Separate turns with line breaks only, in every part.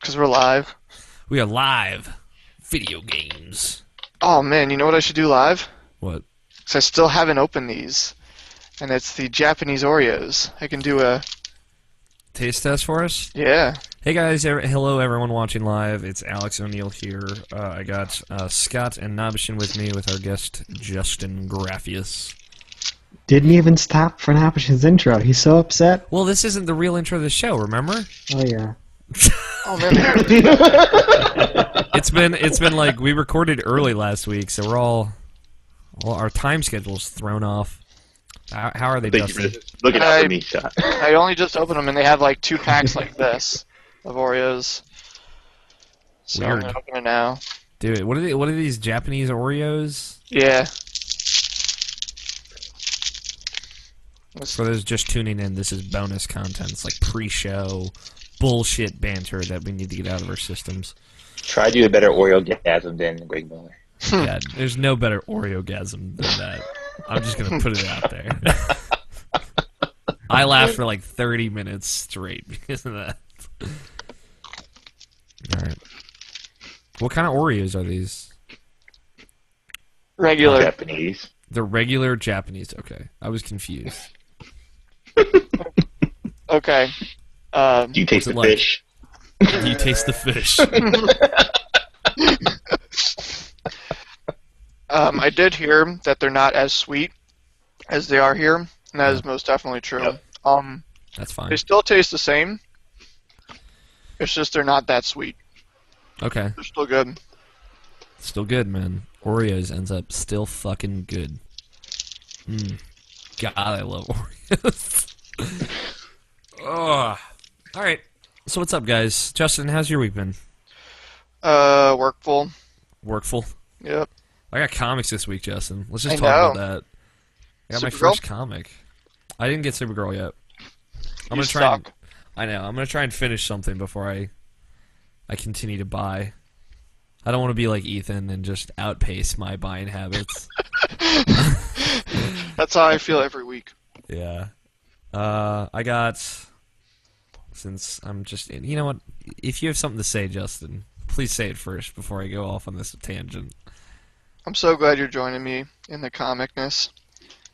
because we're live.
We are live. Video games.
Oh man, you know what I should do live?
What?
Because I still haven't opened these. And it's the Japanese Oreos. I can do a...
Taste test for us?
Yeah.
Hey guys, hello everyone watching live. It's Alex O'Neill here. I got Scott and Nabishin with me with our guest, Justin Graffius.
Didn't even stop for Nabishin's intro. He's so upset.
Well, this isn't the real intro of the show, remember?
Oh, yeah.
Oh man.
It's been like, we recorded early last week, so well, our time schedule's thrown off. How are they, Justin?
Looking out for me, Scott.
I only just opened them and they have like 2 packs like this of Oreos. So I'm
Weird.
gonna open it now.
Dude, what are these Japanese Oreos?
Yeah.
For those just tuning in, this is bonus content. It's like pre-show bullshit banter that we need to get out of our systems.
Try to do a better Oreo-gasm than Greg Miller.
Yeah, there's no better Oreo-gasm than that. I'm just gonna put it out there. I laughed for like 30 minutes straight because of that. Alright. What kind of Oreos are these?
Regular.
Japanese.
They're regular Japanese. Okay. I was confused.
Okay.
Do you taste
What's
the
it like?
fish?
Do you taste the fish?
I did hear that they're not as sweet as they are here, and that is most definitely true.
Yep.
That's fine.
They still taste the same. It's just they're not that sweet.
Okay.
They're still good.
Still good, man. Oreos ends up still fucking good. God, I love Oreos. Oh. Alright. So what's up, guys? Justin, how's your week been?
Workful.
Workful?
Yep.
I got comics this week, Justin. Let's just
I
talk
know.
about that. I got my
Supergirl?
first comic. I didn't get Supergirl yet. I'm
You
gonna try.
suck.
I know. I'm gonna try and finish something before I continue to buy. I don't want to be like Ethan and just outpace my buying habits.
That's how I feel every week.
Yeah. I got. Since I'm just, you know what? If you have something to say, Justin, please say it first before I go off on this tangent.
I'm so glad you're joining me in the comicness.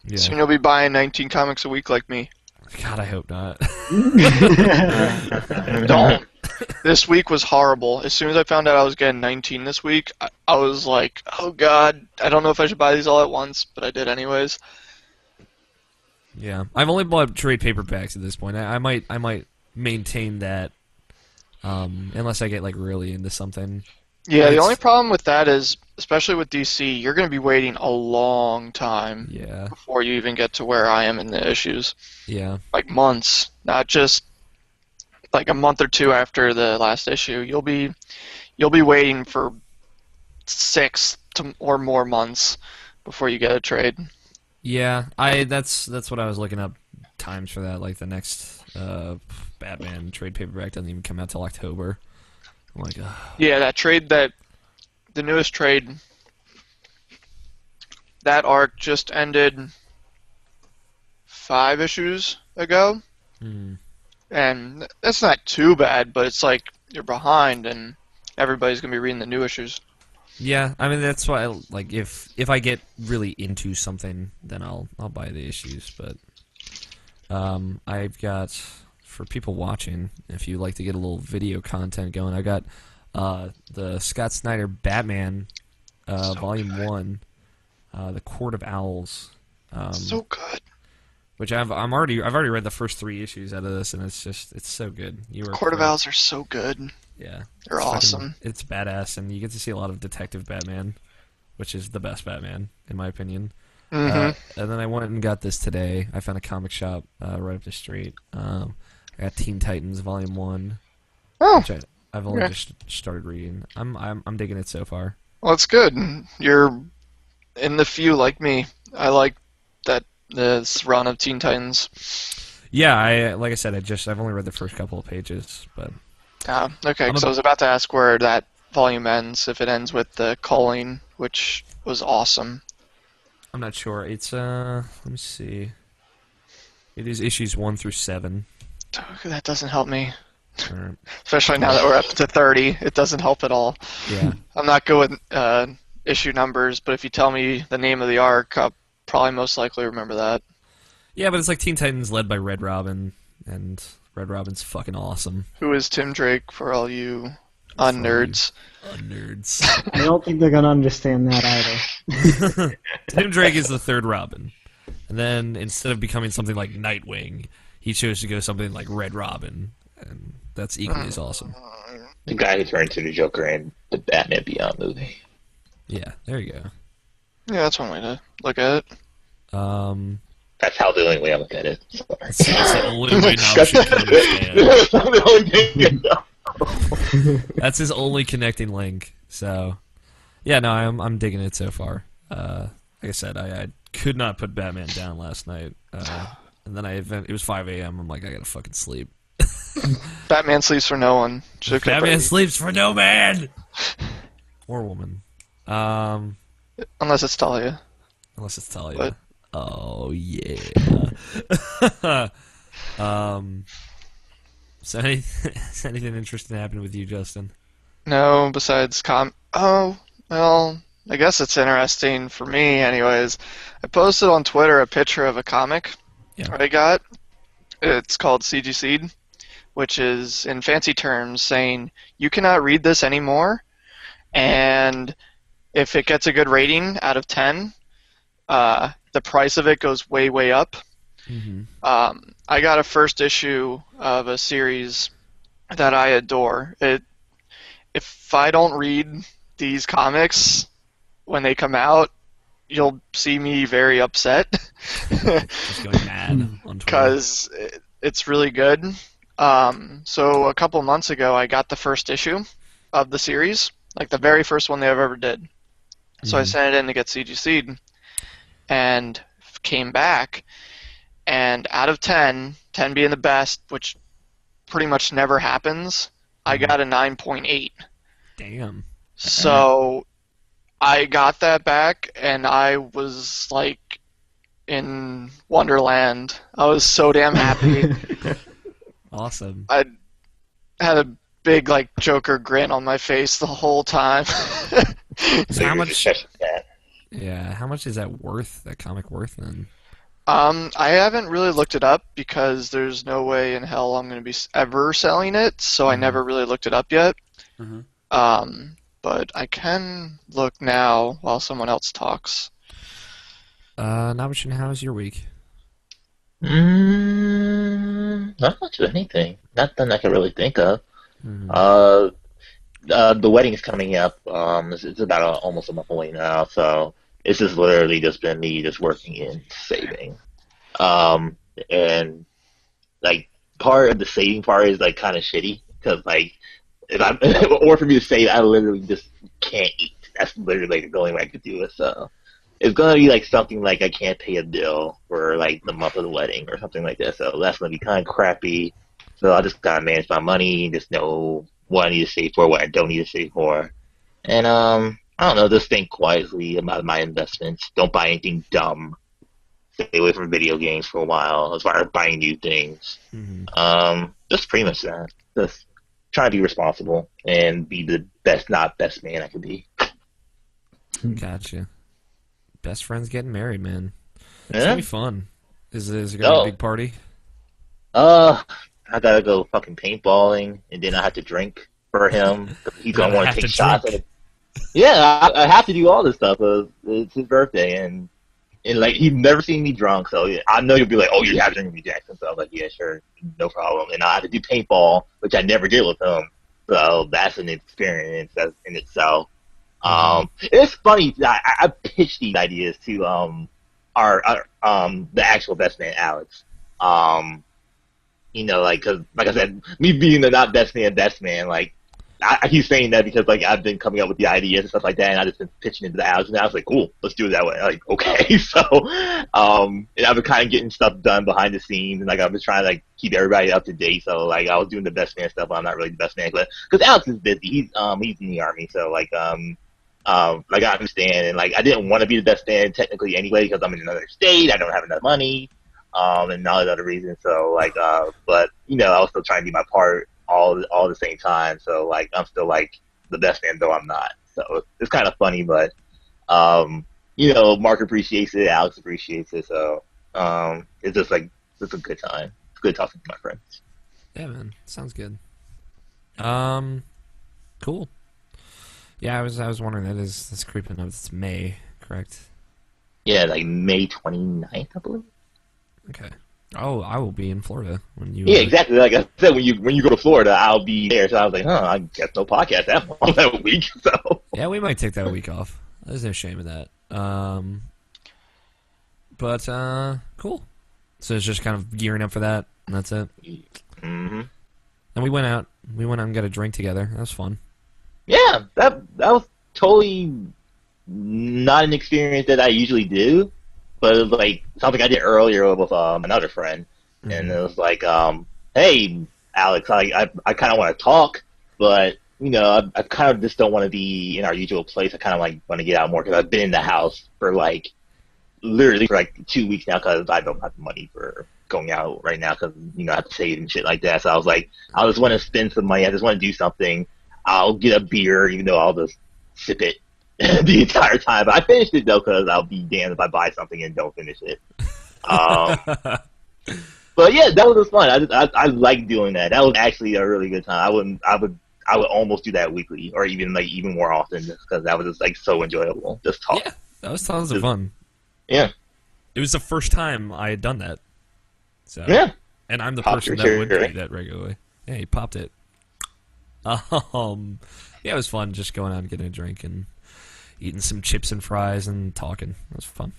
Yeah.
Soon you'll be buying 19 comics a week like me.
God, I hope not.
Don't. This week was horrible. As soon as I found out I was getting 19 this week, I was like, oh god, I don't know if I should buy these all at once, but I did anyways.
Yeah, I've only bought trade paperbacks at this point. I might maintain that, unless I get like really into something.
Yeah, the
It's-
only problem with that is, especially with DC, you're going to be waiting a long time
Yeah,
before you even get to where I am in the issues.
yeah,
Like months, not just like a month or 2 after the last issue. You'll be waiting for 6 or more months before you get a trade.
yeah. That's what I was looking up times for that. Like the next Batman trade paperback doesn't even come out till October. I'm like, ugh.
Yeah, the newest trade, that arc just ended 5 issues ago, and that's not too bad, but it's like you're behind and everybody's going to be reading the new issues.
Yeah, I mean that's why like if I get really into something, then I'll buy the issues. But I've got, for people watching, if you like to get a little video content going, I got the Scott Snyder Batman Volume 1, The Court of Owls.
So good.
Which I've already read the first 3 issues out of this, and it's so good.
Court of Owls are so good.
Yeah,
They're
it's
awesome.
It's badass, and you get to see a lot of Detective Batman, which is the best Batman in my opinion. And then I went and got this today. I found a comic shop right up the street. I got Teen Titans Volume 1,
Oh,
which I've only
okay.
just started reading. I'm digging it so far.
well, it's good. You're in the few like me. I like that this run of Teen Titans.
Yeah, like I said, I've only read the first couple of pages, but
Okay, because I was about to ask where that volume ends, if it ends with the culling, which was awesome.
I'm not sure. It's let me see. It is issues 1 through 7.
That doesn't help me.
Alright.
Especially now that we're up to 30, it doesn't help at all.
Yeah.
I'm not good with issue numbers, but if you tell me the name of the arc, I'll probably most likely remember that.
Yeah, but it's like Teen Titans led by Red Robin, and Red Robin's fucking awesome.
Who is Tim Drake for all you unnerds?
Nerds.
I don't think they're gonna understand that either.
Tim Drake is the third Robin. And then instead of becoming something like Nightwing, he chose to go something like Red Robin. And that's equally as awesome.
The guy who turned into the Joker in the Batman Beyond movie.
Yeah, there you go.
Yeah, that's one way to look at it.
That's how the only way I look at it. Sorry.
That's the only way Nabu can understand.
That's the only thing I know.
That's his only connecting link. So, yeah, no, I'm digging it so far. Like I said, I could not put Batman down last night. And then it was 5 a.m. I'm like, I gotta fucking sleep.
Batman sleeps for no one.
Batman sleeps for no man! Or woman.
Unless it's Talia.
Unless it's Talia.
What?
Oh, yeah. So anything interesting happened with you, Justin?
No, besides Oh, well, I guess it's interesting for me anyways. I posted on Twitter a picture of a comic I got. It's called CG Seed, which is, in fancy terms, saying you cannot read this anymore, and if it gets a good rating out of 10, the price of it goes way, way up.
Mm-hmm.
I got a first issue of a series that I adore. If I don't read these comics when they come out, you'll see me very upset.
Just going mad on Twitter.
Because it's really good. So a couple months ago, I got the first issue of the series, like the very first one they ever did. So I sent it in to get CG Seed, and came back, and out of 10, 10 being the best, which pretty much never happens, I got a 9.8.
Damn.
So I got that back, and I was like in Wonderland. I was so damn happy.
Awesome.
I had a big like Joker grin on my face the whole time.
So how much?
That.
Yeah, how much is that worth? That comic worth then?
I haven't really looked it up because there's no way in hell I'm going to be ever selling it, so I never really looked it up yet. But I can look now while someone else talks.
Nabushin, how's your week?
Not much of anything. Nothing I can really think of.
Mm-hmm.
The wedding is coming up. It's about almost a month away now, so it's just literally just been me just working and saving. And like part of the saving part is like kind of shitty because like if I or for me to save, I literally just can't eat. That's literally like the only way I could do it. So it's gonna be like something like I can't pay a bill for like the month of the wedding or something like that. So that's gonna be kind of crappy. So I just gotta manage my money, just know what I need to save for, what I don't need to save for, and I don't know, just think quietly about my investments. Don't buy anything dumb. Stay away from video games for a while as far as buying new things. Just pretty much that. Just try to be responsible and be the best, not best man I can be.
Gotcha. Best friends getting married, man. It's
Yeah.
gonna be fun. Is it gonna be a big party?
I gotta go fucking paintballing, and then I have to drink for him. He's gonna want to take shots at it. Yeah, I have to do all this stuff. It's his birthday, and like he's never seen me drunk, so yeah, I know you'll be like, "Oh, you have to drink with me, Jackson." So I'm like, "Yeah, sure, no problem." And I have to do paintball, which I never did with him, so that's an experience in itself. It's funny. I pitched these ideas to our the actual best man, Alex. You know, like, cause like I said, me being the not best man, like, I keep saying that because, like, I've been coming up with the ideas and stuff like that, and I've just been pitching into the Alex, and I was like, cool, let's do it that way. Like, okay, so, and I've been kind of getting stuff done behind the scenes, and, like, I've been trying to, like, keep everybody up to date, so, like, I was doing the best man stuff, but I'm not really the best man, but, because Alex is busy, he's in the Army, so, like, I understand, and, like, I didn't want to be the best man technically anyway, because I'm in another state, I don't have enough money, and all those other reasons, so, like, but, you know, I was still trying to do my part, all the same time. So like I'm still like the best man, though I'm not. So it's kind of funny, but Mark appreciates it, Alex appreciates it, so it's just like it's a good time. It's good talking to my friends.
Yeah, man, sounds good. Cool. Yeah, I was wondering that's creeping up. It's May, correct?
Yeah, like May 29th, I believe.
Okay. Oh, I will be in Florida when you.
Yeah, exactly. Like I said, when you go to Florida, I'll be there. So I was like, I guess no podcast that week. So
yeah, we might take that a week off. There's no shame in that. But cool. So it's just kind of gearing up for that, and that's it.
Mm-hmm.
And we went out and got a drink together. That was fun.
Yeah, that was totally not an experience that I usually do, but it was like something I did earlier with another friend, and it was like, hey, Alex, I kind of want to talk, but I kind of just don't want to be in our usual place. I kind of like want to get out more because I've been in the house for like literally for like 2 weeks now because I don't have the money for going out right now because I have to save and shit like that. So I was like, I just want to spend some money. I just want to do something. I'll get a beer, even though I'll just sip it the entire time. But I finished it though because I'll be damned if I buy something and don't finish it. But yeah, that was just fun. I like doing that. That was actually a really good time. I would almost do that weekly or even more often just because that was just like so enjoyable. Just talk.
Yeah, that was tons of fun.
Yeah.
It was the first time I had done that. So
yeah.
And I'm the
Popped
person that would do that regularly. Yeah, he popped it. Yeah, it was fun just going out and getting a drink and eating some chips and fries and talking. It was fun.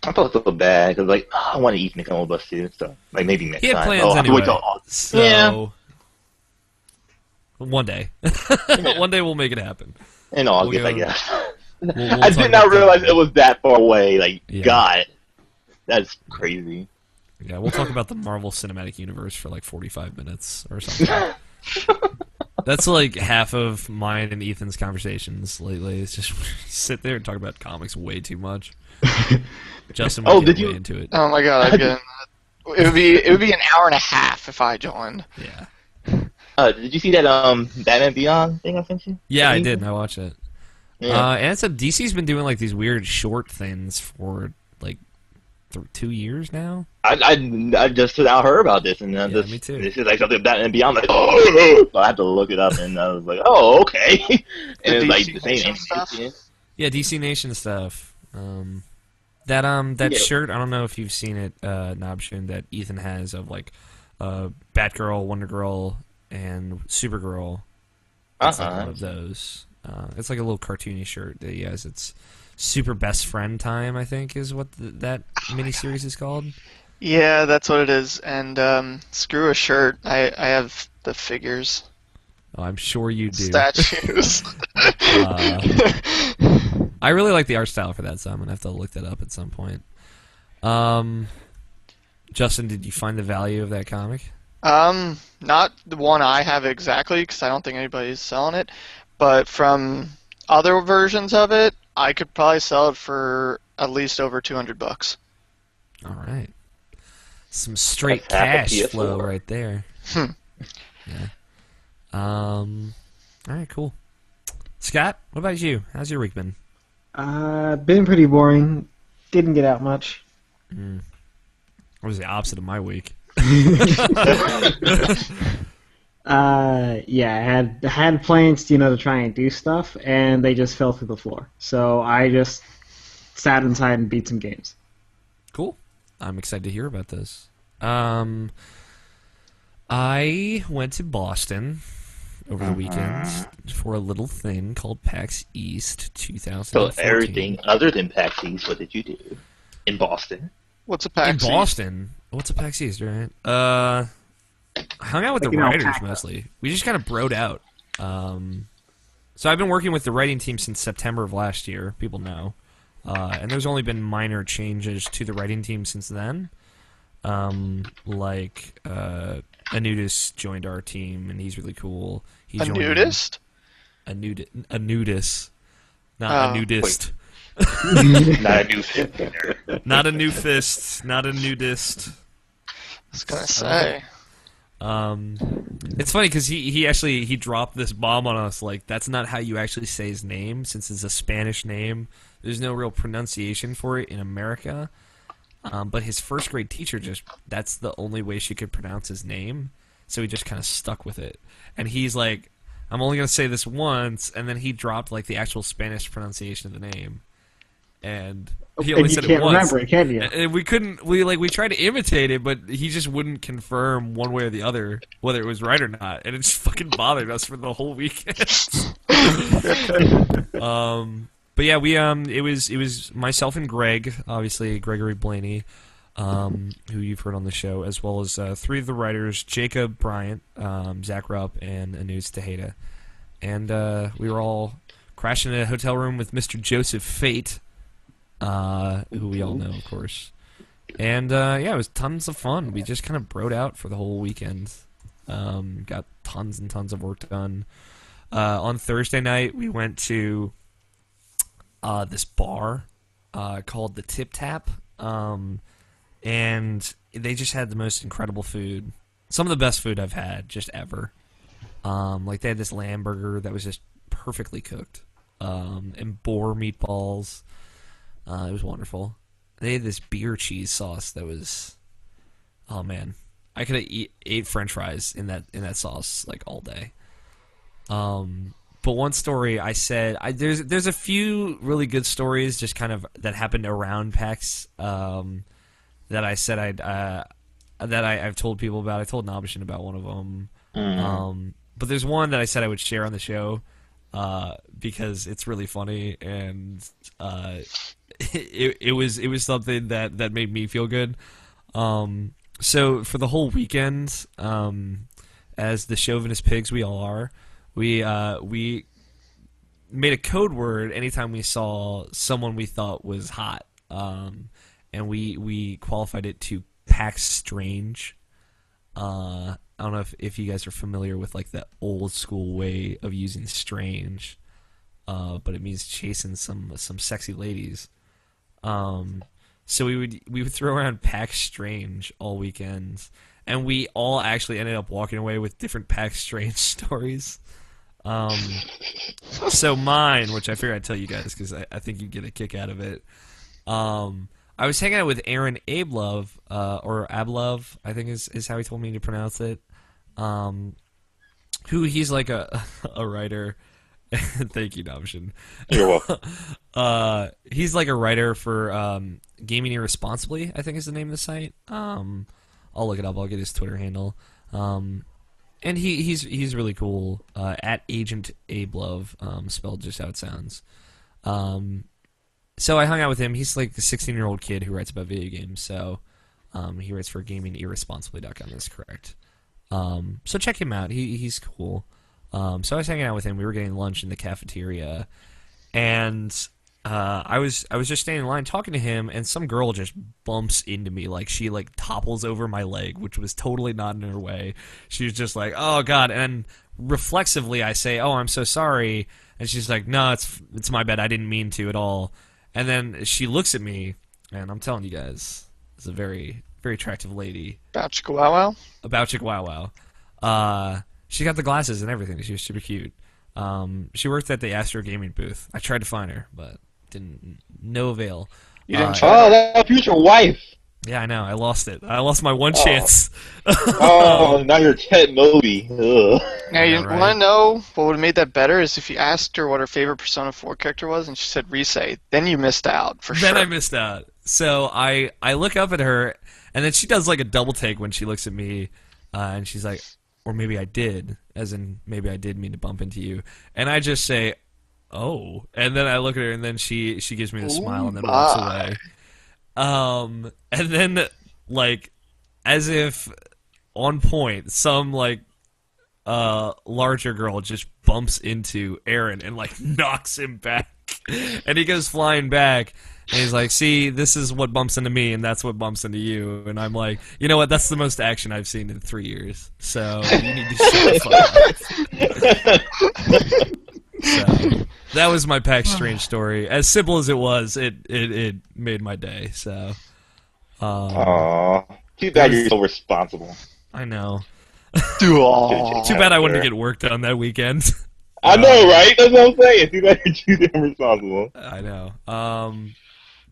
I felt so bad because like I want to eat and come with us too. So like maybe next time.
He had plans anyway. So
yeah.
One day, one day we'll make it happen.
In August, I guess.
We'll
I did not realize it was that far away. Like, yeah. God, that's crazy.
Yeah, we'll talk about the Marvel Cinematic Universe for like 45 minutes or something. That's like half of mine and Ethan's conversations lately. It's just sit there and talk about comics way too much. Justin would get way into it.
Oh my god, it would be an hour and a half if I joined.
Yeah.
Did you see that Batman Beyond thing I sent you?
Yeah, I did. I watched it.
Yeah.
And it's DC's been doing like these weird short things for like 2 years now.
I just now heard about this, and
me too.
This is like something Batman Beyond. Like, oh, I had to look it up, and I was like, oh, okay. And it's like the same
stuff.
Yeah, DC Nation stuff. That shirt. I don't know if you've seen it, Nobshin, that Ethan has of like Batgirl, Wonder Girl, and Supergirl. It's like one of those. It's like a little cartoony shirt that he has. It's Super Best Friend Time, I think, is what that miniseries is called.
Yeah, that's what it is. And screw a shirt. I have the figures.
Oh, I'm sure you do.
Statues.
I really like the art style for that, so I'm going to have to look that up at some point. Justin, did you find the value of that comic?
Not the one I have exactly, because I don't think anybody's selling it. But from other versions of it, I could probably sell it for at least over $200.
All right. Some straight cash flow right there. Yeah. All right, cool. Scott, what about you? How's your week been?
Been pretty boring. Didn't get out much.
What was the opposite of my week?
Yeah, I had plans, to try and do stuff, and they just fell through the floor. So I just sat inside and beat some games.
Cool. I'm excited to hear about this. I went to Boston over the weekend for a little thing called PAX East 2014.
So everything other than PAX East, what did you do in Boston?
What's a PAX East?
In Boston? What's a PAX East, right? Hung out with the writers mostly. We just kind of broed out. So I've been working with the writing team since September of last year. People know. And there's only been minor changes to the writing team since then. Like a nudist joined our team, and he's really cool.
A nudist?
A nudist. Not a nudist.
Not a new fist.
Not a new fist. Not a nudist.
I was going to say.
It's funny because he actually dropped this bomb on us. Like, that's not how you actually say his name, since it's a Spanish name. There's no real pronunciation for it in America. But his first grade teacher that's the only way she could pronounce his name. So he just kind of stuck with it. And he's like, I'm only going to say this once. And then he dropped like the actual Spanish pronunciation of the name. And he only said it once.
You can't remember it, can you?
And we couldn't. We tried to imitate it, but he just wouldn't confirm one way or the other whether it was right or not, and it just fucking bothered us for the whole weekend. But yeah, it was myself and Greg, obviously Gregory Blaney, who you've heard on the show, as well as 3 of the writers: Jacob Bryant, Zach Rupp, and Anuz Tejeda, and we were all crashing in a hotel room with Mr. Joseph Fate. Who we all know, of course. And, yeah, it was tons of fun. We just kind of broed out for the whole weekend. Got tons and tons of work done. On Thursday night, we went to this bar called the Tip Tap. And they just had the most incredible food. Some of the best food I've had, just ever. Like, they had this lamb burger that was just perfectly cooked. And boar meatballs. It was wonderful. They had this beer cheese sauce that was, oh man, I could have ate French fries in that sauce like all day. But one story I said, there's a few really good stories just kind of that happened around PAX that I said I've told people about. I told Nabishin about one of them. But there's one that I said I would share on the show because it's really funny and. It was something that made me feel good. So for the whole weekend, as the chauvinist pigs we all are, we made a code word anytime we saw someone we thought was hot, and we qualified it to PAX Strange. I don't know if you guys are familiar with like the old school way of using strange, but it means chasing some sexy ladies. So we would throw around PAX Strange all weekend, and we all actually ended up walking away with different PAX Strange stories. So mine, which I figured I'd tell you guys because I think you'd get a kick out of it. I was hanging out with Aaron Ablove, or Ablove, I think is how he told me to pronounce it. Who he's like a writer. Thank you, Nabishin.
You're welcome.
He's like a writer for Gaming Irresponsibly, I think is the name of the site. I'll look it up. I'll get his Twitter handle. And he's really cool. At Agent Ablove, spelled just how it sounds. So I hung out with him. He's like a 16-year-old kid who writes about video games. So he writes for GamingIrresponsibly.com. That's correct. So check him out. He's cool. So I was hanging out with him. We were getting lunch in the cafeteria, and I was just standing in line talking to him, and some girl just bumps into me, like she like topples over my leg, which was totally not in her way. She was just like, "Oh God!" And reflexively, I say, "Oh, I'm so sorry," and she's like, "No, it's my bad. I didn't mean to at all." And then she looks at me, and I'm telling you guys, it's a very very attractive lady.
About Chihuahua?
About Chihuahua. She got the glasses and everything. She was super cute. She worked at the Astro Gaming booth. I tried to find her, but no avail.
You didn't
Oh, that future wife.
Yeah, I know. I lost it. I lost my one chance.
Oh, now you're Ted Moby. Ugh.
Now, you
right.
want to know what would have made that better is if you asked her what her favorite Persona 4 character was, and she said Risei. Then you missed out, for sure.
Then I missed out. So I look up at her, and then she does like a double take when she looks at me, and she's like, or maybe I did, as in maybe I did mean to bump into you. And I just say, oh. And then I look at her, and then she gives me the smile and then walks away. And then, like, as if on point, some, like, larger girl just bumps into Aaron and, like, knocks him back. And he goes flying back. And he's like, see, this is what bumps into me, and that's what bumps into you. And I'm like, you know what? That's the most action I've seen in 3 years. So you need to shut the fuck up. So that was my PAX Strange story. As simple as it was, it made my day. So,
Aww. Too bad you're so responsible.
I know. Too bad I wanted to get work done that weekend.
I know, right? That's what I'm saying. Too bad you're too damn responsible.
I know.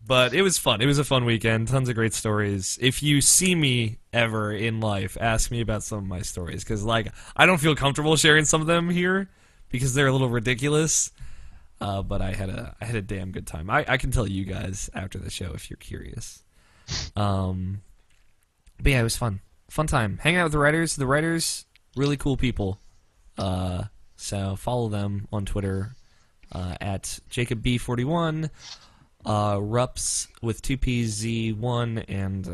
But it was fun. It was a fun weekend. Tons of great stories. If you see me ever in life, ask me about some of my stories. Because, like, I don't feel comfortable sharing some of them here because they're a little ridiculous. But I had a damn good time. I can tell you guys after the show if you're curious. But yeah, it was fun. Fun time. Hang out with the writers. The writers, really cool people. So follow them on Twitter at JacobB41. Rups with 2PZ1 and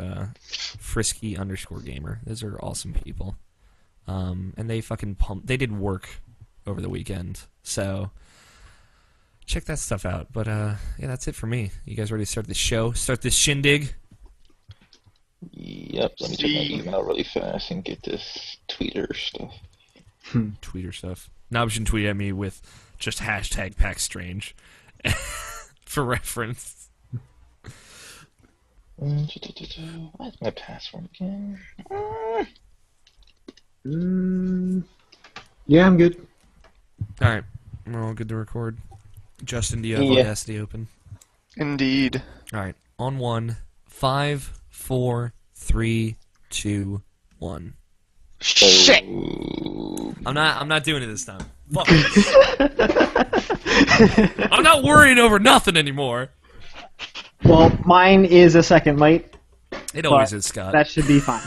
Frisky_gamer. Those are awesome people. And they fucking they did work over the weekend. So check that stuff out. But yeah, that's it for me. You guys ready to start the show? Start this shindig?
Yep, let me check my email really fast and get this tweeter stuff.
Tweeter stuff. Nobshin tweeted at me with just hashtag PAX Strange. For reference.
What's my password again?
Yeah, I'm good.
Alright, we're all good to record. Justin, do you have Audacity open?
Indeed.
Alright, on 1, 5, 4, 3, 2, 1.
Shit!
I'm not doing it this time. Fuck it. I'm not worrying over nothing anymore.
Well, mine is a second late.
It always is, Scott.
That should be fine.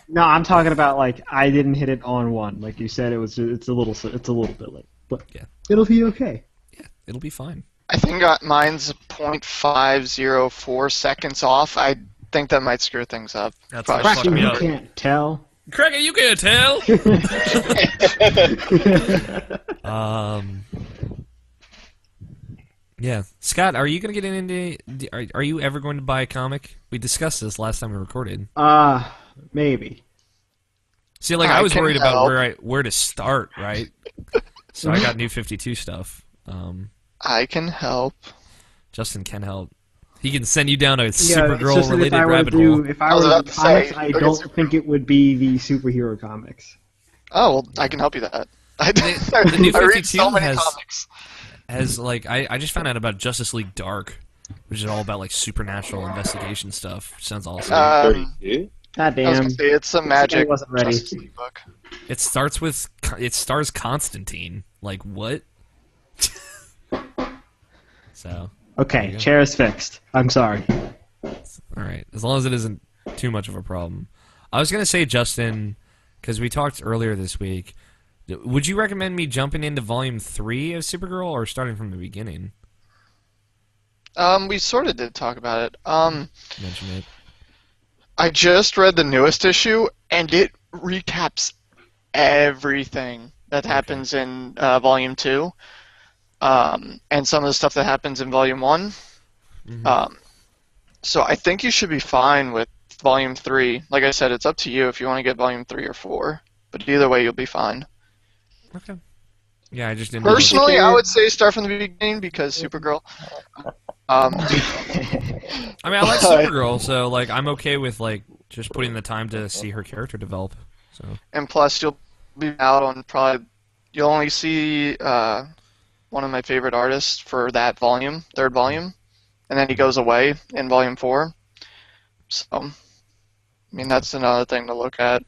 No, I'm talking about like I didn't hit it on 1. Like you said, it's a little bit late, but
yeah,
it'll be okay.
Yeah, it'll be fine.
I think mine's 0.504 seconds off. I think that might screw things up.
That's
Probably
fucked me
You
up.
can't tell.
Craig, you can't tell. Yeah, Scott, are you gonna get into? Are you ever going to buy a comic? We discussed this last time we recorded.
Maybe.
See, like
I
I was
can
worried about
help.
where to start, right? So I got New 52 stuff.
I can help.
Justin can help. He can send you down a
It's just that
Supergirl-related rabbit hole.
If I
I was
were to
about
do
to
comics,
say,
I
look at
don't
Supergirl.
think it would be the superhero comics.
Oh, well, I can help you that.
The New
I read
52
so many
has-
comics.
As like I just found out about Justice League Dark, which is all about like supernatural investigation stuff. Sounds awesome.
32?
God
I was
damn.
gonna say it's a magic
wasn't ready.
Justice League book.
It stars Constantine. Like what? So
Okay,
go.
chair is fixed. I'm sorry.
all right, as long as it isn't too much of a problem. I was gonna say, Justin, because we talked earlier this week. Would you recommend me jumping into Volume 3 of Supergirl or starting from the beginning?
We sort of did talk about it.
Mention it.
I just read the newest issue, and it recaps everything that happens in Volume 2, and some of the stuff that happens in Volume 1.
Mhm.
So I think you should be fine with Volume 3. Like I said, it's up to you if you want to get Volume 3 or 4, but either way, you'll be fine.
Okay. Yeah, I just didn't. know if-
Personally, I would say start from the beginning because Supergirl.
I mean, I like Supergirl, so like I'm okay with like just putting the time to see her character develop. So
And plus, you'll be out on probably. You'll only see one of my favorite artists for that volume, third volume, and then he goes away in Volume 4. So, I mean, that's another thing to look at.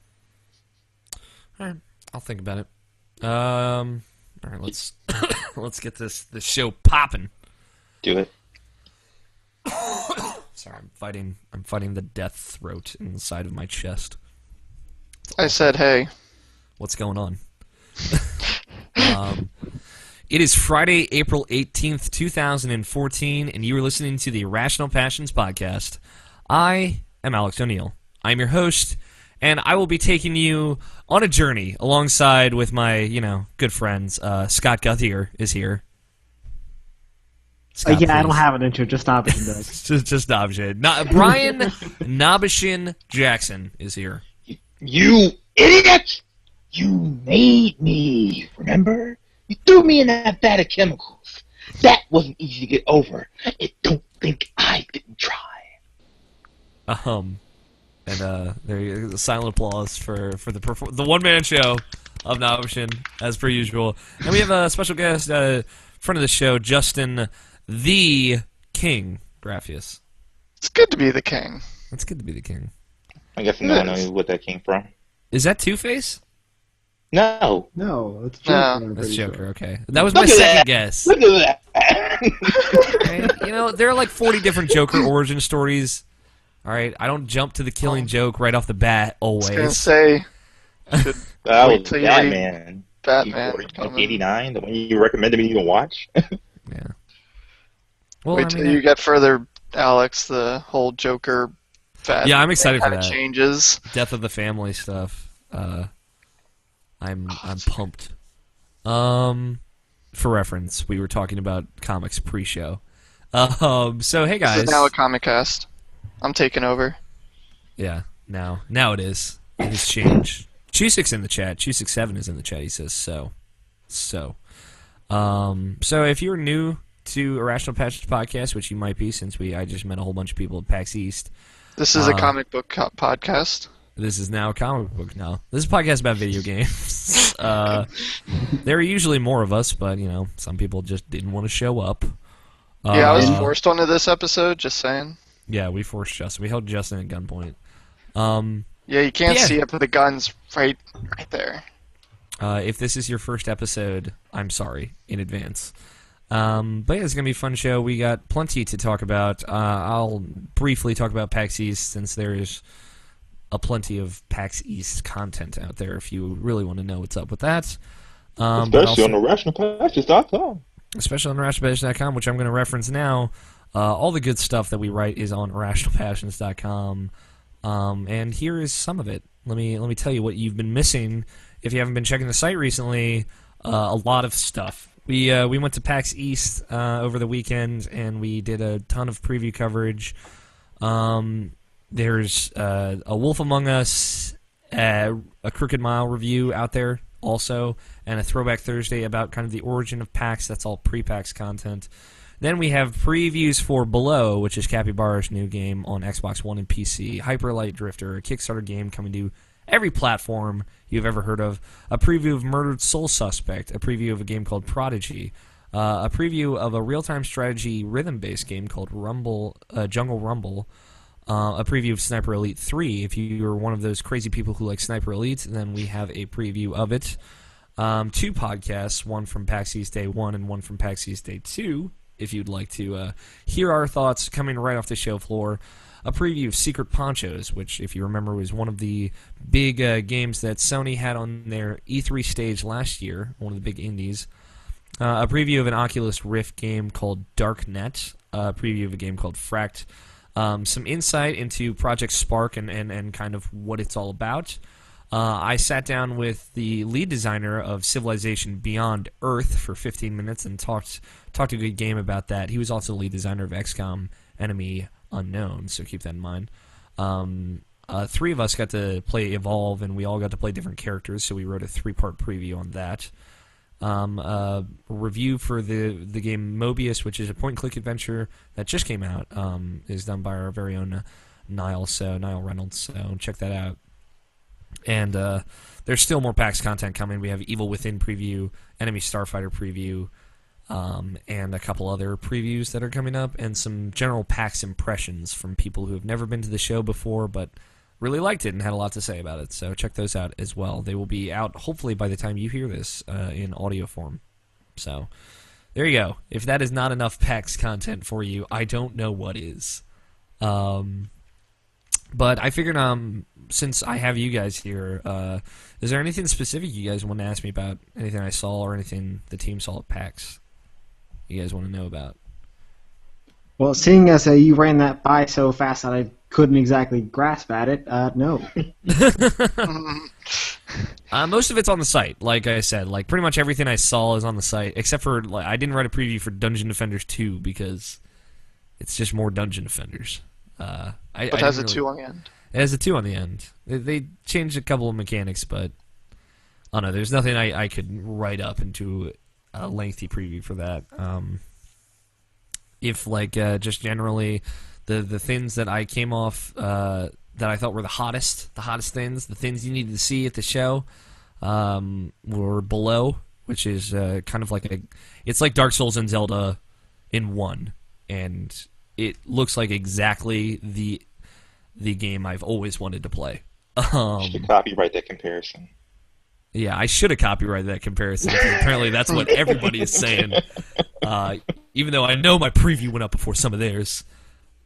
all right, I'll think about it. All right, let's let's get this show popping.
Do it.
Sorry, I'm fighting the death throat inside of my chest.
I said, hey.
What's going on? It is Friday, April 18th, 2014, and you are listening to the Irrational Passions podcast. I am Alex O'Neill. I'm your host, and I will be taking you on a journey alongside with my, good friends. Scott Guthier is here. Scott,
Yeah, I
please.
don't have an intro. Just Nobshin does.
just Nobshin. Brian Nobshin Jackson is here.
You idiot! You made me, remember? You threw me in that vat of chemicals. That wasn't easy to get over. Don't think I didn't try.
And there you go, silent applause for the one-man show of No Option, as per usual. And we have a special guest, friend of the show, Justin the King Graphius.
It's good to be the king.
It's good to be the king.
I guess now I know what that came from.
Is that Two-Face?
No.
No, it's
No.
Joker. I'm
That's
pretty
Joker,
sure.
okay. That was
Look
my
at
second
that.
guess.
Look at that.
Okay, you know, there are like 40 different Joker origin stories. All right, I don't jump to the killing joke right off the bat
I was gonna
always.
say, should
That
wait
was
till you read
Batman.
Batman.
Before 89, the one you recommended me to watch.
Yeah. Well,
Wait till you get further, Alex. The whole Joker.
Yeah, I'm excited for
kind of
that.
changes.
Death of the Family stuff. I'm pumped. For reference, we were talking about comics pre-show. So hey guys.
This is now a comic cast. I'm taking over.
Yeah, now it is. It has changed. Chusik's in the chat. Chusik7 is in the chat. He says so. So if you're new to Irrational Passions podcast, which you might be, since I just met a whole bunch of people at PAX East.
This is a comic book podcast.
This is now a comic book now. This is a podcast about video games. There are usually more of us, but you know, some people just didn't want to show up.
Yeah, I was forced onto this episode. Just saying.
Yeah, we forced Justin. We held Justin at gunpoint.
Yeah, you can't
Yeah.
see it, but the gun's right there.
If this is your first episode, I'm sorry in advance. But yeah, it's gonna be a fun show. We got plenty to talk about. I'll briefly talk about PAX East since there's a plenty of PAX East content out there. If you really want to know what's up with that,
Especially on IrrationalPassions.com.
especially on IrrationalPassions.com, which I'm going to reference now. All the good stuff that we write is on IrrationalPassions.com, and here is some of it. Let me tell you what you've been missing if you haven't been checking the site recently. A lot of stuff. We went to PAX East over the weekend, and we did a ton of preview coverage. There's a Wolf Among Us, a Crooked Mile review out there also, and a Throwback Thursday about kind of the origin of PAX. That's all pre-PAX content. Then we have previews for Below, which is Capybara's new game on Xbox One and PC. Hyper Light Drifter, a Kickstarter game coming to every platform you've ever heard of. A preview of Murdered Soul Suspect. A preview of a game called Prodigy. A preview of a real-time strategy rhythm-based game called Jungle Rumble. A preview of Sniper Elite 3. If you're one of those crazy people who like Sniper Elite, then we have a preview of it. 2 podcasts, one from PAX East Day 1 and one from PAX East Day 2, if you'd like to hear our thoughts coming right off the show floor. A preview of Secret Ponchos, which, if you remember, was one of the big games that Sony had on their E3 stage last year, one of the big indies. A preview of an Oculus Rift game called Darknet. A preview of a game called Fract. Some insight into Project Spark and kind of what it's all about. I sat down with the lead designer of Civilization Beyond Earth for 15 minutes and talked a good game about that. He was also the lead designer of XCOM Enemy Unknown, so keep that in mind. 3 of us got to play Evolve, and we all got to play different characters, so we wrote a 3-part preview on that. A review for the game Mobius, which is a point-and-click adventure that just came out, is done by our very own Niall Reynolds, so check that out. And there's still more PAX content coming. We have Evil Within preview, Enemy Starfighter preview, and a couple other previews that are coming up, and some general PAX impressions from people who have never been to the show before but really liked it and had a lot to say about it. So check those out as well. They will be out hopefully by the time you hear this in audio form. So there you go. If that is not enough PAX content for you, I don't know what is. But I figured since I have you guys here, is there anything specific you guys want to ask me about? Anything I saw or anything the team saw at PAX you guys want to know about?
Well, seeing as you ran that by so fast that I couldn't exactly grasp at it, no.
Most of it's on the site, like I said. Like, pretty much everything I saw is on the site, except for, like, I didn't write a preview for Dungeon Defenders 2 because it's just more Dungeon Defenders.
But it has a 2 on the end.
It has a 2 on the end. They changed a couple of mechanics, but I don't know. There's nothing I could write up into a lengthy preview for that. If, like, just generally the things that I came off that I thought were the hottest things, the things you needed to see at the show, were below, which is kind of like it's like Dark Souls and Zelda in one, and it looks like exactly the game I've always wanted to play.
You should copyright that comparison.
Yeah, I should have copyrighted that comparison, because apparently that's what everybody is saying. Even though I know my preview went up before some of theirs.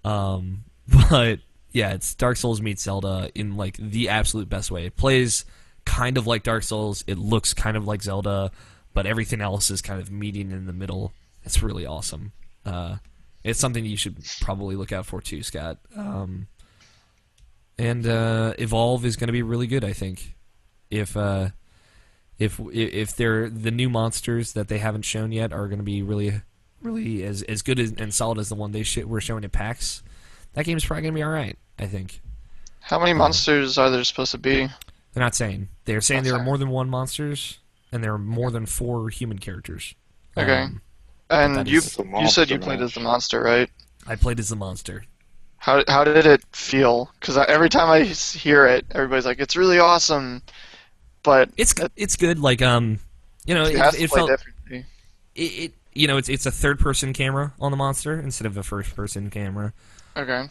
But yeah, it's Dark Souls meets Zelda in like the absolute best way. It plays kind of like Dark Souls, it looks kind of like Zelda, but everything else is kind of meeting in the middle. It's really awesome. It's something you should probably look out for too, Scott. And Evolve is going to be really good, I think. If they're the new monsters that they haven't shown yet are going to be really as good and solid as the one they were showing at PAX, that game's probably going to be all right, I think.
How many monsters are there supposed to be?
They're not saying. They're saying there are more than one monsters, and there are more than 4 human characters.
Okay. And you said you
match.
played as the monster, right?
I played as the monster.
How did it feel? Because every time I hear it, everybody's like, "It's really awesome," but
It's good. Like
it
felt
differently.
it's a third person camera on the monster instead of a first person camera.
Okay.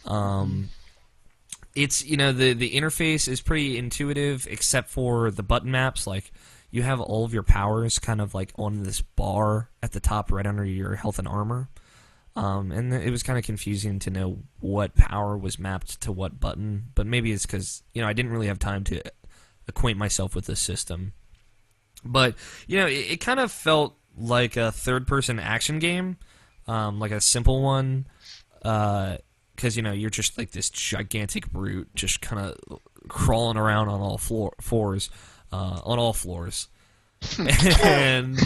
It's the interface is pretty intuitive except for the button maps. Like you have all of your powers kind of like on this bar at the top right under your health and armor. And it was kind of confusing to know what power was mapped to what button, but maybe it's because I didn't really have time to acquaint myself with the system. But it kind of felt like a third-person action game, like a simple one, because you're just like this gigantic brute, just kind of crawling around on all floors, and.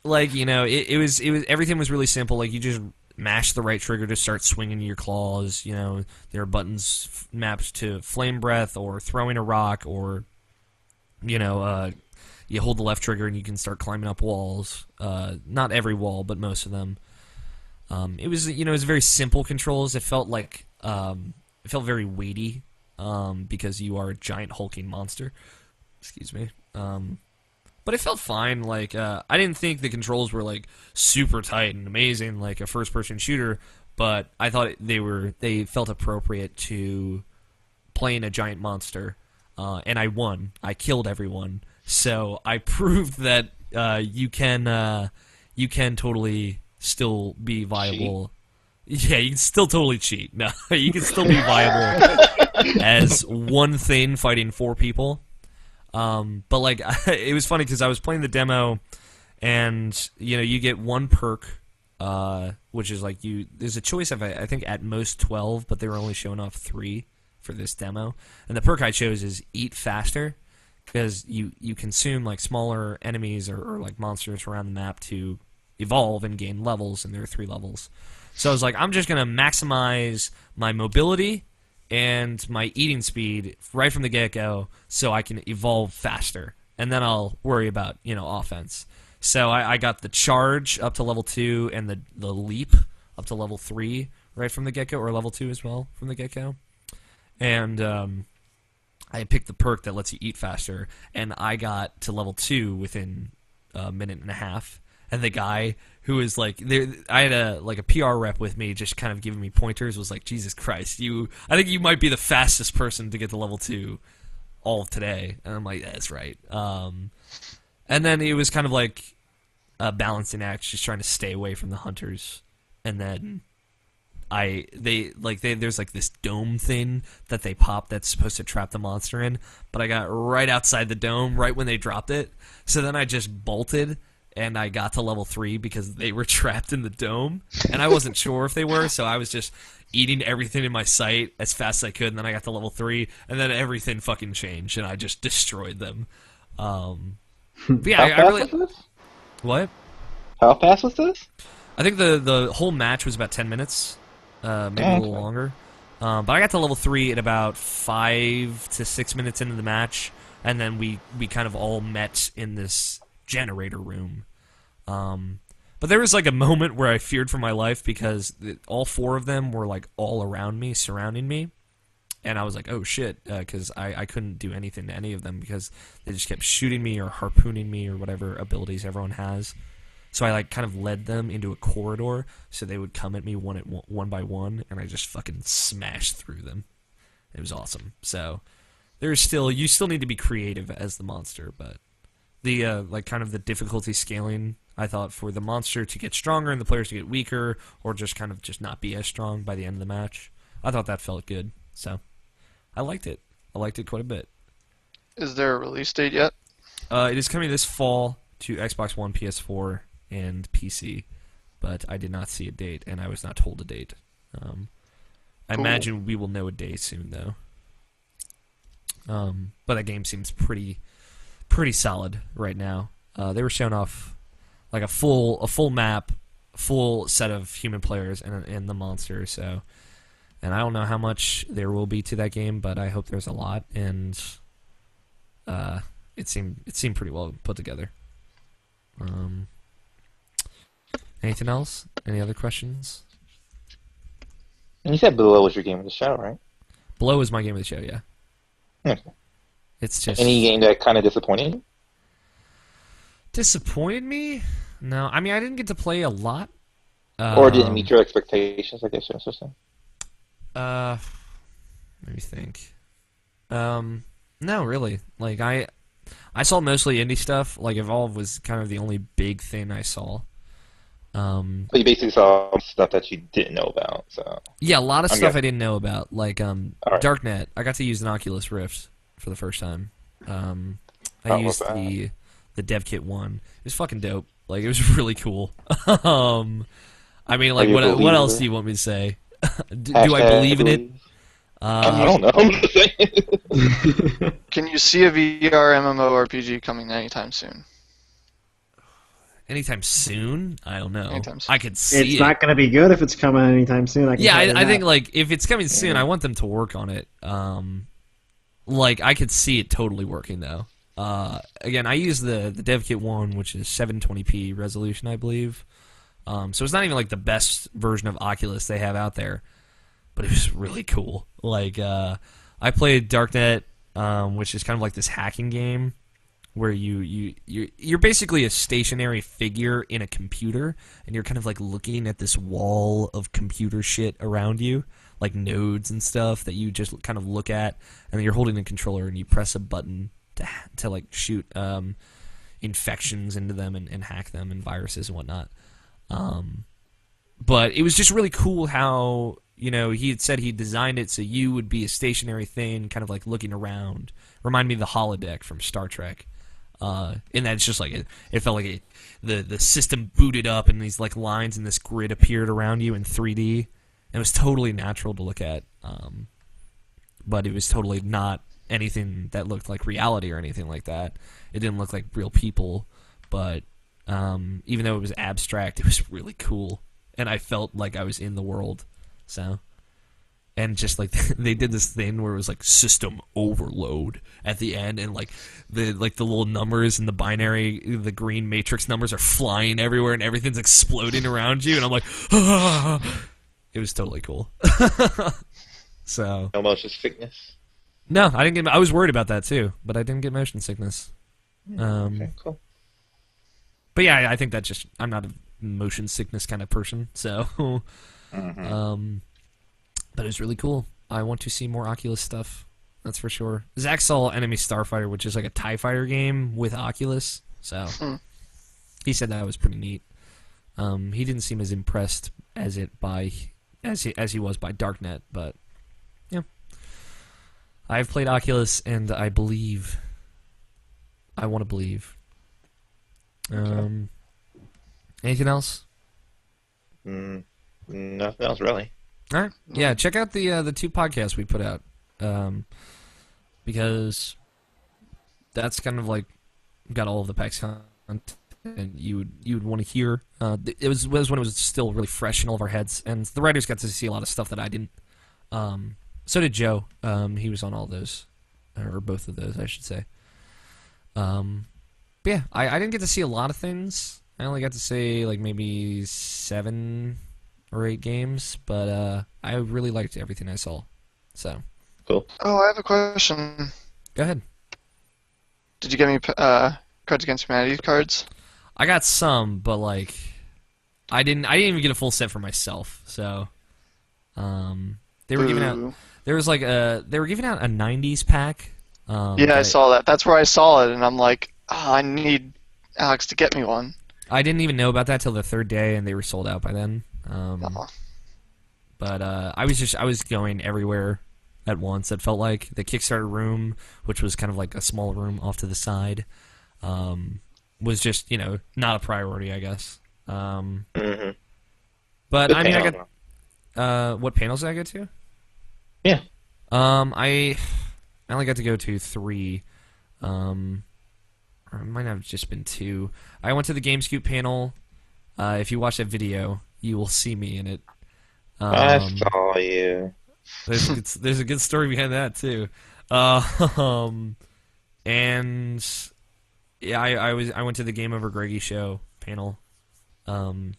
Like it was everything was really simple. Like you just mash the right trigger to start swinging your claws. There are buttons mapped to flame breath or throwing a rock, or you hold the left trigger and you can start climbing up walls. Not every wall, but most of them. It was it was very simple controls. It felt like it felt very weighty because you are a giant hulking monster. Excuse me. But it felt fine. Like I didn't think the controls were like super tight and amazing like a first-person shooter, but I thought they felt appropriate to playing a giant monster. And I won. I killed everyone. So I proved that you can totally still be viable. Cheat? Yeah, you can still totally cheat. No, you can still be viable as one thing fighting 4 people. But like it was funny because I was playing the demo, and you get 1 perk, which is like there's a choice of I think at most 12, but they were only showing off 3 for this demo. And the perk I chose is Eat Faster, because you consume like smaller enemies or like monsters around the map to evolve and gain levels, and there are 3 levels. So I was like, I'm just gonna maximize my mobility and my eating speed right from the get-go so I can evolve faster. And then I'll worry about, offense. So I got the charge up to level 2 and the leap up to level 3 right from the get-go, or level 2 as well from the get-go. And I picked the perk that lets you eat faster, and I got to level 2 within a minute and a half. And the guy who was like, I had a PR rep with me, just kind of giving me pointers. Was like, Jesus Christ, I think you might be the fastest person to get to level 2 all of today. And I'm like, that's right. And then it was kind of like a balancing act, just trying to stay away from the hunters. And then there's like this dome thing that they pop that's supposed to trap the monster in, but I got right outside the dome right when they dropped it. So then I just bolted. And I got to level 3 because they were trapped in the dome. And I wasn't sure if they were, so I was just eating everything in my sight as fast as I could. And then I got to level 3, and then everything fucking changed, and I just destroyed them. But yeah,
How fast was this?
What?
How fast was this?
I think the whole match was about 10 minutes, maybe a little longer. But I got to level 3 at about 5 to 6 minutes into the match, and then we kind of all met in this generator room. But there was like a moment where I feared for my life because all 4 of them were like all around me, surrounding me, and I was like, oh shit, because I couldn't do anything to any of them because they just kept shooting me or harpooning me or whatever abilities everyone has. So I like kind of led them into a corridor so they would come at me one by one, and I just fucking smashed through them. It was awesome. So you still need to be creative as the monster, but the like kind of the difficulty scaling, I thought, for the monster to get stronger and the players to get weaker, or just kind of just not be as strong by the end of the match, I thought that felt good. So I liked it. I liked it quite a bit.
Is there a release date yet?
It is coming this fall to Xbox One, PS4, and PC, but I did not see a date, and I was not told a date. I imagine we will know a day soon, though. But that game seems pretty solid right now. They were showing off like a full map, full set of human players and the monster. So, and I don't know how much there will be to that game, but I hope there's a lot. And it seemed pretty well put together. Anything else? Any other questions?
And you said Below was your game of the show, right?
Below is my game of the show, yeah.
Okay.
It's just
Any game that kind of disappointed you?
disappointed me. No, I mean I didn't get to play a lot.
Or didn't meet your expectations, I guess you're saying?
Let me think. No, really. Like I saw mostly indie stuff. Like Evolve was kind of the only big thing I saw.
But you basically saw stuff that you didn't know about, so...
Yeah, a lot of
I'm
stuff
guessing.
I didn't know about. Like
right.
Darknet. I got to use an Oculus Rift for the first time. I used the dev kit one. It was fucking dope. Like it was really cool. I mean, like what else do you want me to say? do I believe in it?
I don't know. I'm just saying.
Can you see a VR MMORPG coming anytime soon?
Anytime soon? I don't know.
Anytime soon.
I could see
It's
it.
not going to be good if it's coming anytime soon. I can
Yeah,
tell you
I think
that.
like if it's coming soon, I want them to work on it. Like I could see it totally working though. Again, I use the dev kit one, which is 720p resolution, I believe. So it's not even like the best version of Oculus they have out there, but it was really cool. Like I played Darknet, which is kind of like this hacking game where you're basically a stationary figure in a computer, and you're kind of like looking at this wall of computer shit around you, like nodes and stuff that you just kind of look at, and then you're holding a controller and you press a button to like shoot infections into them and hack them and viruses and whatnot. But it was just really cool how, you know, he had said he designed it so you would be a stationary thing, kind of like looking around. Remind me of the holodeck from Star Trek. And that's just like it felt like the system booted up and these like lines and this grid appeared around you in 3D. And it was totally natural to look at, but it was totally not anything that looked like reality or anything like that. It didn't look like real people, but even though it was abstract, it was really cool, and I felt like I was in the world. So. And just like they did this thing where it was like system overload at the end, and like the little numbers and the binary, the green matrix numbers are flying everywhere, and everything's exploding around you, and I'm like, ah! It was totally cool. So
No motion sickness.
no, I didn't get. I was worried about that too, but I didn't get motion sickness.
Okay, cool.
But yeah, I think that just I'm not a motion sickness kind of person, so. But it was really cool. I want to see more Oculus stuff. That's for sure. Zach saw Enemy Starfighter, which is like a TIE fighter game with Oculus. So he said that was pretty neat. He didn't seem as impressed as he was by Darknet, but yeah. I've played Oculus, and I believe. I want to believe. Anything else?
Nothing else really.
All right. Yeah, check out the two podcasts we put out, because that's kind of like got all of the PAX content you would want to hear. It was when it was still really fresh in all of our heads, and the writers got to see a lot of stuff that I didn't. So did Joe. He was on all those, or both of those, I should say. But yeah, I didn't get to see a lot of things. I only got to say like maybe 7 or 8 games, but I really liked everything I saw. So
Cool.
Oh, I have a question.
Go ahead.
Did you get any Cards Against Humanity cards?
I got some, but like, I didn't even get a full set for myself. So, they were giving out.
Ooh.
There was like they were giving out a '90s pack.
Yeah, I saw that. That's where I saw it, and I'm like, oh, I need Alex to get me one.
I didn't even know about that till the third day, and they were sold out by then.
Oh.
But I was going everywhere at once. It felt like the Kickstarter room, which was kind of like a small room off to the side, was just not a priority, I guess.
Mm-hmm.
But
Good
I mean, I
panel.
got what panels did I go to?
Yeah.
I only got to go to 3. Or it might have just been 2. I went to the GameScoop panel. If you watch that video, you will see me in it.
I saw you.
There's a good story behind that too. And yeah, I went to the Game Over Greggy show panel. And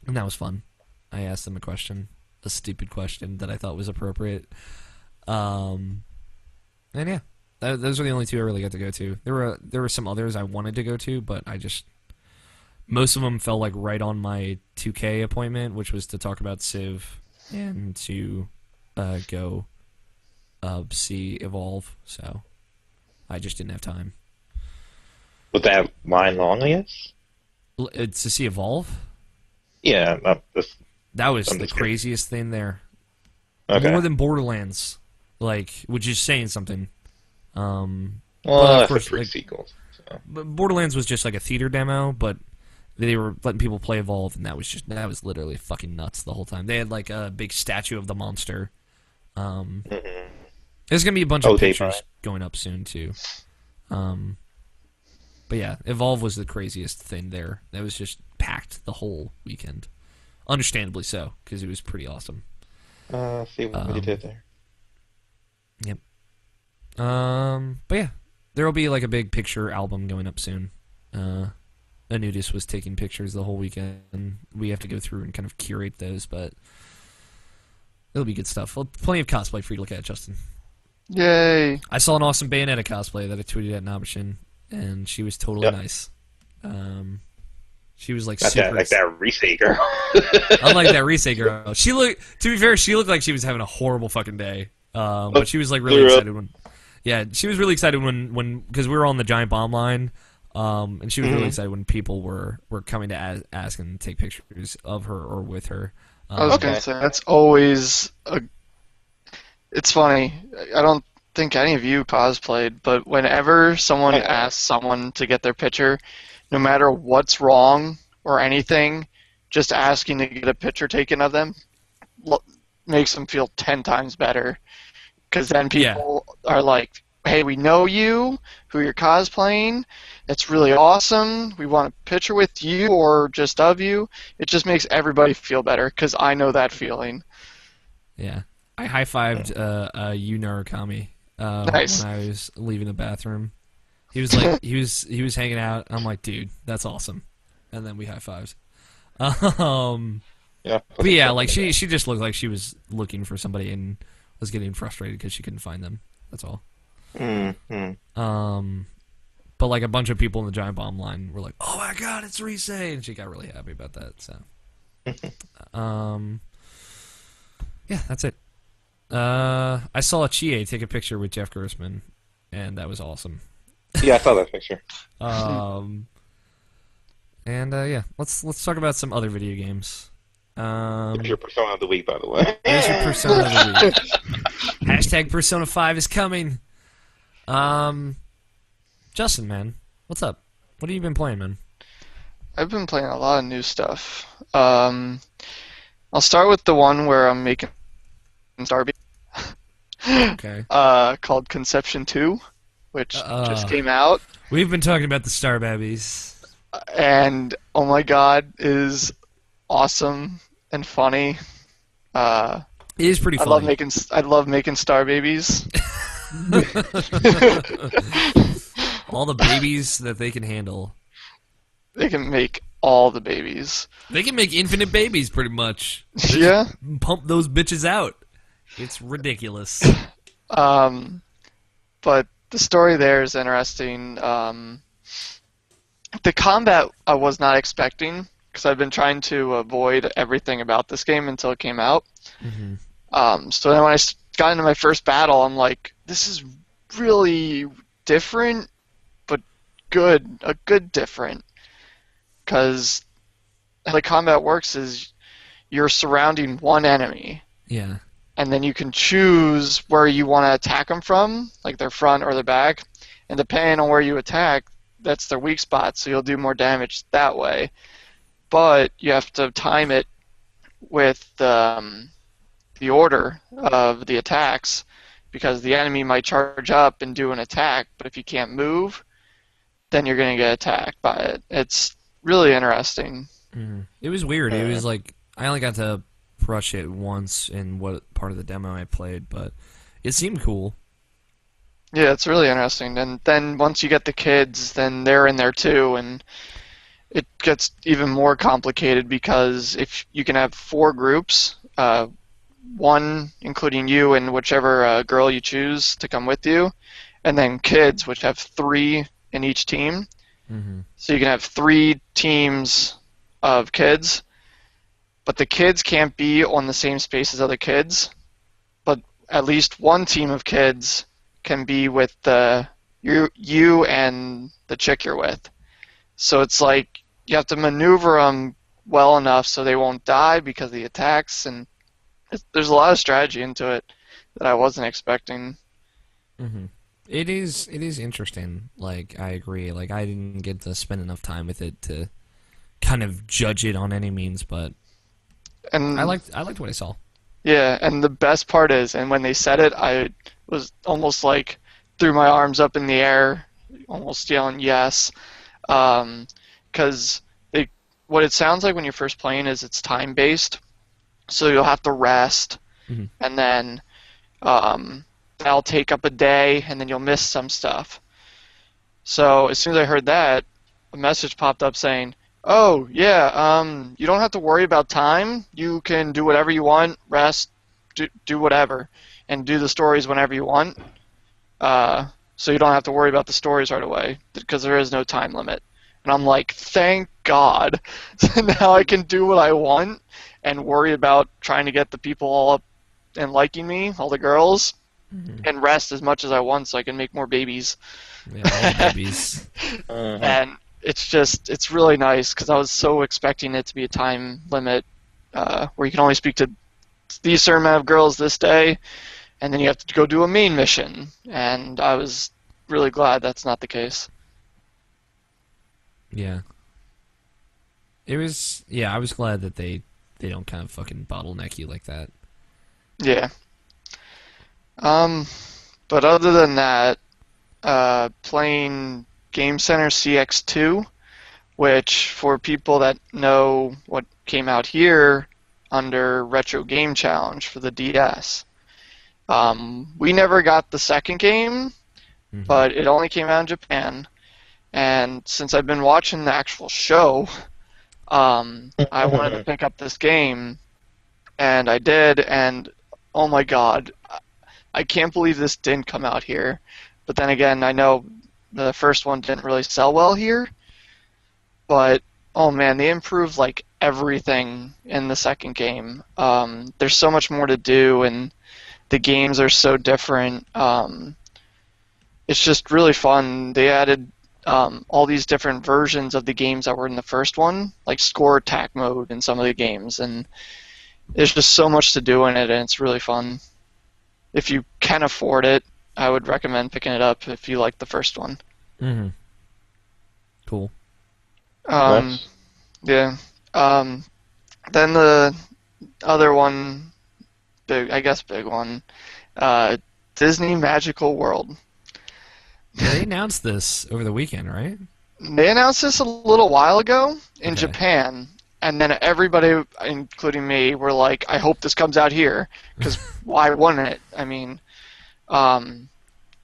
that was fun. I asked them a stupid question that I thought was appropriate. And yeah, those were the only 2 I really got to go to. There were some others I wanted to go to, but most of them fell like right on my 2K appointment, which was to talk about Civ and to go see Evolve. So I just didn't have time.
Was that line long, I guess?
It's to see Evolve.
Yeah.
That was
I'm
the
just kidding.
craziest thing there.
Okay.
More than Borderlands, which is saying something.
Well,
of
that's
course,
a free
like-
sequel. So.
But Borderlands was just like a theater demo, but they were letting people play Evolve, and that was literally fucking nuts the whole time. They had like a big statue of the monster.
Mm-hmm.
There's gonna be a bunch
Oh,
of
they
pictures
buy.
going up soon too. But yeah, Evolve was the craziest thing there. That was just packed the whole weekend. Understandably so, because it was pretty awesome.
See what we did there.
Yep. But yeah, there will be like a big picture album going up soon. Anudis was taking pictures the whole weekend. We have to go through and kind of curate those, but it'll be good stuff. Well, plenty of cosplay for you to look at, Justin.
Yay!
I saw an awesome Bayonetta cosplay that I tweeted at Nabashin, and she was totally
Yep.
nice. She was like
Not
super.
that, like that Risei girl.
Unlike that Risei girl, to be fair, she looked like she was having a horrible fucking day. But she was like really excited when. Yeah, she was really excited when because we were on the giant bomb line, and she was really excited when people were coming to ask and take pictures of her or with her.
I was gonna say that's always a. It's funny. I don't think any of you cosplayed, but whenever someone asks someone to get their picture, no matter what's wrong or anything, just asking to get a picture taken of them makes them feel 10 times better. Because then people are like, hey, we know you, who you're cosplaying. It's really awesome. We want a picture with you or just of you. It just makes everybody feel better because I know that feeling.
Yeah, I high-fived Yu Narukami
Nice.
when I was leaving the bathroom. He was like, he was hanging out. I'm like, dude, that's awesome. And then we high-fived.
Yeah.
But yeah, like she just looked like she was looking for somebody and was getting frustrated because she couldn't find them. That's all.
Mm-hmm.
But like a bunch of people in the giant bomb line were like, "Oh my god, it's Risei," and she got really happy about that. So, yeah, that's it. I saw Chie take a picture with Jeff Grossman, and that was awesome.
Yeah, I saw that picture.
And yeah, let's talk about some other video games.
It's your persona of the week, by the way.
There's your Persona of the week. Hashtag Persona 5 is coming. Justin, man, what's up? What have you been playing, man?
I've been playing a lot of new stuff. I'll start with the one where I'm making Starby.
Okay.
Called Conception 2, which just
Uh.
came out.
We've been talking about the Star Babbies.
And oh my god, it is awesome and funny.
It is pretty
I
funny.
love making star babies.
All the babies that they can handle.
They can make all the babies.
They can make infinite babies, pretty much.
Yeah.
Pump those bitches out. It's ridiculous.
But the story there is interesting. The combat I was not expecting because I've been trying to avoid everything about this game until it came out.
Mm-hmm.
So then when I got into my first battle, I'm like, this is really different, but good. A good different. Because how the combat works is you're surrounding one enemy,
Yeah.
and then you can choose where you want to attack them from, like their front or their back. And depending on where you attack, that's their weak spot, so you'll do more damage that way. But you have to time it with the order of the attacks, because the enemy might charge up and do an attack, but if you can't move, then you're going to get attacked by it. It's really interesting.
Mm-hmm. It was weird. It was like I only got to brush it once in what part of the demo I played, but it seemed cool.
Yeah, it's really interesting. And then once you get the kids, then they're in there too, and it gets even more complicated because if you can have 4 groups, one including you and whichever girl you choose to come with you, and then kids, which have 3 in each team.
Mm-hmm.
So you can have 3 teams of kids, but the kids can't be on the same space as other kids, but at least one team of kids can be with you and the chick you're with. So it's like you have to maneuver them well enough so they won't die because of the attacks, and there's a lot of strategy into it that I wasn't expecting.
Mm-hmm. It is interesting. Like, I agree. Like, I didn't get to spend enough time with it to kind of judge it on any means, but
And
I liked what I saw.
yeah, and the best part is, and when they said it, I was almost like threw my arms up in the air, almost yelling yes, because what it sounds like when you're first playing is it's time based, so you'll have to rest,
Mm-hmm.
and then that'll take up a day, and then you'll miss some stuff. So as soon as I heard that, a message popped up saying, "Oh yeah, you don't have to worry about time. You can do whatever you want, rest, do whatever, and do the stories whenever you want. So you don't have to worry about the stories right away because there is no time limit." And I'm like, thank God. So now I can do what I want and worry about trying to get the people all up and liking me, all the girls,
Mm-hmm.
and rest as much as I want so I can make more babies.
Yeah, all the babies.
And it's really nice because I was so expecting it to be a time limit where you can only speak to these certain amount of girls this day, and then you have to go do a main mission. And I was really glad that's not the case.
Yeah. It was. Yeah, I was glad that they don't kind of fucking bottleneck you like that.
Yeah. But other than that, playing Game Center CX2, which for people that know what came out here under Retro Game Challenge for the DS. We never got the second game,
Mm-hmm.
but it only came out in Japan. And since I've been watching the actual show, I wanted to pick up this game, and I did, and oh my god, I can't believe this didn't come out here. But then again, I know the first one didn't really sell well here, but oh man, they improved like everything in the second game. There's so much more to do, and the games are so different. It's just really fun. They added all these different versions of the games that were in the first one, like score attack mode in some of the games, and there's just so much to do in it, and it's really fun. If you can afford it, I would recommend picking it up if you like the first one.
Mm-hmm. Cool.
Nice.
Yeah. Then the other one, big one, Disney Magical World.
Yeah, they announced this over the weekend, right?
They announced this a little while ago in
Okay.
Japan, and then everybody, including me, were like, I hope this comes out here, because why wouldn't it? I mean,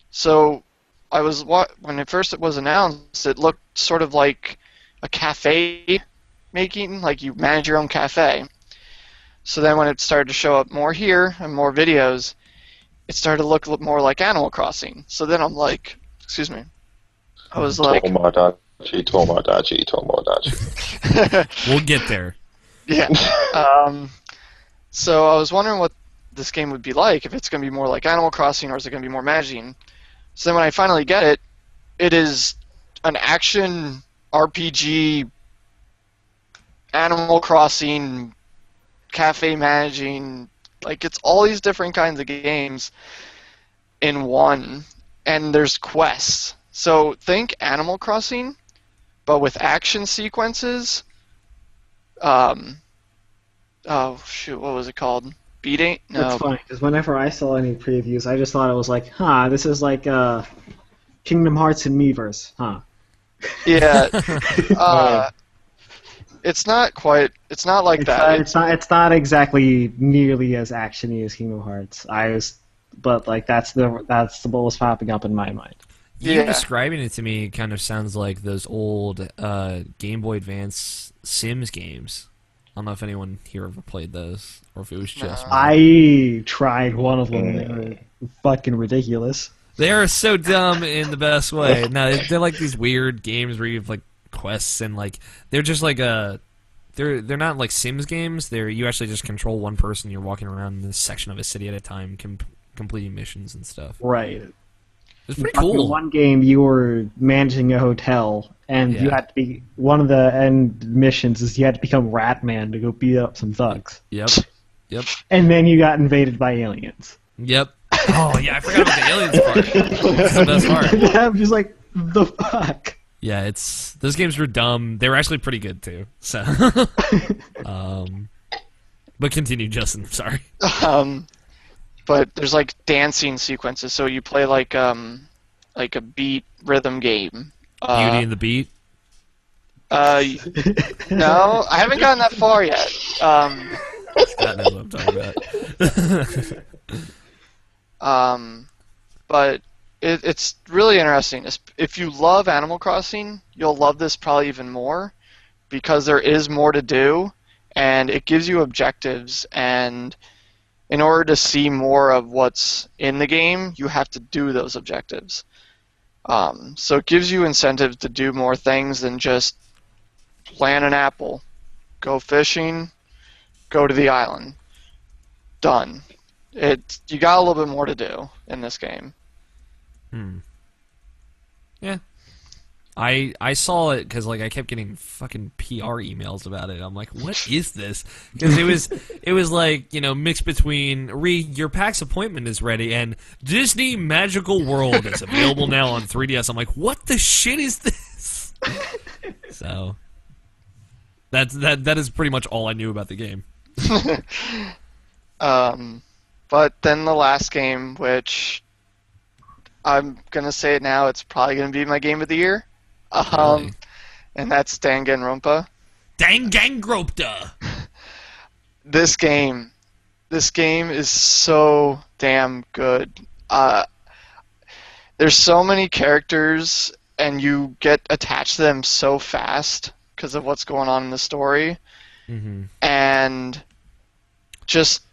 so when it first was announced, it looked sort of like a cafe making, like you manage your own cafe. So then when it started to show up more here and more videos, it started to look more like Animal Crossing. So then I'm like, excuse me, I was like,
Tomodachi.
We'll get there.
yeah. So I was wondering what this game would be like, if it's going to be more like Animal Crossing or is it going to be more Magine. So then when I finally get it, it is an action RPG, Animal Crossing, cafe managing, like it's all these different kinds of games in one, and there's quests. So think Animal Crossing, but with action sequences. Oh shoot, what was it called? Beating? No.
It's funny because whenever I saw any previews, I just thought it was like, huh, this is like Kingdom Hearts and Miiverse, huh?
Yeah. It's not quite. It's not like that.
It's not exactly nearly as actiony as Kingdom Hearts. But like that's what was popping up in my mind.
You
Yeah.
describing it to me kind of sounds like those old Game Boy Advance Sims games. I don't know if anyone here ever played those, or if it was just me.
I tried one of them. They were fucking ridiculous.
They are so dumb in the best way. No, they're like these weird games where you have like quests and like they're just like they're not like Sims games. You actually just control one person. You're walking around in this section of a city at a time, completing missions and stuff.
Right.
It's pretty
In
cool.
one game, you were managing a hotel, and you had to be one of the end missions is you had to become Ratman to go beat up some thugs,
Yep.
and then you got invaded by aliens.
Yep. Oh yeah, I forgot about the aliens part. That's the best part.
I'm just like, the fuck.
Yeah, those games were dumb. They were actually pretty good too. So, but continue, Justin. Sorry.
But there's like dancing sequences, so you play like a beat rhythm game.
Beauty and the Beat.
No, I haven't gotten that far yet.
Scott knows what I'm talking about.
But it's really interesting. If you love Animal Crossing, you'll love this probably even more because there is more to do, and it gives you objectives. And in order to see more of what's in the game, you have to do those objectives. So it gives you incentive to do more things than just plant an apple, go fishing, go to the island. Done. You got a little bit more to do in this game.
Yeah. I saw it because like I kept getting fucking PR emails about it. I'm like, what is this? Because it was like, you know, mixed between your PAX appointment is ready and Disney Magical World is available now on 3DS. I'm like, what the shit is this? So that is pretty much all I knew about the game.
But then the last game, which I'm gonna say it now, it's probably gonna be my game of the year.
Really?
And that's Danganronpa.
Danganronpa.
This game is so damn good. There's so many characters, and you get attached to them so fast because of what's going on in the story, and just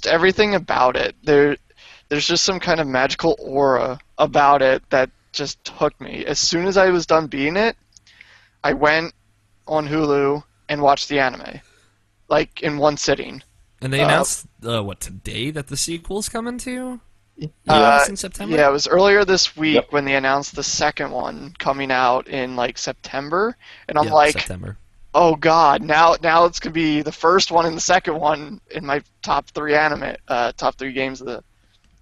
everything about it. There's just some kind of magical aura about it that just hooked me. As soon as I was done beating it, I went on Hulu and watched the anime, like in one sitting.
And they announced today that the sequel's coming to? In September?
Yeah, it was earlier this week when they announced the second one coming out in like September, and I'm like,
September.
Oh god, now it's gonna be the first one and the second one in my top three games of the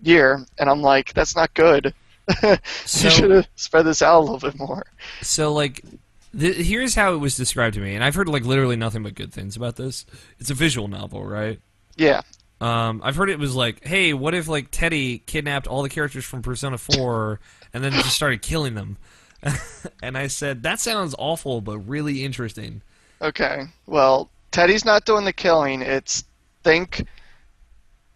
year, and I'm like, that's not good.
So,
you should have spread this out a little bit more.
So, like, here's how it was described to me, and I've heard, like, literally nothing but good things about this. It's a visual novel, right?
Yeah.
I've heard it was like, hey, what if, like, Teddy kidnapped all the characters from Persona 4 and then just started killing them? And I said, that sounds awful, but really interesting.
Okay. Well, Teddy's not doing the killing. It's think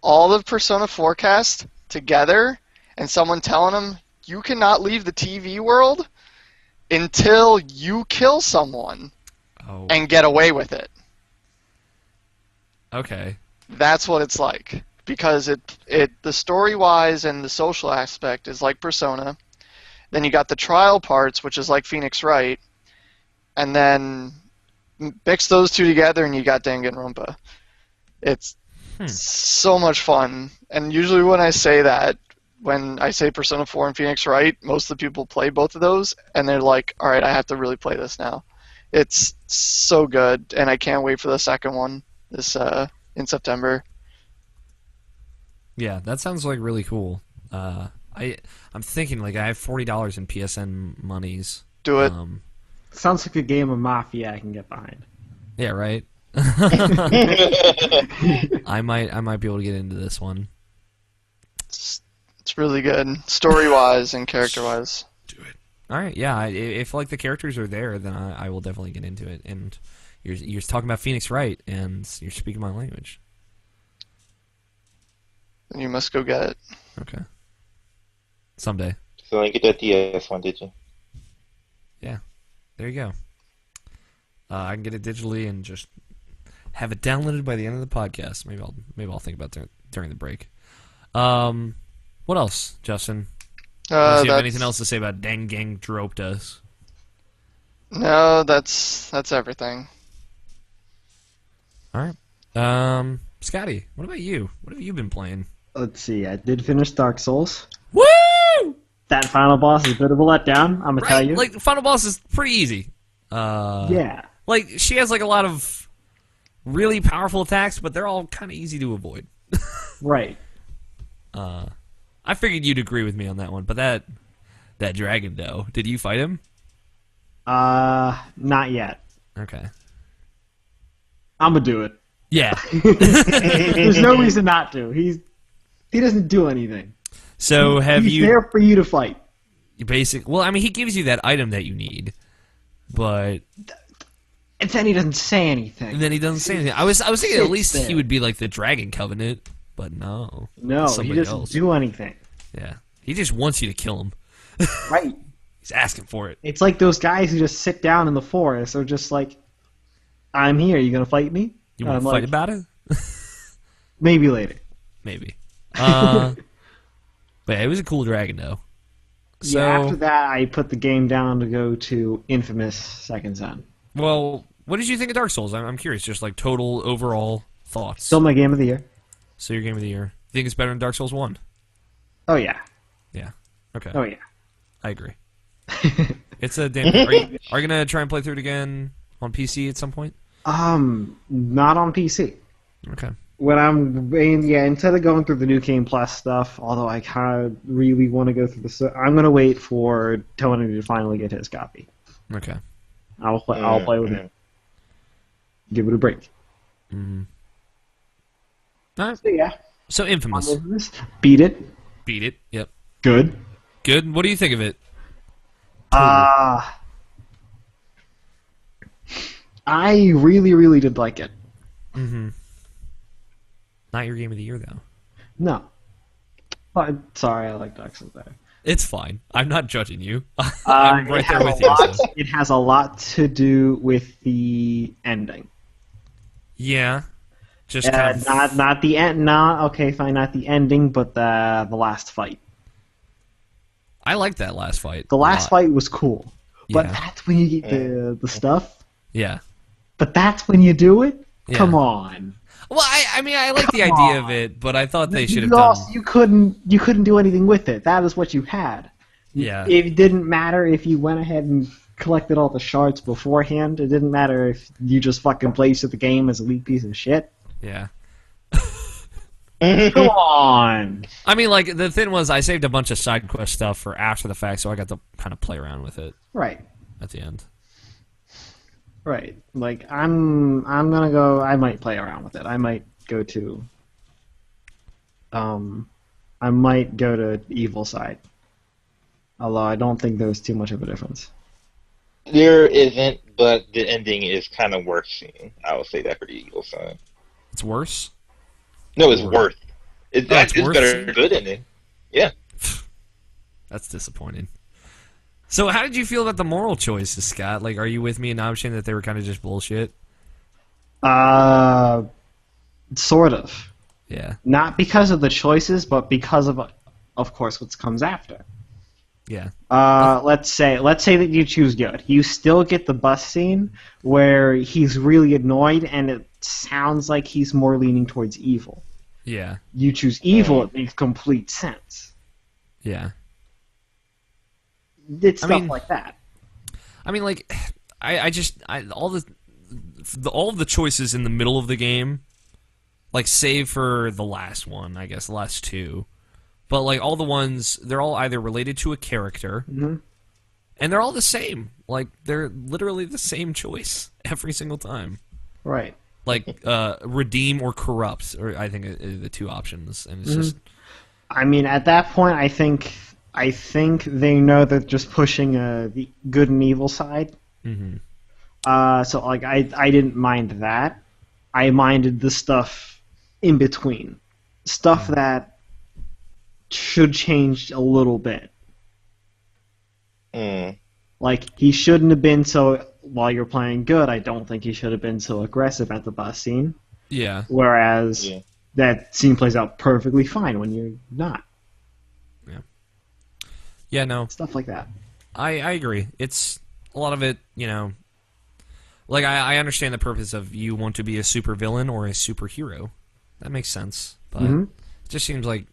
all the Persona 4 cast together and someone telling him, you cannot leave the TV world until you kill someone and get away with it.
Okay.
That's what it's like. because the story wise and the social aspect is like Persona. Then you got the trial parts, which is like Phoenix Wright, and then mix those two together and you got Danganronpa. It's so much fun. And usually when I say that, when I say Persona 4 and Phoenix Wright, most of the people play both of those, and they're like, all right, I have to really play this now. It's so good, and I can't wait for the second one this in September.
Yeah, that sounds like really cool. I'm thinking like I have $40 in PSN monies.
Do it.
Sounds like a game of Mafia I can get behind.
Yeah, right. I might be able to get into this one.
It's really good, story-wise and character-wise.
Do it. All right, yeah. If like the characters are there, then I will definitely get into it. And you're talking about Phoenix Wright, and you're speaking my language.
Then you must go get it.
Okay. Someday.
So you get that DS one, did you?
Yeah. There you go. I can get it digitally and just have it downloaded by the end of the podcast. Maybe I'll think about that during the break. What else, Justin? Do you have anything else to say about Danganronpa?
No, that's everything.
All right. Scotty, what about you? What have you been playing?
Let's see. I did finish Dark Souls.
Woo!
That final boss is a bit of a letdown. I'm gonna tell you.
Like the final boss is pretty easy.
Yeah.
Like she has like a lot of really powerful attacks, but they're all kind of easy to avoid.
Right.
I figured you'd agree with me on that one, but that dragon though, did you fight him?
Not yet.
Okay.
I'm gonna do it.
Yeah.
There's no reason not to. He doesn't do anything.
So
He's there for you to fight.
Well, I mean, he gives you that item that you need, but
And then he doesn't say anything.
then he doesn't say anything. I was thinking at least he would be like the Dragon Covenant, but no.
No, he
somebody
doesn't
else.
do anything.
Yeah, he just wants you to kill him.
Right.
He's asking for it.
It's like those guys who just sit down in the forest or just like, I'm here, you gonna fight me?
You want to fight about it?
Maybe later.
Maybe. But yeah, it was a cool dragon though. So,
yeah, after that I put the game down to go to Infamous Second Son.
Well, what did you think of Dark Souls? I'm curious, just like total overall thoughts.
Still my game of the year.
So your game of the year. You think it's better than Dark Souls 1?
Oh yeah.
Yeah. Okay.
Oh yeah.
I agree. It's a damn. Are you gonna try and play through it again on PC at some point?
Not on PC.
Okay.
When instead of going through the New Game Plus stuff, although I kind of really want to go through I'm gonna wait for Tony to finally get his copy.
Okay.
I'll play with him. Give it a break.
Mm-hmm. All right.
So yeah.
So Infamous.
Beat it.
Beat it. Yep.
Good.
Good. What do you think of it?
I really, really did like it.
Mm-hmm. Not your game of the year, though.
No. But, sorry, I like Dark Souls better.
It's fine. I'm not judging you. I'm right there with you. So.
It has a lot to do with the ending.
Yeah. Just kind of...
Not the end. Okay, fine. Not the ending, but the last fight.
I liked that last fight.
The last fight was cool, but
Yeah.
that's when you get the stuff.
Yeah.
But that's when you do it.
Yeah.
Come on.
Well, I mean, I like the idea of it, but I thought they should have
You couldn't do anything with it. That is what you had.
Yeah.
It didn't matter if you went ahead and collected all the shards beforehand. It didn't matter if you just fucking played the game as a weak piece of shit.
Yeah.
Come on.
I mean, like, the thing was, I saved a bunch of side quest stuff for after the fact, so I got to kind of play around with it
Right.
at the end.
Right. Like I'm gonna go. I might play around with it. I might go to. I might go to Evil Side. Although I don't think there's too much of a difference.
There isn't, but the ending is kind of worth seeing. I will say that for the Eagle side.
It's worse?
No, it's worth. It's
worth
better
seeing?
than good ending. Yeah.
That's disappointing. So how did you feel about the moral choices, Scott? Like, are you with me in option that they were kind of just bullshit?
Sort of.
Yeah.
Not because of the choices, but because of course, what comes after.
Yeah.
Let's say that you choose good. You still get the bus scene where he's really annoyed, and it sounds like he's more leaning towards evil.
Yeah.
You choose evil, it makes complete sense.
Yeah.
It's stuff like that.
I mean, like, all of the choices in the middle of the game, like, save for the last one, I guess, the last two, but like all the ones, they're all either related to a character, and they're all the same. Like, they're literally the same choice every single time.
Right.
Like, redeem or corrupt, or I think are the two options, and it's just.
I mean, at that point, I think they know they're just pushing the good and evil side.
Mm-hmm.
So like I didn't mind that. I minded the stuff in between, stuff that should change a little bit. Like, he shouldn't have been so. While you're playing good, I don't think he should have been so aggressive at the bus scene.
Yeah.
Whereas that scene plays out perfectly fine when you're not.
Yeah, no.
Stuff like that.
I agree. It's a lot of it, you know. Like, I understand the purpose of you want to be a supervillain or a superhero. That makes sense. But it just seems like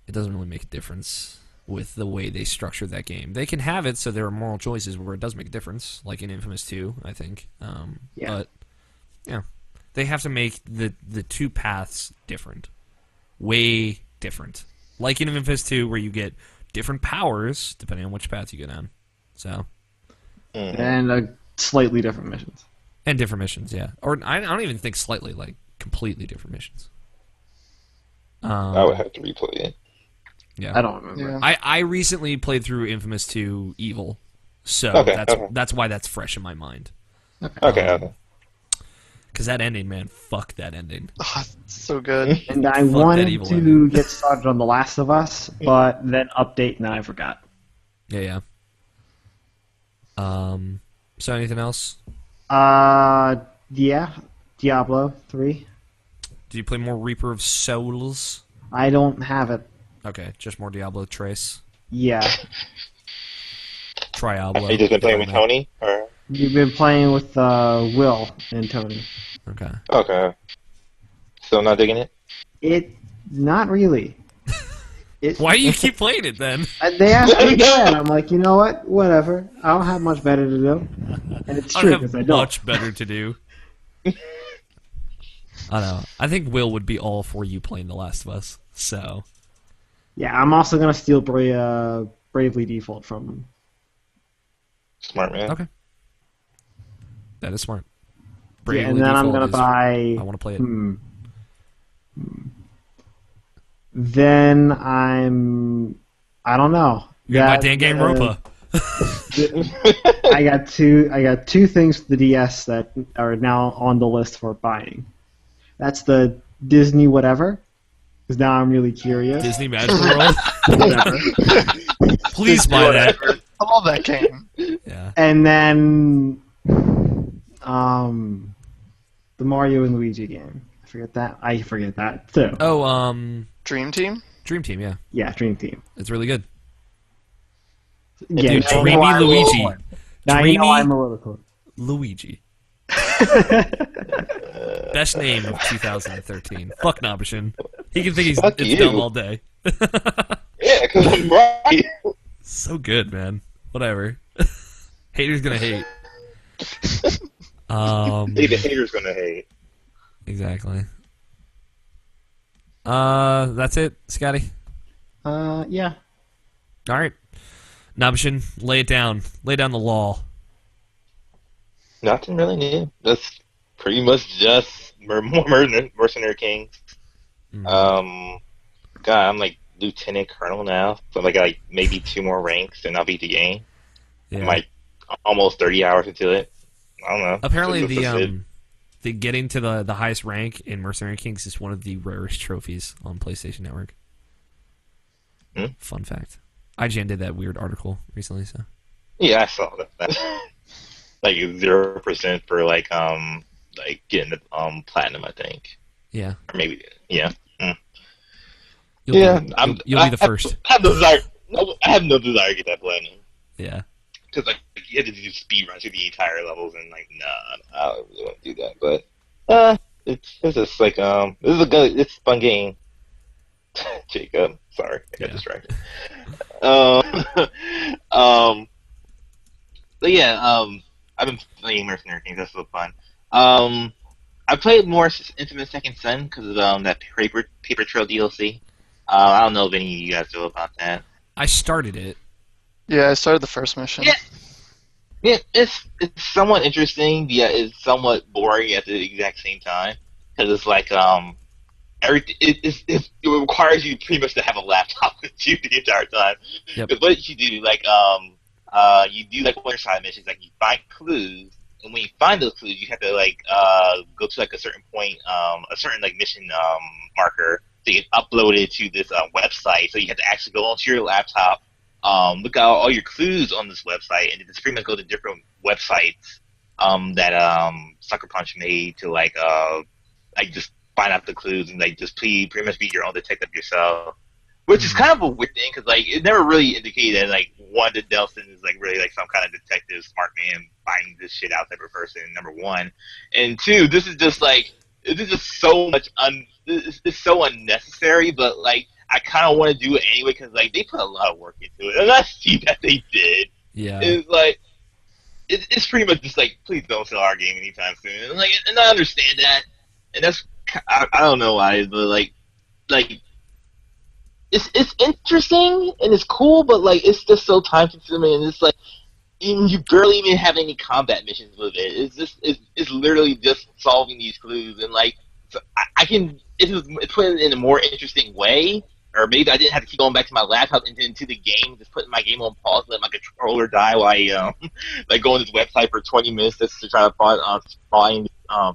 it doesn't really make a difference with the way they structure that game. They can have it so there are moral choices where it does make a difference, like in Infamous 2, I think. But, yeah. They have to make the two paths different. Way different. Like in Infamous 2, where you get different powers depending on which path you go down. So.
And slightly different missions.
And different missions, yeah. Or I don't even think slightly, like completely different missions.
I would have to replay it.
Yeah.
I don't remember.
Yeah.
I recently played through Infamous 2 Evil, so that's why that's fresh in my mind.
Okay.
Because that ending, man, fuck that ending.
Oh, so good.
And I
Fuck that
wanted
evil
to
ending.
get started on The Last of Us, but then update and then I forgot.
Yeah. So anything else?
Yeah, Diablo 3.
Did you play more Reaper of Souls?
I don't have it.
Okay, just more Diablo Trace.
Yeah.
Triablo.
Have you just been playing with Tony? Or?
You've been playing with Will and Tony.
Okay.
Still not digging it?
Not really.
Why do you keep playing it then?
They asked me to play it. I'm like, you know what? Whatever. I don't have much better to do. And it's
I
true
don't
because
have
I don't.
much better to do. I don't know. I think Will would be all for you playing The Last of Us. So.
Yeah, I'm also gonna steal Bravely Default from him.
Smart man.
Okay. That is smart.
Yeah, and then I'm gonna buy.
I want to play it.
Then I don't know.
You're gonna buy Danganronpa.
I got two things for the DS that are now on the list for buying. That's the Disney whatever, because now I'm really curious.
Disney Magic World.
Whatever.
Please buy that.
I love that game.
Yeah.
And then the Mario and Luigi game. I forget that too.
Oh,
Dream Team?
Dream Team, yeah.
Yeah, Dream Team.
It's really good.
Yeah,
Dude,
now you
Dreamy
know I'm a little
Luigi.
close. Now you know
Dreamy
I'm a little close.
Luigi. Best name of 2013. Fuck Nobishin. He can think
Fuck
it's
you.
dumb all day.
Yeah, because I'm right.
So good, man. Whatever. Haters gonna hate.
Maybe the hater's gonna hate.
Exactly. That's it, Scotty.
Yeah.
All right. Nobishin, lay it down. Lay down the law.
Nothing really new. That's pretty much just more Mercenary Kings. God, I'm like Lieutenant Colonel now, so I got like maybe 2 more ranks and I'll beat the game.
Yeah.
I'm like almost 30 hours into it. I don't know.
Apparently,
It's
the getting to the highest rank in Mercenary Kings is one of the rarest trophies on PlayStation Network. Fun fact. IGN did that weird article recently, so.
Yeah, I saw that. Like 0% for like getting the platinum, I think.
Yeah.
Or maybe, yeah. Mm.
You'll
Yeah,
you'll be the first.
I have no desire. No, I have no desire to get that platinum
Yeah.
because like you had to do speed run through the entire levels, and like, nah, I don't really want to do that. But it's just like this is a good, it's a fun game. Jacob, sorry, I got
Yeah.
distracted. Um, um, but yeah, I've been playing Mercenary Kings. That's so fun. Um, I played more Infamous Second Son because of that paper trail DLC. I don't know if any of you guys know about that.
I started it.
Yeah, I started the first mission.
Yeah, yeah, it's somewhat interesting. Yeah, it's somewhat boring at the exact same time because it's like everything it requires you pretty much to have a laptop with you the entire time.
Yep.
Because what you do, like you do like one side missions, like you find clues, and when you find those clues, you have to like go to like a certain point, a certain like mission marker to get uploaded to this website. So you have to actually go onto your laptop, look at all your clues on this website, and just pretty much go to different websites that Sucker Punch made to like just find out the clues and like just pretty much be your own detective yourself. Which is kind of a weird thing because like it never really indicated that like one that Delson is like really like some kind of detective smart man finding this shit out type of person. Number one, and two, this is just so much it's so unnecessary. But like I kind of want to do it anyway because like they put a lot of work into it, and I see that they did.
Yeah.
It's like it's pretty much just like please don't sell our game anytime soon. And I understand that, and that's I don't know why, but like. It's interesting and it's cool, but like it's just so time consuming and it's like you barely even have any combat missions with it. It's literally just solving these clues and like so I can it's put it in a more interesting way, or maybe I didn't have to keep going back to my laptop into the game, just putting my game on pause, let my controller die while I like go on this website for 20 minutes just to try to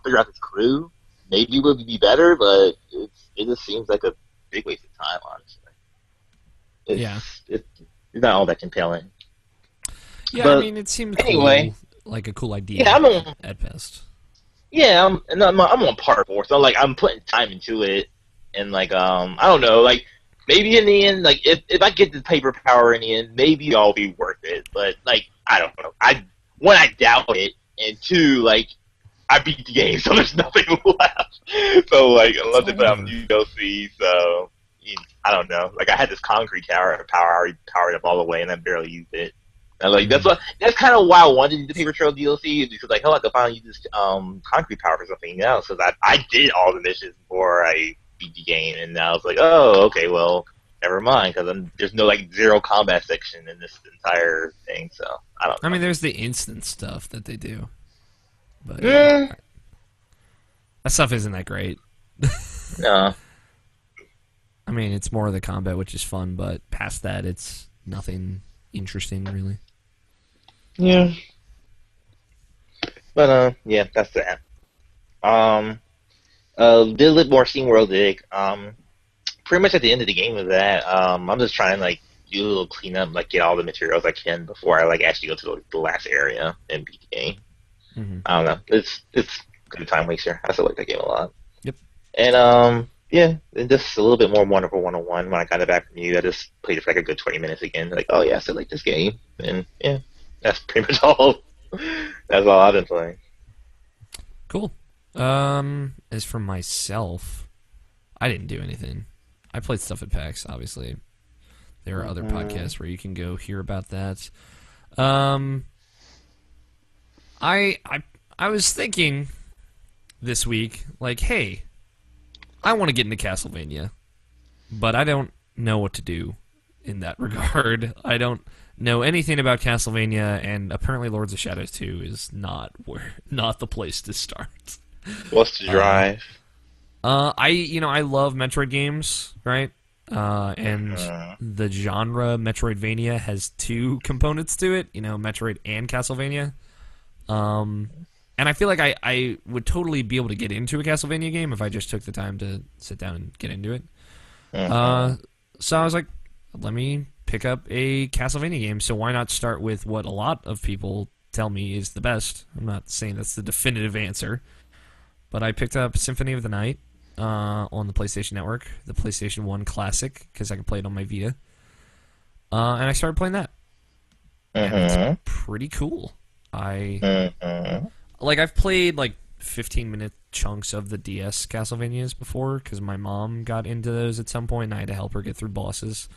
figure out this clue. Maybe it would be better, but it just seems like a big waste of time, honestly. It's not all that compelling.
Yeah,
but
I mean, it seems
anyway,
cool, like a cool idea.
Yeah, I'm on.
At best.
Yeah, I'm on part 4, so like I'm putting time into it, and like I don't know, like maybe in the end, like if I get the paper power in the end, maybe it'll be worth it. But like I don't know, I doubt it, and two, like I beat the game, so there's nothing left. So like unless they put out new DLC, so. I don't know. Like I had this concrete power already powered up all the way, and I barely used it. And like that's kind of why I wanted the Paper Trail DLC because like I could finally use this concrete power for something else. Because I did all the missions before I beat the game, and I was like, oh, okay, well, never mind. Because there's no like zero combat section in this entire thing, so I don't know.
I mean, there's the instant stuff that they do, but
that
stuff isn't that great.
No.
I mean, it's more of the combat, which is fun, but past that, it's nothing interesting, really.
Yeah. But, yeah, that's that. Did a little more SteamWorld Dig. Pretty much at the end of the game with that, I'm just trying to, like, do a little cleanup, like, get all the materials I can before I, like, actually go to the last area and beat the game.
Mm-hmm.
I don't know. It's a good time waster. I still like that game a lot.
Yep.
And, yeah, and just a little bit more Wonderful 101 when I got it back from you. I just played it for like a good 20 minutes again. Like, oh yeah, I still like this game. And yeah, that's pretty much all. That's all I've been playing.
Cool. As for myself, I didn't do anything. I played stuff at PAX, obviously. There are other podcasts where you can go hear about that. I was thinking this week, like, hey, I want to get into Castlevania, but I don't know what to do in that regard. I don't know anything about Castlevania, and apparently Lords of Shadows 2 is not the place to start.
What's the drive?
I love Metroid games, right? And the genre Metroidvania has two components to it, Metroid and Castlevania. And I feel like I would totally be able to get into a Castlevania game if I just took the time to sit down and get into it. So I was like, let me pick up a Castlevania game. So why not start with what a lot of people tell me is the best? I'm not saying that's the definitive answer. But I picked up Symphony of the Night, on the PlayStation Network, the PlayStation 1 Classic, because I can play it on my Vita. And I started playing that. And it's pretty cool. I've played like 15-minute chunks of the DS Castlevanias before, because my mom got into those at some point, and I had to help her get through bosses.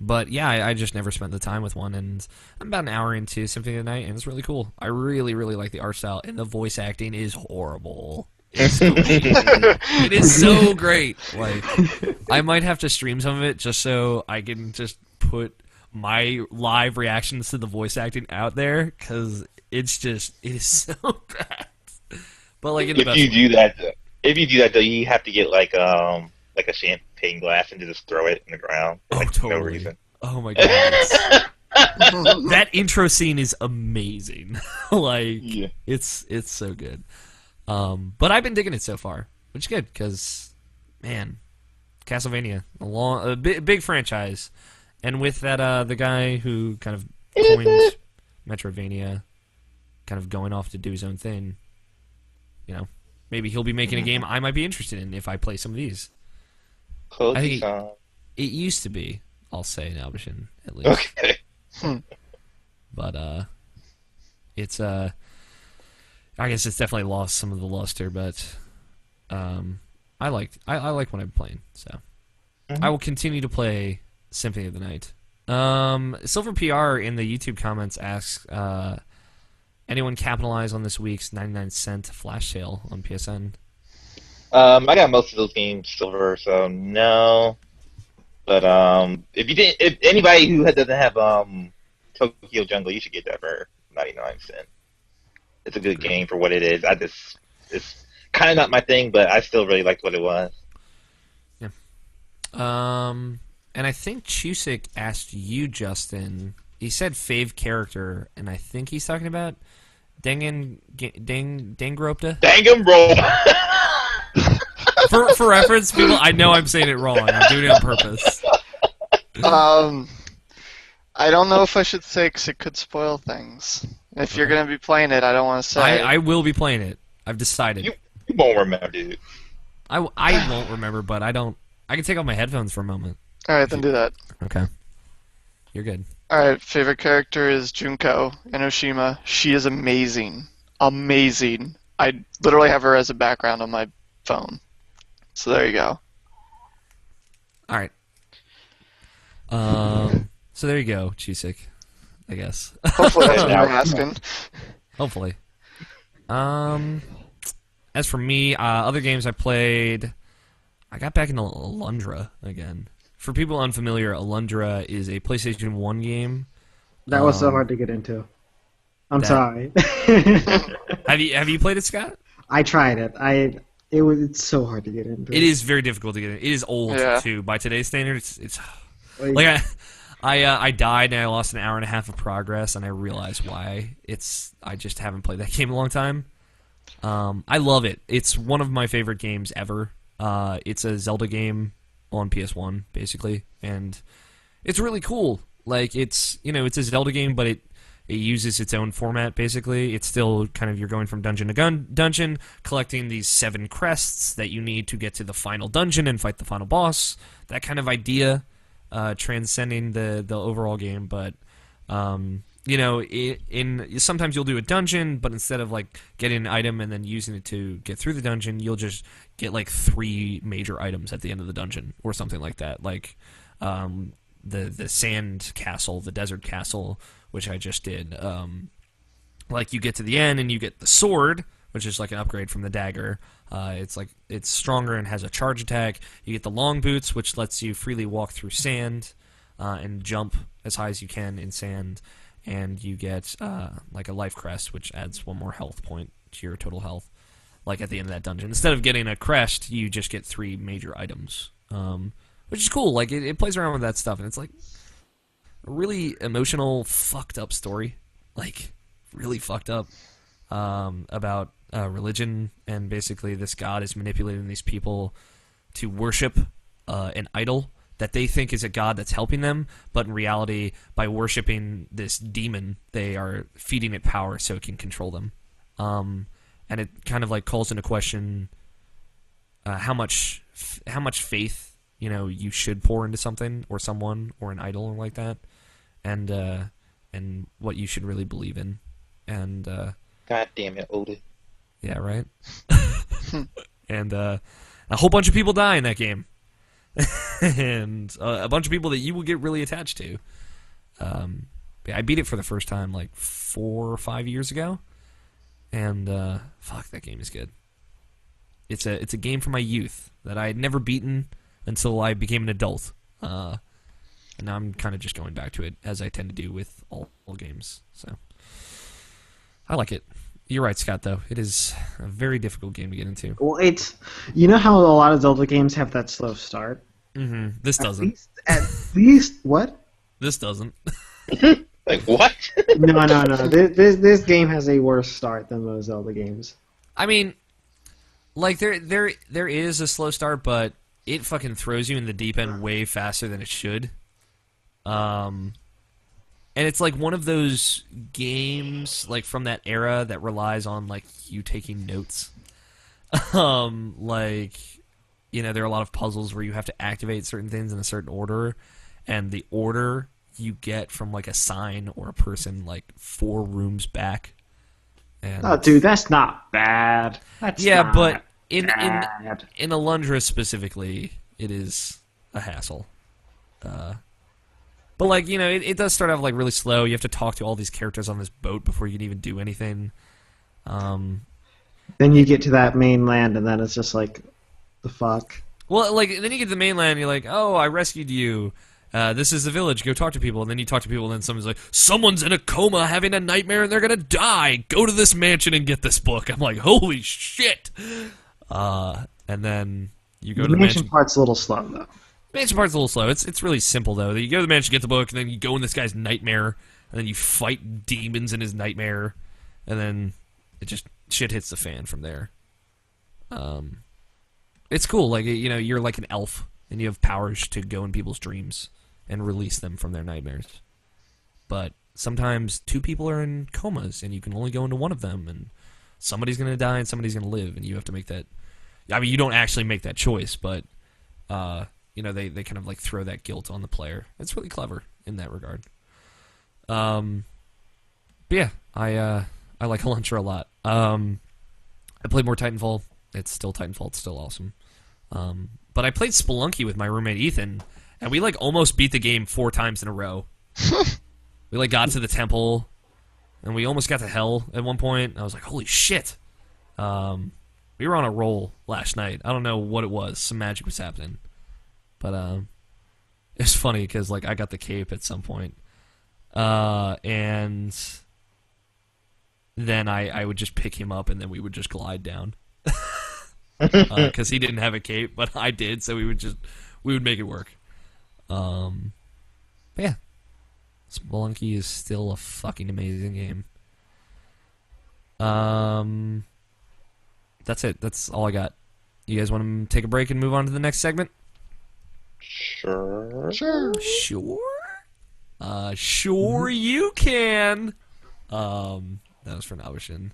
But yeah, I just never spent the time with one, and I'm about an hour into Symphony of the Night, and it's really cool. I really, really like the art style, and the voice acting is horrible. It's so it is so great. Like, I might have to stream some of it just so I can just put my live reactions to the voice acting out there, because it is so bad. But like in the best way.
If you do that though, you have to get like a champagne glass and just throw it in the ground for
totally.
no reason.
Oh my god. That intro scene is amazing. It's so good. But I've been digging it so far, which is good because, man, Castlevania, a big franchise, and with that the guy who kind of coined Metroidvania, kind of going off to do his own thing, maybe he'll be making a game I might be interested in if I play some of these. I think it used to be, I'll say, in Albishin, at least.
Okay.
But it's I guess it's definitely lost some of the luster, but I like what I'm playing, so I will continue to play Symphony of the Night. Silver PR in the YouTube comments asks, anyone capitalize on this week's 99-cent flash sale on PSN?
I got most of those games silver, so no. But if anybody who doesn't have Tokyo Jungle, you should get that for 99¢. It's a good game for what it is. It's kind of not my thing, but I still really liked what it was.
Yeah. And I think Chusik asked you, Justin. He said fave character, and I think he's talking about Danganronpa. For reference, people, I know I'm saying it wrong. I'm doing it on purpose.
I don't know if I should say because it could spoil things. If you're going to be playing it, I don't want to say.
I will be playing it. I've decided.
You won't remember, dude.
I won't remember, but I can take off my headphones for a moment.
Alright, then do that.
Okay. You're good.
Alright, favorite character is Junko Enoshima. She is amazing. Amazing. I literally have her as a background on my phone. So there you go.
Alright. So there you go, Chusik, I guess.
Hopefully that's what you're asking.
Hopefully. As for me, other games I played, I got back into Alundra again. For people unfamiliar, Alundra is a PlayStation 1 game.
That was so hard to get into. I'm sorry.
Have you played it, Scott?
I tried it. It's so hard to get into.
It is very difficult to get in. It is old too. By today's standards, it's like I died and I lost an hour and a half of progress, and I realized why. I just haven't played that game in a long time. I love it. It's one of my favorite games ever. It's a Zelda game on PS1, basically, and it's really cool. Like, it's a Zelda game, but it uses its own format, basically. It's still kind of, you're going from dungeon to dungeon, collecting these 7 crests that you need to get to the final dungeon and fight the final boss. That kind of idea, transcending the overall game, but sometimes you'll do a dungeon, but instead of like getting an item and then using it to get through the dungeon, you'll just get like 3 major items at the end of the dungeon or something like that. Like the sand castle, the desert castle, which I just did. Like, you get to the end and you get the sword, which is like an upgrade from the dagger. It's stronger and has a charge attack. You get the long boots, which lets you freely walk through sand and jump as high as you can in sand. And you get like a life crest, which adds 1 more health point to your total health. Like at the end of that dungeon, instead of getting a crest, you just get 3 major items, which is cool. Like, it plays around with that stuff, and it's like a really emotional, fucked up story. Like, really fucked up about religion, and basically this god is manipulating these people to worship an idol that they think is a god that's helping them, but in reality, by worshiping this demon, they are feeding it power so it can control them. And it kind of like calls into question how much faith you should pour into something or someone or an idol or like that, and what you should really believe in, and
God damn it, Oda.
yeah, right. And a whole bunch of people die in that game, and a bunch of people that you will get really attached to. Yeah, I beat it for the first time like 4 or 5 years ago, and fuck, that game is good. It's a game from my youth that I had never beaten until I became an adult, and now I'm kind of just going back to it as I tend to do with all games. So I like it. You're right, Scott. Though it is a very difficult game to get into.
Well, it's how a lot of Zelda games have that slow start.
Mm-hmm. This doesn't.
At least what?
This doesn't.
Like what?
No. This game has a worse start than most Zelda games.
I mean, like there is a slow start, but it fucking throws you in the deep end way faster than it should. And it's like one of those games like from that era that relies on like you taking notes. Like there are a lot of puzzles where you have to activate certain things in a certain order, and the order you get from like a sign or a person like 4 rooms back. And
Oh, dude, that's not bad. That's not
but
bad.
in Alundra specifically, it is a hassle. But like it does start off like really slow. You have to talk to all these characters on this boat before you can even do anything.
Then you get to that mainland, and then it's just like, the fuck.
Well, like then you get to the mainland, and you're like, oh, I rescued you. This is the village. Go talk to people. And then you talk to people, and then someone's like, someone's in a coma having a nightmare, and they're gonna die. Go to this mansion and get this book. I'm like, holy shit. And then you go to the mansion.
Part's a little slow, though.
Mansion part's a little slow. It's really simple, though. You go to the mansion, get the book, and then you go in this guy's nightmare, and then you fight demons in his nightmare, and then shit hits the fan from there. It's cool. Like, you're like an elf, and you have powers to go in people's dreams and release them from their nightmares. But sometimes 2 people are in comas, and you can only go into one of them, and somebody's going to die and somebody's going to live, and you have to make that... I mean, you don't actually make that choice, but, they kind of, like, throw that guilt on the player. It's really clever in that regard. But yeah, I like Elantra a lot. I played more Titanfall. It's still Titanfall. It's still awesome. But I played Spelunky with my roommate Ethan, and we like almost beat the game 4 times in a row. We like got to the temple, and we almost got to hell at one point. I was like, holy shit. We were on a roll last night. I don't know what it was. Some magic was happening. But it's funny because like I got the cape at some point. And then I would just pick him up, and then we would just glide down. Because he didn't have a cape, but I did, so we would make it work. But yeah, Spelunky is still a fucking amazing game. That's it. That's all I got. You guys want to take a break and move on to the next segment?
Sure.
Sure you can. That was for Nabishin.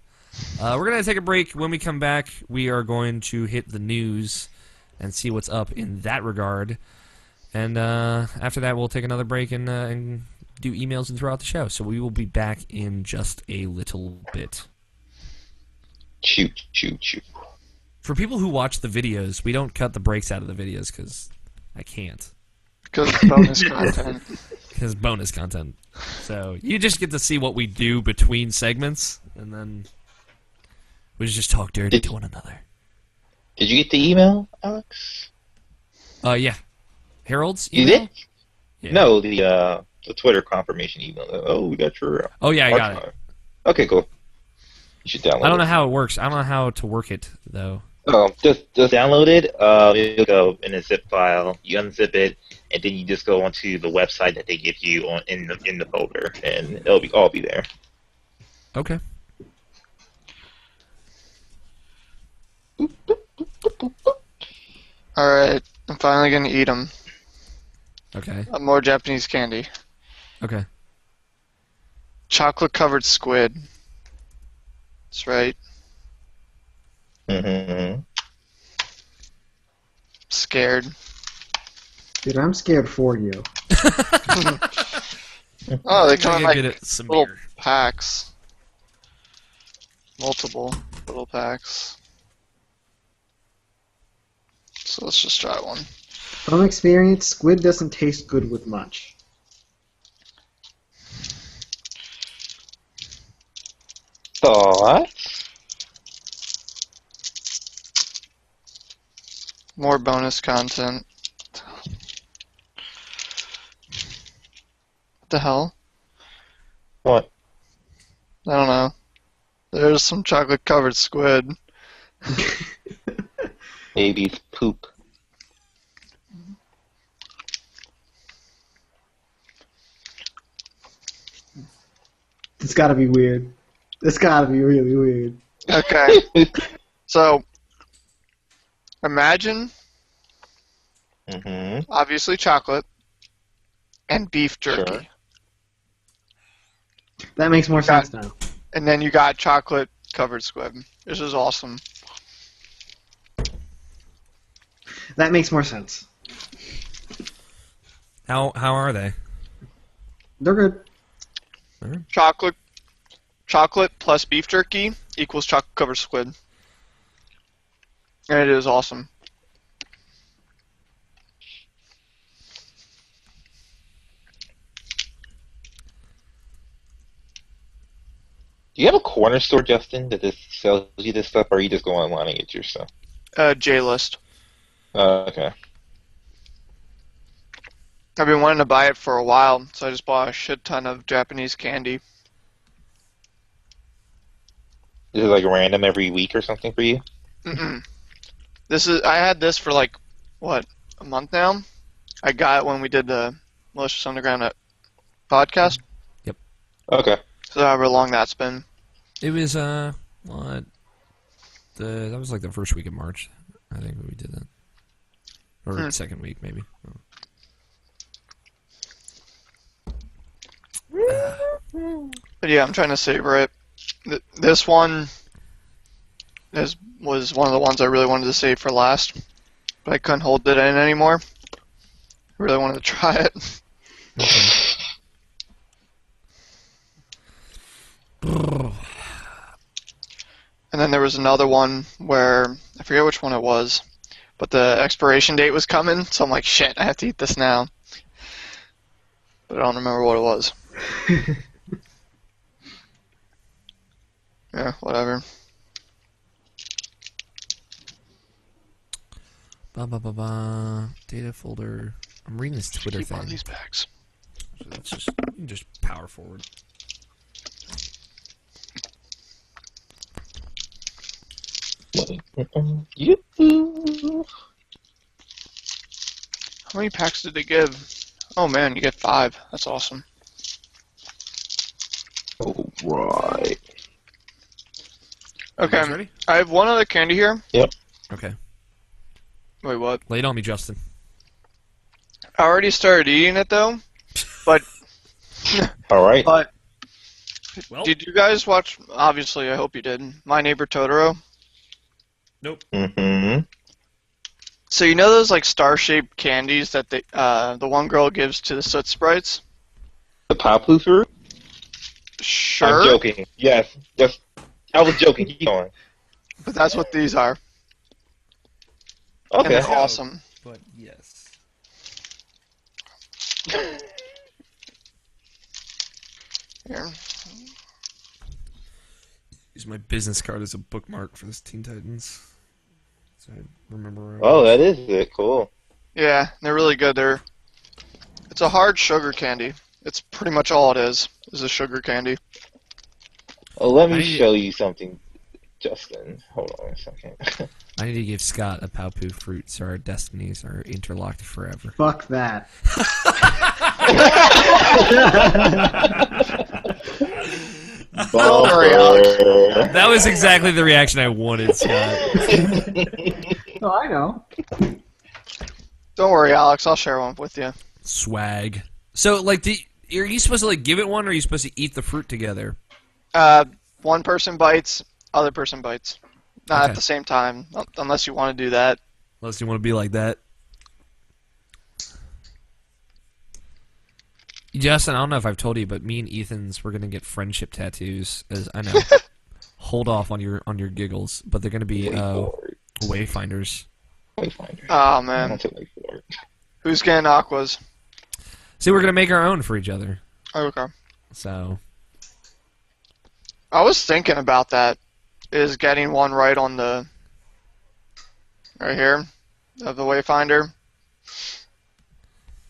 We're going to take a break. When we come back, we are going to hit the news and see what's up in that regard. And after that, we'll take another break and do emails and throughout the show. So we will be back in just a little bit.
Shoot.
For people who watch the videos, we don't cut the breaks out of the videos because I can't.
Because bonus content.
Because bonus content. So you just get to see what we do between segments, and then we just talk dirty to one another.
Did you get the email, Alex?
Yeah. Harold's
You
email?
did?
Yeah.
No, the Twitter confirmation email. Oh, we got your...
Oh, yeah, I got it.
Okay, cool. You should download it.
I don't know how it works. I don't know how to work it, though.
Oh, just download it. It'll go in a zip file. You unzip it, and then you just go onto the website that they give you in the folder, and it'll all be there.
Okay.
Alright, I'm finally gonna eat them.
Okay.
More Japanese candy.
Okay.
Chocolate-covered squid. That's right.
Mm-hmm.
scared.
Dude, I'm scared for you.
Oh, they come in
get
like
some
little
beer.
packs. Multiple little packs. So let's just try one.
From experience, squid doesn't taste good with much.
Thoughts?
More bonus content. What the hell?
What?
I don't know. There's some chocolate covered squid.
Baby's poop.
It's gotta be weird. It's gotta be really weird.
Okay. So, imagine,
Mm-hmm.
obviously, chocolate and beef jerky.
Sure.
That makes more sense now.
And then you got chocolate covered squid. This is awesome.
That makes more sense.
How are they?
They're good.
Chocolate plus beef jerky equals chocolate covered squid. And it is awesome.
Do you have a corner store, Justin, that just sells you this stuff, or you just go online and get your stuff?
J-list.
Okay.
I've been wanting to buy it for a while, so I just bought a shit ton of Japanese candy.
Is it like random every week or something for you?
Mm-mm. I had this for like, what, a month now? I got it when we did the Malicious Underground podcast.
Okay.
So however long that's been.
It was what? That was like the first week of March, I think we did that, or second week maybe.
But yeah, I'm trying to savor it. This one was one of the ones I really wanted to save for last, but I couldn't hold it in anymore. I really wanted to try it. And then there was another one where, I forget which one it was, but the expiration date was coming, so I'm like, shit, I have to eat this now. But I don't remember what it was. Yeah, whatever.
Data folder. I'm reading this Twitter
Keep
thing.
on these bags.
So let's you can just power forward.
You.
How many packs did they give? Oh man, you get 5. That's awesome.
All right.
Okay,
guys ready?
I have one other candy here.
Okay.
Wait, what?
Lay it on me, Justin.
I already started eating it though, but
All right.
Well,
did you guys watch? Obviously, I hope you did. My Neighbor Totoro.
nope.
Mm-hmm.
So you know those like star-shaped candies that the one girl gives to the Soot Sprites?
The Papu fruit?
Sure,
I'm joking. Yes. Just. I was joking. Keep going.
but that's what these are. And
Okay.
they're awesome.
But yes.
Here.
Use my business card as a bookmark for this Teen Titans. So I remember. Where I
Oh,
was.
that is it. Cool.
Yeah, they're really good. It's a hard sugar candy. It's pretty much all it is a sugar candy.
Oh, let me
I-
show you something, Justin. Hold on a second.
I need to give Scott a Papu fruit so our destinies are interlocked forever.
Fuck that.
Don't worry, Alex.
Bumper.
That was exactly the reaction I wanted, Scott.
Oh, I know.
Don't worry, Alex. I'll share one with you.
Swag. So, like, are you supposed to like give it one, or are you supposed to eat the fruit together?
One person bites, other person bites. Not
Okay.
at the same time, unless you want to do that.
Unless you want to be like that. Justin, I don't know if I've told you, but me and Ethan's we're gonna get friendship tattoos. As I know, hold off on your giggles, but they're gonna be wayfinders.
Wayfinder.
Oh
I
man,
want to wait for it.
who's getting aquas?
See, we're gonna make our own for each other.
Okay.
So
I was thinking about that. Is getting one right on the right here of the wayfinder,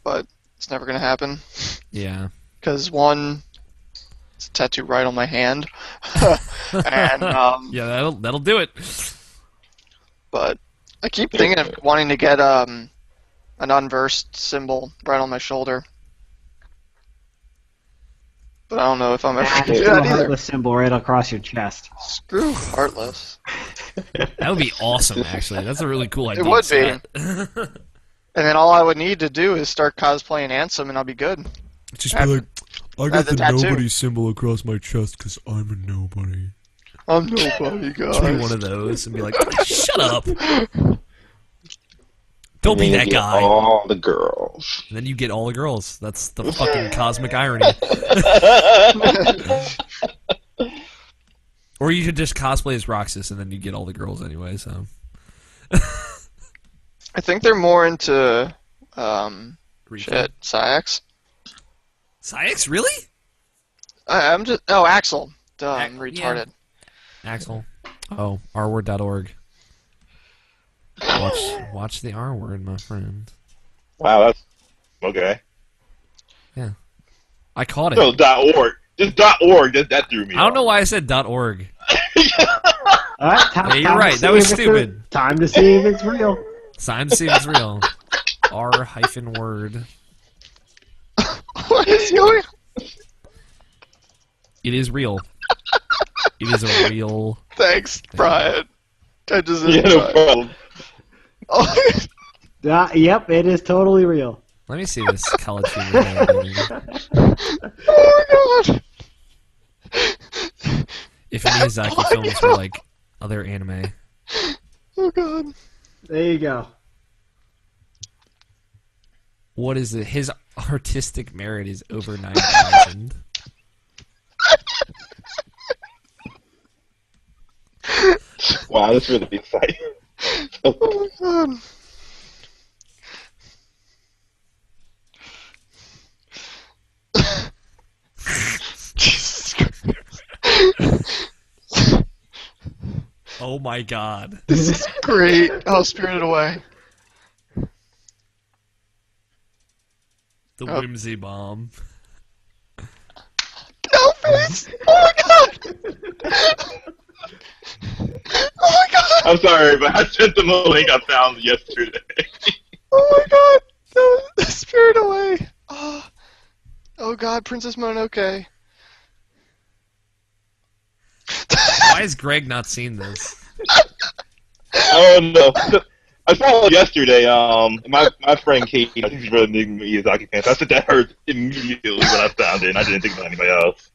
but it's never gonna happen
yeah,
because one, it's a tattoo right on my hand, and
yeah, that'll do it.
but I keep thinking of wanting to get an unversed symbol right on my shoulder, but I don't know if I'm ever gonna do
a
that either.
heartless symbol right across your chest.
Screw heartless.
That would be awesome. Actually, that's a really cool idea.
It would be.
Scott.
And then all I would need to do is start cosplaying Ansem, and I'll be good.
Just
Have-
be like, I
got the tattoo.
nobody symbol across my chest because I'm a nobody.
I'm nobody,
Just be
guys.
one of those and be like, shut up. Don't be
And then
that
you get
guy.
all the girls.
And then you get all the girls. That's the fucking cosmic irony. Or you could just cosplay as Roxas and then you get all the girls anyway, so.
I think they're more into
Rika.
shit, Sax.
Syx, really?
I'm just Axel. Duh, I'm
Yeah.
retarded.
Axel. Oh, rword.org. Watch the R word, my friend.
Wow, that's okay.
I caught it.
No, .org. Just .org. That threw me.
I don't know why I said .org.
All right,
Yeah, you're right. That was stupid.
Time to see if it's real.
Sign to see if it's real. R-word.
What is going on?
It is real. It is a real.
Thanks, Brian. I just
Yeah, no problem.
Oh,
Yep, it is totally real.
Let me see this college humor.
oh my god.
If any Miyazaki films were like other anime.
Oh god.
There you go.
What is it? His artistic merit is over 9,000.
Wow, that's really exciting.
Oh my god. Jesus Christ.
Oh my god.
This is great. Oh, Spirited Away.
The
Oh.
whimsy bomb.
No face! Oh my god! Oh my god!
I'm sorry, but I sent them a link I found yesterday.
Oh my god! No, Spirited Away! Oh god, Princess Mononoke.
Why has Greg not seen this?
Oh no. I saw it yesterday. My friend Kate, she's a really big Miyazaki fan. So I said that her immediately when I found it, and I didn't think about anybody else.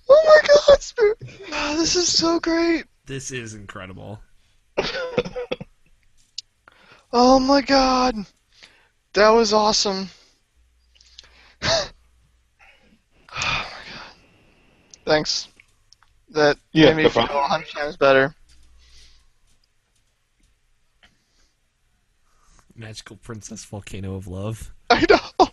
Oh my god, Spirit! Oh, this is so great!
This is incredible.
Oh my god! That was awesome. Oh my god. Thanks. That
Yeah,
made me
no
feel
problem.
100 times better.
Magical Princess Volcano of Love.
I know!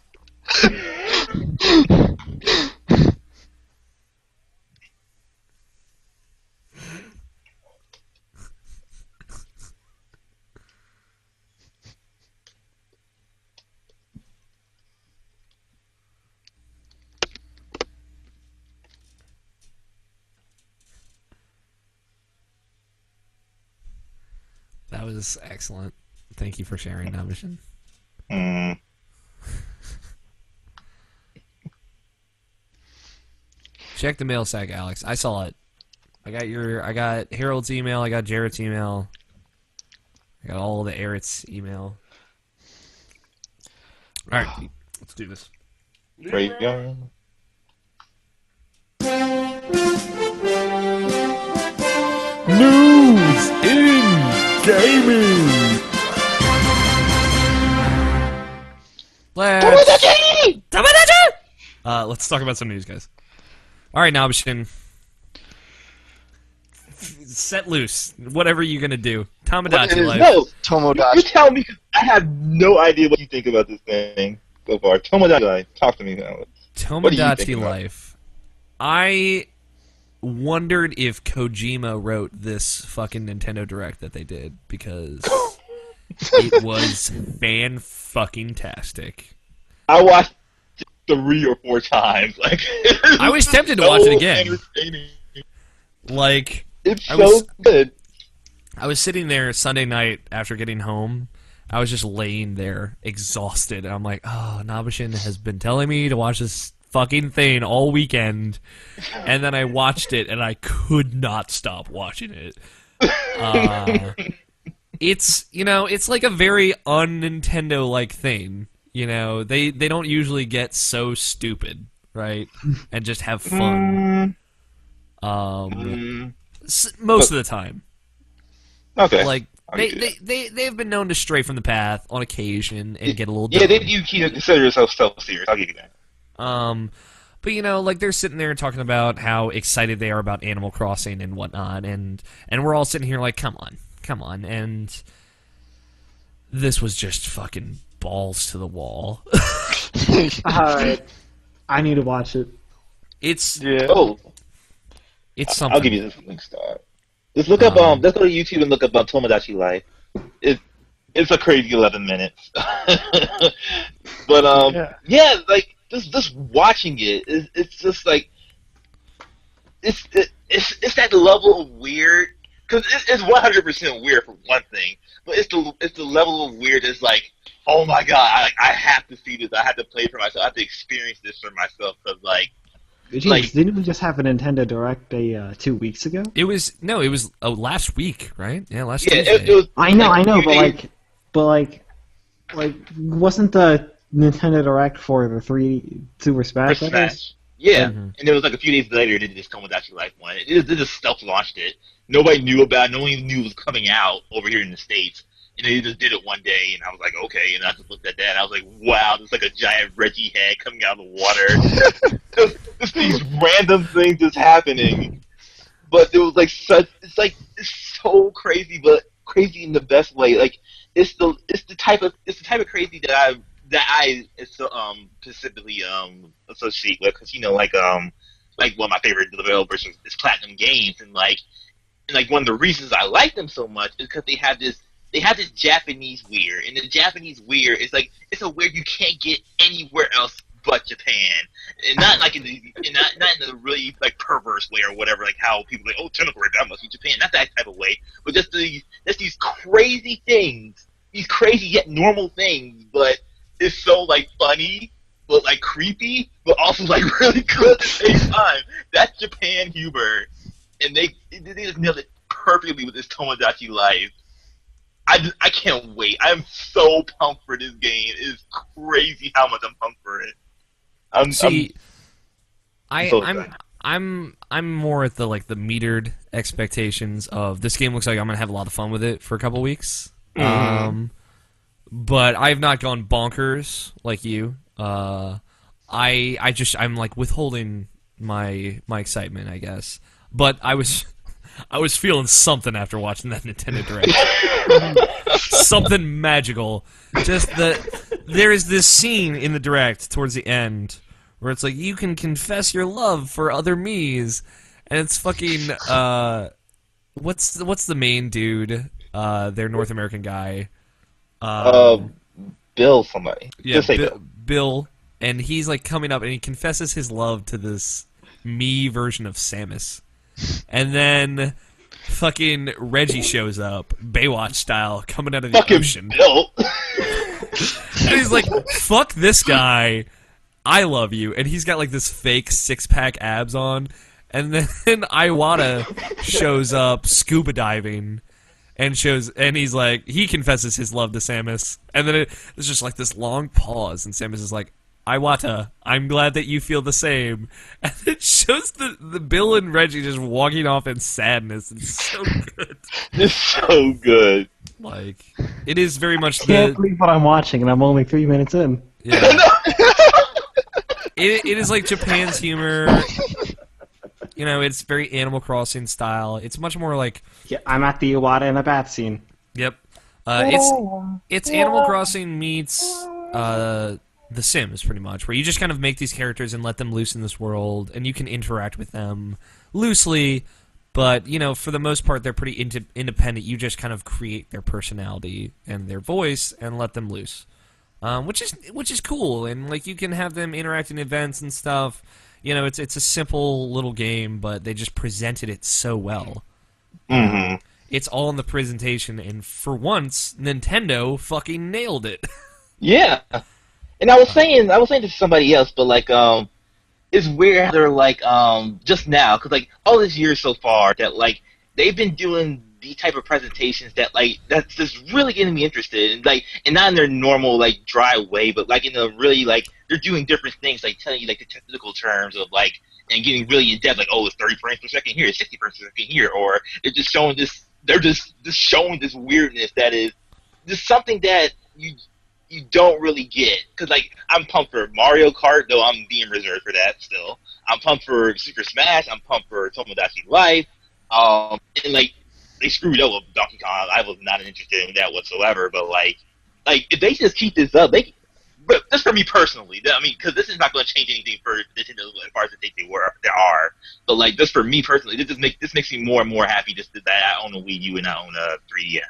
That was excellent. Thank you for sharing that mission.
Mm.
Check the mail sack, Alex. I saw it. I got Harold's email, I got Jarrett's email. I got all the Eric's email. Alright, let's do this.
Great young.
News in gaming. Let's let's talk about some news, guys. All right, Nabishin. Set loose. Whatever you're gonna do. Tomodachi Life.
No,
Tomodachi.
you tell me. 'Cause I have no idea what you think about this thing so far. Tomodachi Life. Talk to me now. What do you think
Tomodachi
about it?
Life. I wondered if Kojima wrote this fucking Nintendo Direct that they did because it was fan-fucking-tastic.
I watched it 3 or 4 times. Like
I was tempted to watch it again.
Entertaining.
Like,
It's
I
so
was-
good.
I was sitting there Sunday night after getting home. I was just laying there, exhausted. And I'm like, oh, Nabishin has been telling me to watch this fucking thing all weekend. And then I watched it, and I could not stop watching it. It's, it's like a very un-Nintendo-like thing. They don't usually get so stupid, right? And just have fun. Most of the time.
Okay.
Like,
I'll give you
they've been known to stray from the path on occasion and get a little
yeah,
dumb.
you consider yourself self-serious. I'll give you that.
But like they're sitting there talking about how excited they are about Animal Crossing and whatnot, and we're all sitting here like, come on, and this was just fucking balls to the wall.
Alright. I need to watch it.
It's
Oh,
something.
I'll give you this link star. Just look up let's go to YouTube and look up Tomodachi Life. It's a crazy 11 minutes. But yeah, like just watching it's just like it's that level of weird because it's 100% weird for one thing, but it's the level of weird that's like, oh my god, I have to see this, I have to play it for myself, I have to experience this for myself because like.
Jeez,
Like-
didn't we just have a Nintendo Direct 2 weeks ago?
It was last week, right? Yeah, last
Yeah,
Tuesday.
it was.
I know,
few
but
days-
wasn't the Nintendo Direct for the Super Smash
For
Brothers?
Smash. Yeah,
Mhm.
and it was like a few days later they did this Tomodachi Life one. They just self-launched it. Nobody knew about it. No one knew it was coming out over here in the States. And they just did it one day, and I was like, okay. And I just looked at that, and I was like, wow, there's like a giant Reggie head coming out of the water. Just these random things just happening. But it was like it's so crazy, but crazy in the best way. Like it's the type of crazy that I specifically associate with, because like one of my favorite developers is Platinum Games, and one of the reasons I like them so much is because they have this Japanese weird, and the Japanese weird is like it's a weird you can't get anywhere else but Japan, and not like in the really like perverse way or whatever, like how people like, oh, tentacle rape, that must be Japan, not that type of way, but just these crazy things, these crazy yet normal things, but it's so like funny, but like creepy, but also like really good at the same time. That's Japan humor, and they just nailed it perfectly with this Tomodachi Life. I can't wait. I'm so pumped for this game. It's crazy how much I'm pumped for it. I'm so excited.
I'm more at the metered expectations of this game. Looks like I'm gonna have a lot of fun with it for a couple weeks. But I've not gone bonkers like you. I'm like withholding my excitement, I guess. But I was feeling something after watching that Nintendo Direct. Something magical. Just there is this scene in the Direct towards the end where it's like, you can confess your love for other me's, and it's fucking what's the main dude? Their North American guy.
Bill somebody.
Yeah,
Just say Bill.
Bill, and he's like coming up and he confesses his love to this me version of Samus. And then fucking Reggie shows up, Baywatch style, coming out of the
Fucking
ocean.
Bill.
And he's like, fuck this guy, I love you. And he's got like this fake six-pack abs on. And then Iwata shows up scuba diving and he's like, he confesses his love to Samus. And then it's just like this long pause, and Samus is like, Iwata, I'm glad that you feel the same. And it shows the Bill and Reggie just walking off in sadness. It's so good.
It's so good.
Like, it is very much
Can't believe what I'm watching, and I'm only 3 minutes in.
yeah. it is like Japan's humor. You know, it's very Animal Crossing style. It's much more like
Yeah, I'm at the Iwata in a bath scene.
yep. It's Animal Crossing meets The Sims, pretty much, where you just kind of make these characters and let them loose in this world, and you can interact with them loosely. But you know, for the most part, they're pretty independent. You just kind of create their personality and their voice and let them loose, which is cool. And like you can have them interact in events and stuff. You know, it's a simple little game, but they just presented it so well.
Mm-hmm.
It's all in the presentation, and for once, Nintendo fucking nailed it.
Yeah. And I was saying to somebody else, but like, it's weird how they're like, just now, because like all this year so far that like they've been doing these type of presentations that like that's just really getting me interested, and like, and not in their normal like dry way, but like in a really like they're doing different things, like telling you like the technical terms of like, and getting really in depth, like, oh, it's 30 frames per second here, it's 60 frames per second here, or they're just showing this, they're just showing this weirdness that is just something that you don't really get. Because, like, I'm pumped for Mario Kart, though I'm being reserved for that still. I'm pumped for Super Smash. I'm pumped for Tomodachi Life. And, like, they screwed up with Donkey Kong. I was not interested in that whatsoever. But, like if they just keep this up, but just for me personally, I mean, because this is not going to change anything for Nintendo as far as I think they are. But, like, just for me personally, this makes me more and more happy just that I own a Wii U and I own a 3DS.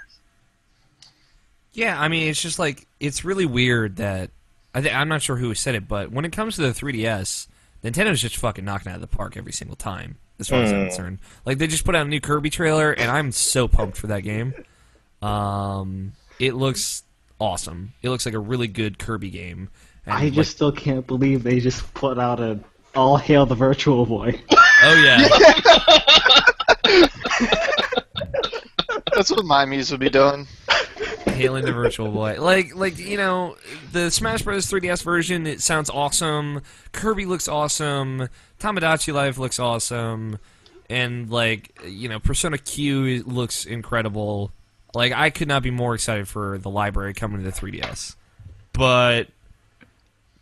Yeah, I mean, it's just like, it's really weird that, I'm not sure who said it, but when it comes to the 3DS, Nintendo's just fucking knocking it out of the park every single time, as far as I'm concerned. Like, they just put out a new Kirby trailer, and I'm so pumped for that game. It looks awesome. It looks like a really good Kirby game. And
I just still can't believe they just put out a All Hail the Virtual Boy.
Oh, yeah.
That's what my Mii's would be doing.
Hailing the Virtual Boy. Like you know, the Smash Bros. 3DS version, it sounds awesome. Kirby looks awesome. Tomodachi Life looks awesome. And, like, you know, Persona Q looks incredible. Like, I could not be more excited for the library coming to the 3DS. But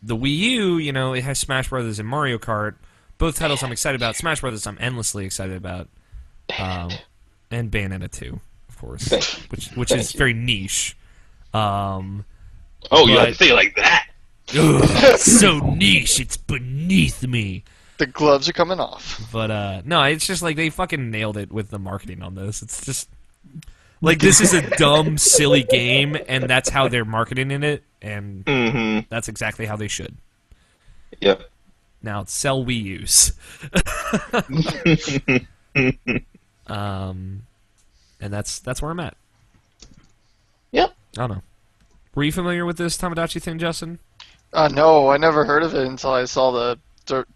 the Wii U, you know, it has Smash Bros. And Mario Kart. Both titles I'm excited about. Smash Bros. I'm endlessly excited about. And Bayonetta 2. Of course, which is very niche.
You have to say it like that.
Ugh, so niche, it's beneath me.
The gloves are coming off.
But no, it's just like they fucking nailed it with the marketing on this. It's just like this is a dumb, silly game, and that's how they're marketing in it, and that's exactly how they should.
Yep.
Now sell Wii U's. And that's where I'm at.
Yep.
I don't know. Were you familiar with this Tomodachi thing, Justin?
No, I never heard of it until I saw the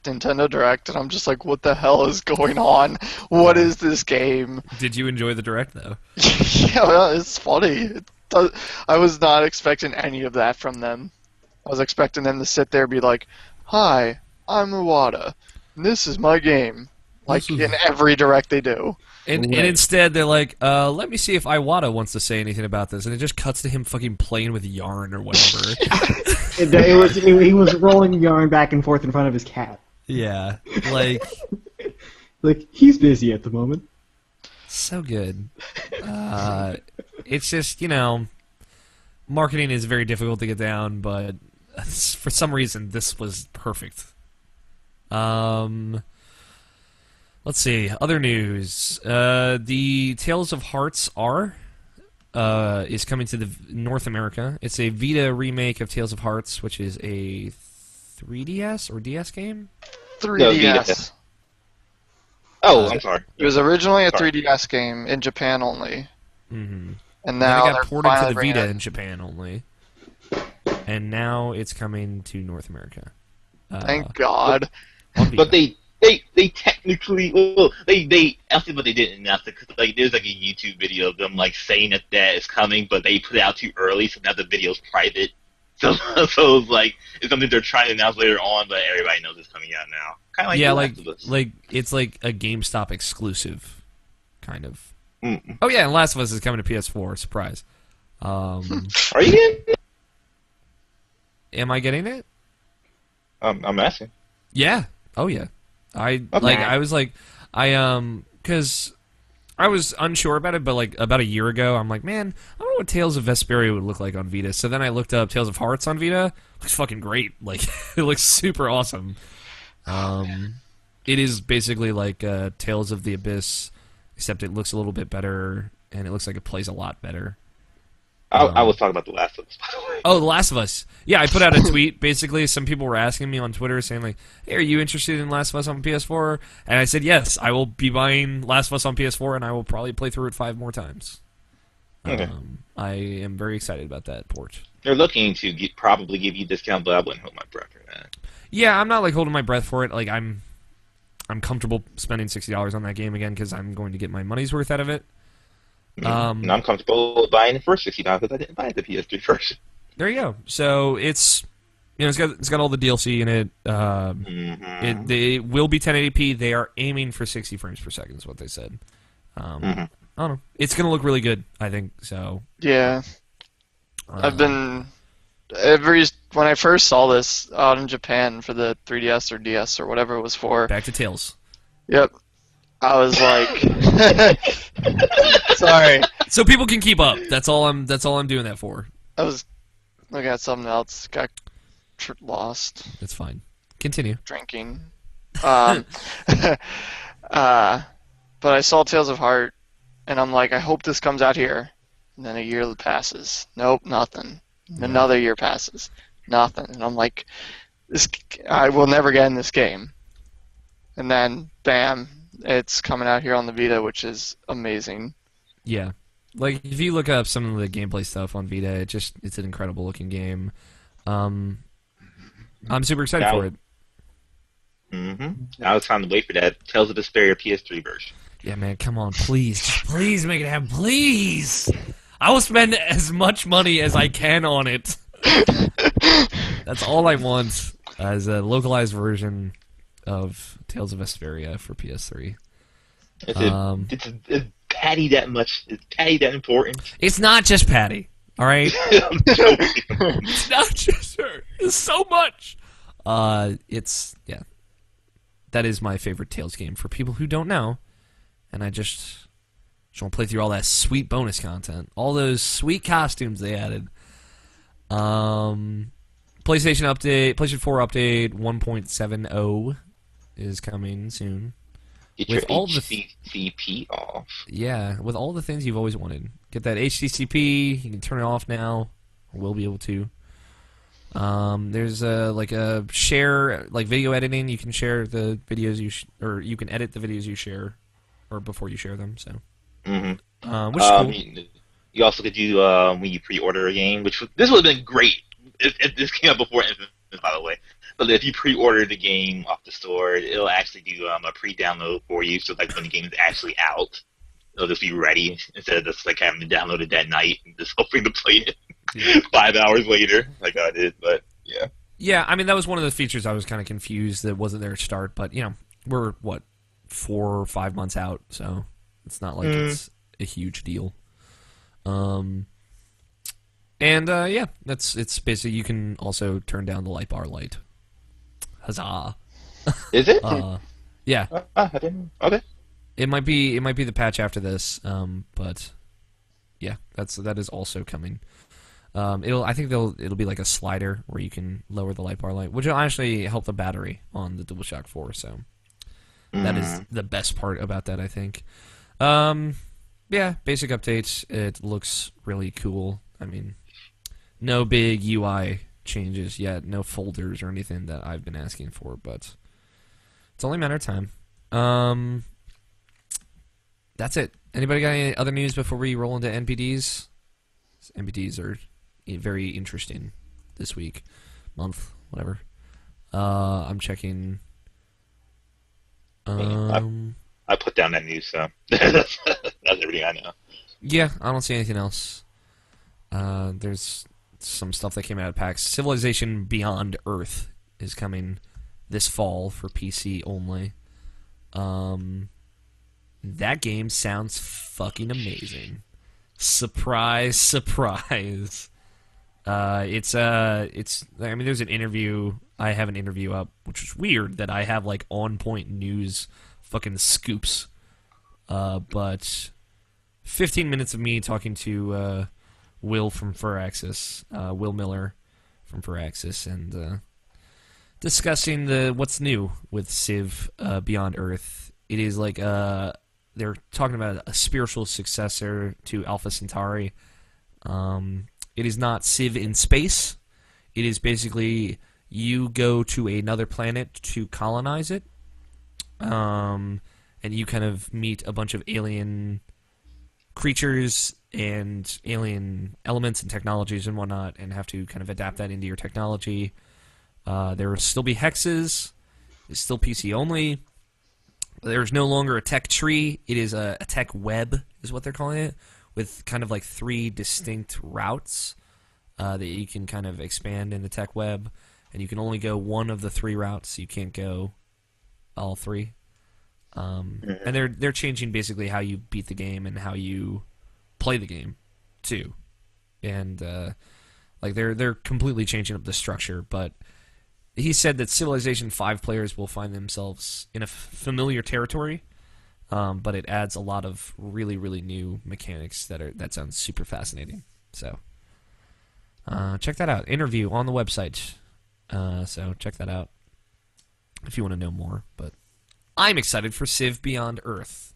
Nintendo Direct, and I'm just like, what the hell is going on? What is this game?
Did you enjoy the Direct, though?
Yeah, well, it's funny. I was not expecting any of that from them. I was expecting them to sit there and be like, hi, I'm Iwata, and this is my game. Like in every Direct they do.
And instead, they're like, let me see if Iwata wants to say anything about this. And it just cuts to him fucking playing with yarn or whatever.
He was rolling yarn back and forth in front of his cat.
Yeah. Like,
he's busy at the moment.
So good. It's just, you know, marketing is very difficult to get down, but for some reason, this was perfect. Let's see. Other news. The Tales of Hearts R is coming to the North America. It's a Vita remake of Tales of Hearts, which is a 3DS or DS game?
3DS.
Oh, I'm sorry.
It was originally a 3DS game in Japan only.
Mm-hmm.
And now
it got ported to the Vita in Japan only. And now it's coming to North America.
Thank God.
But they technically, well, they actually, but they didn't announce it because like there's like a YouTube video of them like saying that is coming, but they put it out too early, so now the video's private. So it's like it's something they're trying to announce later on, but everybody knows it's coming out now. Kind of like
yeah, like it's like a GameStop exclusive, kind of. Oh yeah, and Last of Us is coming to PS4. Surprise.
Are you getting it?
Am I getting it?
I'm asking.
Yeah. Oh yeah.
Okay.
I was like, because I was unsure about it, but like about a year ago, I'm like, man, I don't know what Tales of Vesperia would look like on Vita. So then I looked up Tales of Hearts on Vita. Looks fucking great. Like it looks super awesome. It is basically like Tales of the Abyss, except it looks a little bit better, and it looks like it plays a lot better.
I was talking about The Last of Us, by the way.
Oh, The Last of Us. Yeah, I put out a tweet. Basically, some people were asking me on Twitter saying, like, hey, are you interested in Last of Us on PS4? And I said, yes, I will be buying Last of Us on PS4, and I will probably play through it 5 more times.
Okay.
I am very excited about that port.
They're looking to probably give you a discount, but I wouldn't hold my breath for that.
Yeah, I'm not, like, holding my breath for it. Like, I'm comfortable spending $60 on that game again because I'm going to get my money's worth out of it.
And I'm comfortable buying the first $60 because I didn't buy the PS3 version.
There you go. So it's it's got all the DLC in it. They will be 1080p. They are aiming for 60 frames per second. Is what they said. I don't know. It's gonna look really good. I think so.
Yeah. I've been when I first saw this out in Japan for the 3DS or DS or whatever it was for.
Back to Tails.
Yep. I was like, sorry.
So people can keep up. That's all I'm doing that for.
I was looking at something else. Got lost.
That's fine. Continue.
Drinking. But I saw Tales of Heart, and I'm like, I hope this comes out here. And then a year passes. Nope, nothing. And another year passes. Nothing. And I'm like, I will never get in this game. And then, bam, it's coming out here on the Vita, which is amazing.
Yeah. Like, if you look up some of the gameplay stuff on Vita, it's an incredible looking game. I'm super excited for it.
Now it's time to wait for that Tales of Vesperia PS3 version.
Yeah, man, come on, please. Just please make it happen, please! I will spend as much money as I can on it. That's all I want, as a localized version of Tales of Vesperia for PS3.
Is Patty that much? Is Patty that important?
It's not just Patty, alright?
I'm joking.
It's not just her. It's so much. Yeah. That is my favorite Tales game for people who don't know. And I just want to play through all that sweet bonus content. All those sweet costumes they added. PlayStation 4 update 1.70 is coming soon.
Get
With
your
all
HCCP off.
Yeah, with all the things you've always wanted. Get that HDCP, you can turn it off now. Or will be able to. There's a share, like video editing. You can share the videos or you can edit the videos you share, or before you share them. So, which is cool.
You also could do when you pre-order a game, this would have been great if this came out before Infamous, by the way. But if you pre-order the game off the store, it'll actually do a pre-download for you. So like when the game is actually out, it'll just be ready instead of just like having to download it that night and just hoping to play it 5 hours later, like I did. But yeah.
Yeah, I mean that was one of the features I was kind of confused that wasn't there at start. But we're 4 or 5 months out, so it's not like it's a huge deal. It's basically you can also turn down the light bar light. Huzzah!
Is it?
Yeah.
I didn't. Okay.
It might be the patch after this, but yeah, that is also coming. I think it'll be like a slider where you can lower the light bar light, which will actually help the battery on the DualShock 4. So that is the best part about that, I think. Yeah, basic updates. It looks really cool. I mean, no big UI changes yet, no folders or anything that I've been asking for, but it's only a matter of time. That's it. Anybody got any other news before we roll into NPDs? NPDs are very interesting this week, month, whatever. I'm checking.
I put down that news, so that's everything I know.
Yeah, I don't see anything else. There's some stuff that came out of PAX. Civilization Beyond Earth is coming this fall for PC only. That game sounds fucking amazing. Surprise, surprise. It's. I mean, there's an interview. I have an interview up, which is weird that I have like on point news, fucking scoops. But 15 minutes of me talking to Will from Firaxis, Will Miller from Firaxis, and discussing what's new with Civ Beyond Earth. It is like they're talking about a spiritual successor to Alpha Centauri. It is not Civ in space. It is basically you go to another planet to colonize it, and you kind of meet a bunch of alien creatures and alien elements and technologies and whatnot, and have to kind of adapt that into your technology. There will still be hexes. It's still PC only. There's no longer a tech tree. It is a tech web, is what they're calling it, with kind of like 3 distinct routes that you can kind of expand in the tech web, and you can only go one of the 3 routes. You can't go all 3. And they're changing basically how you beat the game and how you play the game too, and like they're completely changing up the structure. But he said that Civilization 5 players will find themselves in a familiar territory, but it adds a lot of really, really new mechanics that sounds super fascinating. So check that out. Interview on the website. So check that out if you want to know more. But I'm excited for Civ Beyond Earth.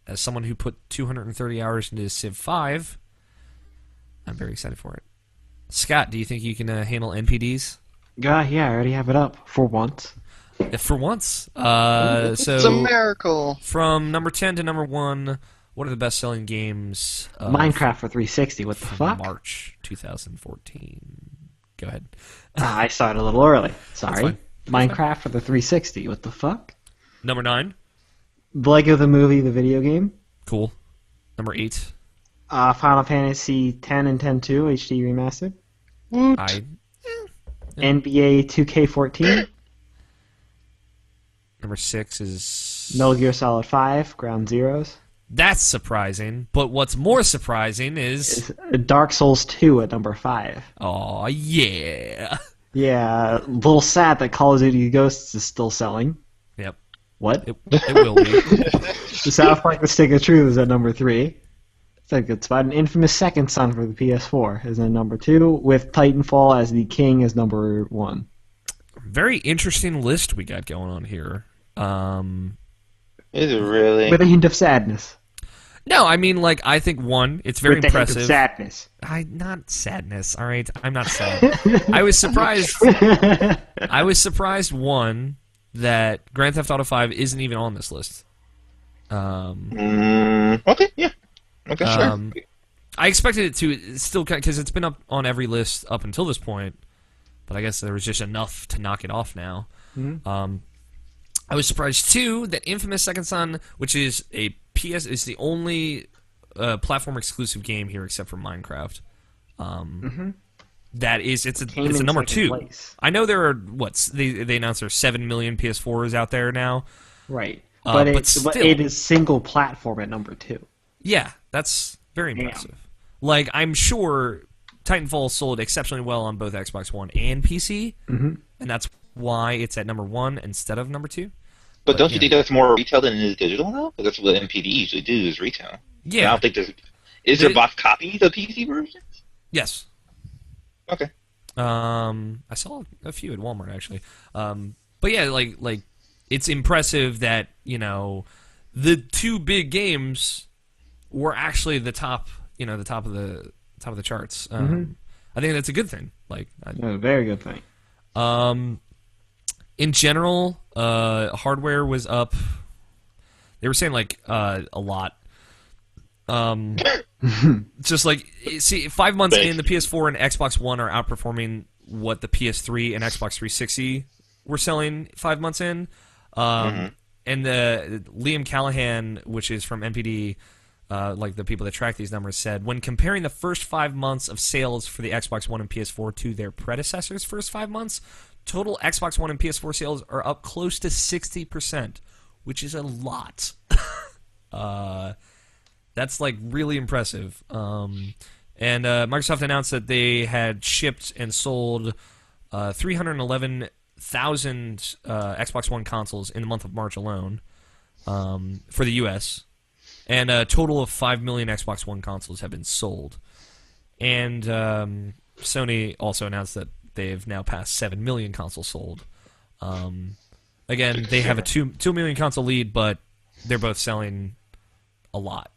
As someone who put 230 hours into Civ 5, I'm very excited for it. Scott, do you think you can handle NPDs?
Yeah, I already have it up for once.
For once.
It's a miracle.
From number 10 to number 1, what are the best-selling games?
Minecraft for 360. What the fuck?
March 2014. Go ahead.
I started a little early. Sorry.
That's
Minecraft for the 360. What the fuck?
Number 9.
Lego the Movie, the video game.
Cool. Number 8.
Final Fantasy 10 and 10-2 HD remastered.
Woot.
NBA 2K14.
Number 6 is
Metal Gear Solid 5, Ground Zeroes.
That's surprising, but what's more surprising is
Dark Souls 2 at number 5.
Oh yeah.
Yeah, a little sad that Call of Duty Ghosts is still selling.
Yep.
What?
It will be.
The South Park The Stick of Truth is at number 3. It's a good spot. An Infamous Second Son for the PS4 is at number 2, with Titanfall as the king as number 1.
Very interesting list we got going on here.
Is it really?
With a hint of sadness.
No, I mean, like, I think, 1, it's very
With a
impressive.
hint of sadness.
Not sadness, all right? I'm not sad. I was surprised. I was surprised, 1, that Grand Theft Auto 5 isn't even on this list.
Okay, yeah. Okay, sure.
I expected it to still, because it's been up on every list up until this point, but I guess there was just enough to knock it off now.
Mm-hmm.
I was surprised too that Infamous Second Son, which is a PS, is the only platform exclusive game here except for Minecraft. That is, it's a number 2.
Place.
I know there are they announced there's 7 million PS4s out there now.
Right,
but
it is single platform at number 2.
Yeah, that's very impressive. Like, I'm sure Titanfall sold exceptionally well on both Xbox One and PC, and that's why it's at number 1 instead of number 2.
But don't you think that's more retail than it is digital now? Because that's what MPD usually do is retail.
Yeah.
And I don't think there's... Is there box copies of PC versions?
Yes.
Okay.
I saw a few at Walmart actually. But yeah, like it's impressive that, you know, the 2 big games were actually the top of the charts. I think that's a good thing. Like,
A very good thing.
in general, hardware was up. They were saying like a lot. Just like, see, 5 months in, the PS4 and Xbox One are outperforming what the PS3 and Xbox 360 were selling 5 months in. And the Liam Callahan, which is from NPD, like the people that track these numbers, said, when comparing the first 5 months of sales for the Xbox One and PS4 to their predecessors' first 5 months, total Xbox One and PS4 sales are up close to 60%, which is a lot. That's like really impressive. And Microsoft announced that they had shipped and sold 311,000 Xbox One consoles in the month of March alone for the U.S., and a total of 5 million Xbox One consoles have been sold. And Sony also announced that they've now passed 7 million consoles sold. Again, they have a 2 million console lead, but they're both selling a lot.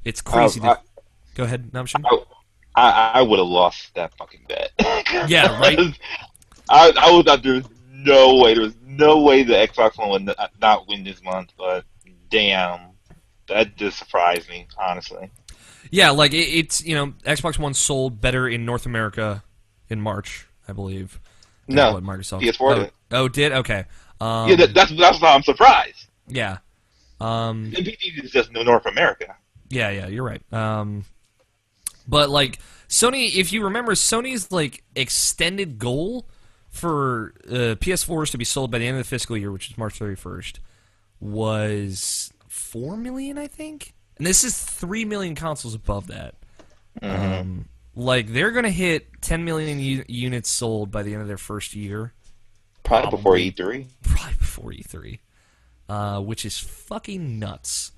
It's crazy. Go ahead, Namshin.
I would have lost that fucking bet.
Yeah, right?
I was thought there was no way. There was no way the Xbox One would not win this month, but damn. That just surprised me, honestly.
Yeah, like, it's, Xbox One sold better in North America in March, I believe.
No,
what Microsoft.
PS4 did.
Oh, did? Okay.
Yeah, that's why I'm surprised.
Yeah.
PC is just North America.
Yeah, you're right. But, like, Sony, if you remember, Sony's, like, extended goal for PS4s to be sold by the end of the fiscal year, which is March 31st, was 4 million, I think? And this is 3 million consoles above that.
Mm-hmm.
Like, they're going to hit 10 million units sold by the end of their first year.
Probably before E3.
Probably before E3. Which is fucking nuts.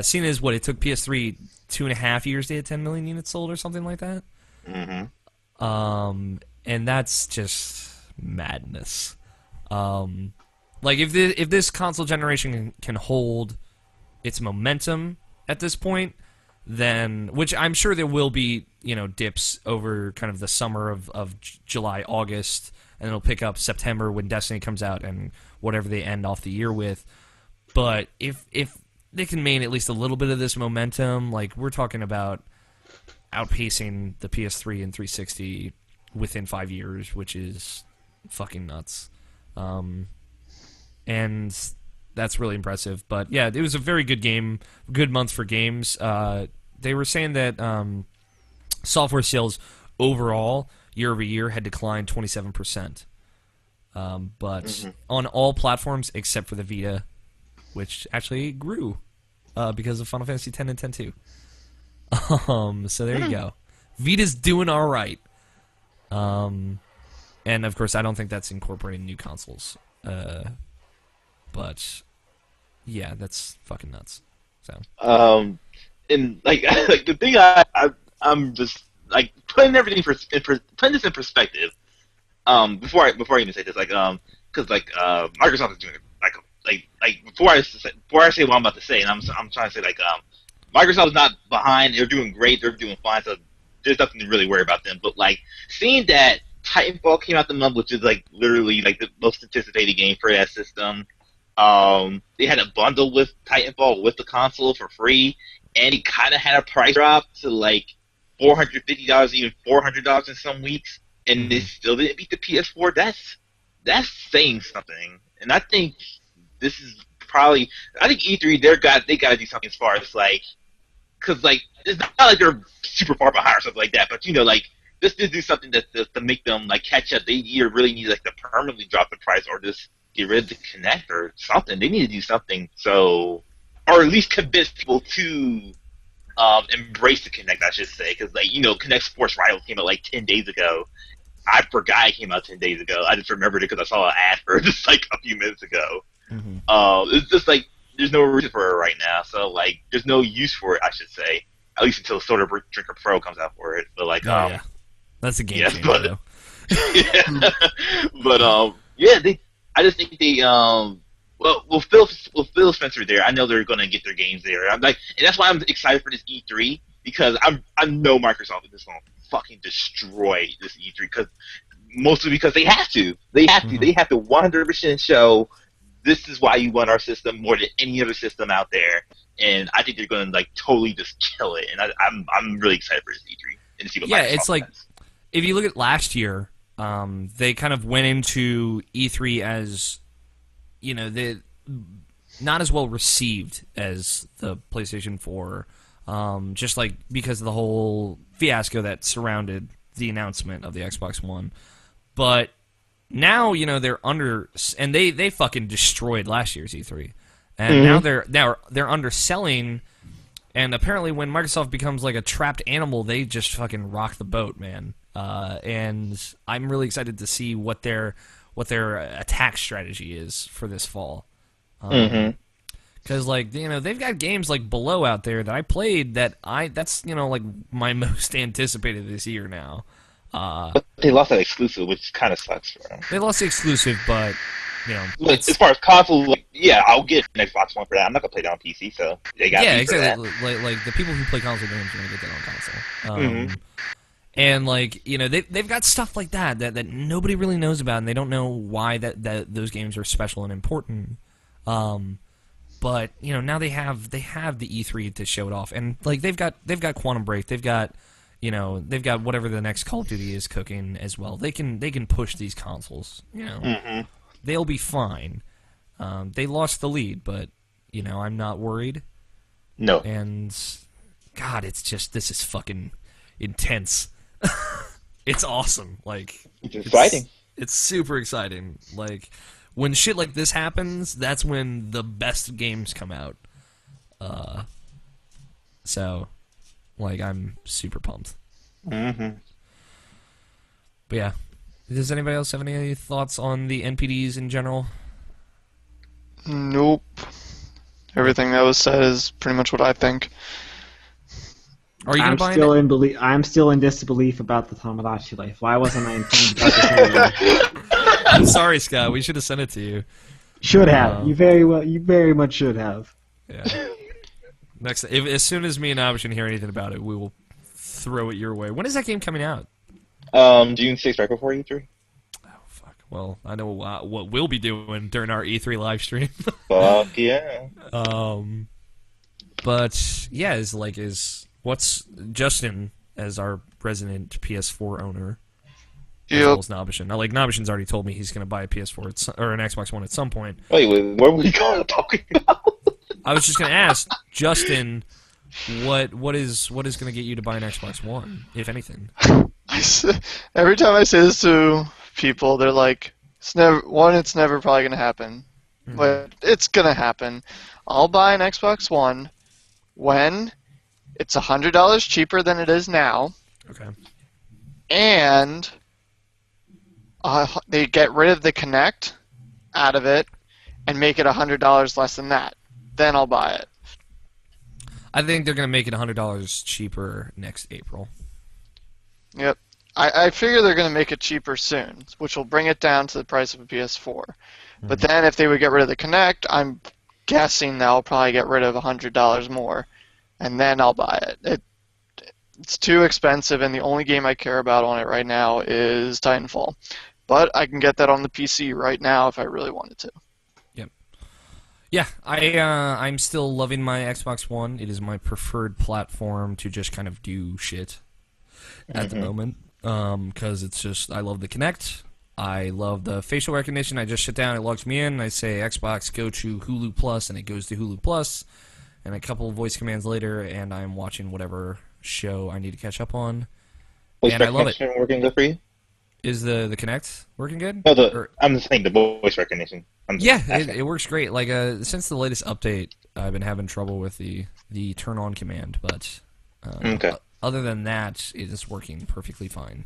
Seeing as what, it took PS3 2.5 years to hit 10 million units sold or something like that?
Mm-hmm.
And that's just madness. Like, if this console generation can hold its momentum at this point, then, which I'm sure there will be, dips over kind of the summer of July, August, and it'll pick up September when Destiny comes out and whatever they end off the year with. But if they can maintain at least a little bit of this momentum, like, we're talking about outpacing the PS3 and 360 within 5 years, which is fucking nuts. And that's really impressive. But yeah, it was a very good month for games. They were saying that software sales overall year over year had declined 27%. But on all platforms except for the Vita, which actually grew because of Final Fantasy X and X-2. So there you go. Vita's doing all right. And of course, I don't think that's incorporating new consoles. But yeah, that's fucking nuts. So.
And like the thing I'm just like putting everything putting this in perspective. Before I even say this, because Microsoft is doing before I say what I'm about to say, and I'm trying to say Microsoft is not behind. They're doing great. They're doing fine. So there's nothing to really worry about them. But seeing that Titanfall came out the month, which is literally the most anticipated game for that system. They had a bundle with Titanfall with the console for free, and it kind of had a price drop to $450, even $400 in some weeks, and they still didn't beat the PS4. That's saying something, and I think this is probably. I think E3 they got to do something as far as because it's not like they're super far behind or something like that, but just to do something to make them catch up. They either really need to permanently drop the price or just get rid of the Kinect or something. They need to do something or at least convince people to embrace the Kinect, I should say, because Kinect Sports Rival came out 10 days ago. I forgot it came out 10 days ago. I just remembered it because I saw an ad for it just a few minutes ago.
Mm-hmm.
It's just there's no reason for it right now, so there's no use for it, I should say, at least until Soda Drinker Pro comes out for it. But
yeah, that's a game changer, though.
Yeah, but I just think they with Phil Spencer there, I know they're gonna get their games there. And that's why I'm excited for this E3 because I know Microsoft is just gonna fucking destroy this E3 mostly because they have to. They have to. They have to 100% show this is why you want our system more than any other system out there. And I think they're gonna totally just kill it. And I'm really excited for this E3 and to see what Microsoft does.
If you look at last year, they kind of went into E3 as, they not as well received as the PlayStation 4, just because of the whole fiasco that surrounded the announcement of the Xbox One. But now, they're under, and they fucking destroyed last year's E3, and now they're underselling And apparently, when Microsoft becomes like a trapped animal, they just fucking rock the boat, man. And I'm really excited to see what their attack strategy is for this fall. Because they've got games like Below out there that I played that's like my most anticipated this year now.
But they lost that exclusive, which kind of sucks for them.
They lost the exclusive, but
Like, as far as console, like, yeah, I'll get an Xbox One for that. I'm not gonna play that on PC, so they got me for
exactly. Like the people who play console games are gonna get that on console. And they've got stuff like that nobody really knows about, and they don't know why that those games are special and important. But now they have the E3 to show it off, and like they've got Quantum Break, they've got whatever the next Call of Duty is cooking as well. They can push these consoles. They'll be fine. They lost the lead, but I'm not worried.
No.
And God, this is fucking intense. It's awesome. Like
it's exciting.
It's super exciting. Like when shit like this happens, that's when the best games come out. So like I'm super pumped. But yeah. Does anybody else have any thoughts on the NPDs in general?
Nope. Everything that was said is pretty much what I think.
Are you
I'm
gonna buy
still
it?
I'm still in disbelief about the Tomodachi life. Why wasn't I informed about this earlier?
I'm sorry, Scott. We should have sent it to you.
Should have. You very much should have.
Yeah. As soon as me and Abishin hear anything about it, we will throw it your way. When is that game coming out?
June 6th, right before E3.
Oh fuck. Well, I know what we'll be doing during our E3 live stream.
Fuck yeah.
But yeah, what's Justin as our resident PS4 owner? As well as Nabishin. Like Nabishin's already told me he's going to buy a PS4 or an Xbox One at some point.
Wait, where were we going talking about?
I was just going to ask Justin, what is going to get you to buy an Xbox One, if anything?
Every time I say this to people, they're like, it's never probably going to happen. But it's going to happen. I'll buy an Xbox One when it's $100 cheaper than it is now.
Okay.
And they get rid of the Kinect out of it and make it $100 less than that. Then I'll buy it.
I think they're going to make it $100 cheaper next April.
Yep. I figure they're going to make it cheaper soon, which will bring it down to the price of a PS4. But then if they would get rid of the Kinect, I'm guessing they'll probably get rid of $100 more, and then I'll buy it. It's too expensive, and the only game I care about on it right now is Titanfall. But I can get that on the PC right now if I really wanted to.
Yep. Yeah, I'm still loving my Xbox One. It is my preferred platform to just kind of do shit at the moment. Because it's just, I love the Kinect. I love the facial recognition. I just sit down, it logs me in, I say Xbox, go to Hulu Plus, and it goes to Hulu Plus. And a couple of voice commands later, and I'm watching whatever show I need to catch up on.
Voice
and I love it.
Working good for you?
Is the Kinect working good?
No, I'm just saying the voice recognition.
It works great. Like since the latest update, I've been having trouble with the turn on command, but
okay.
Other than that, it is working perfectly fine.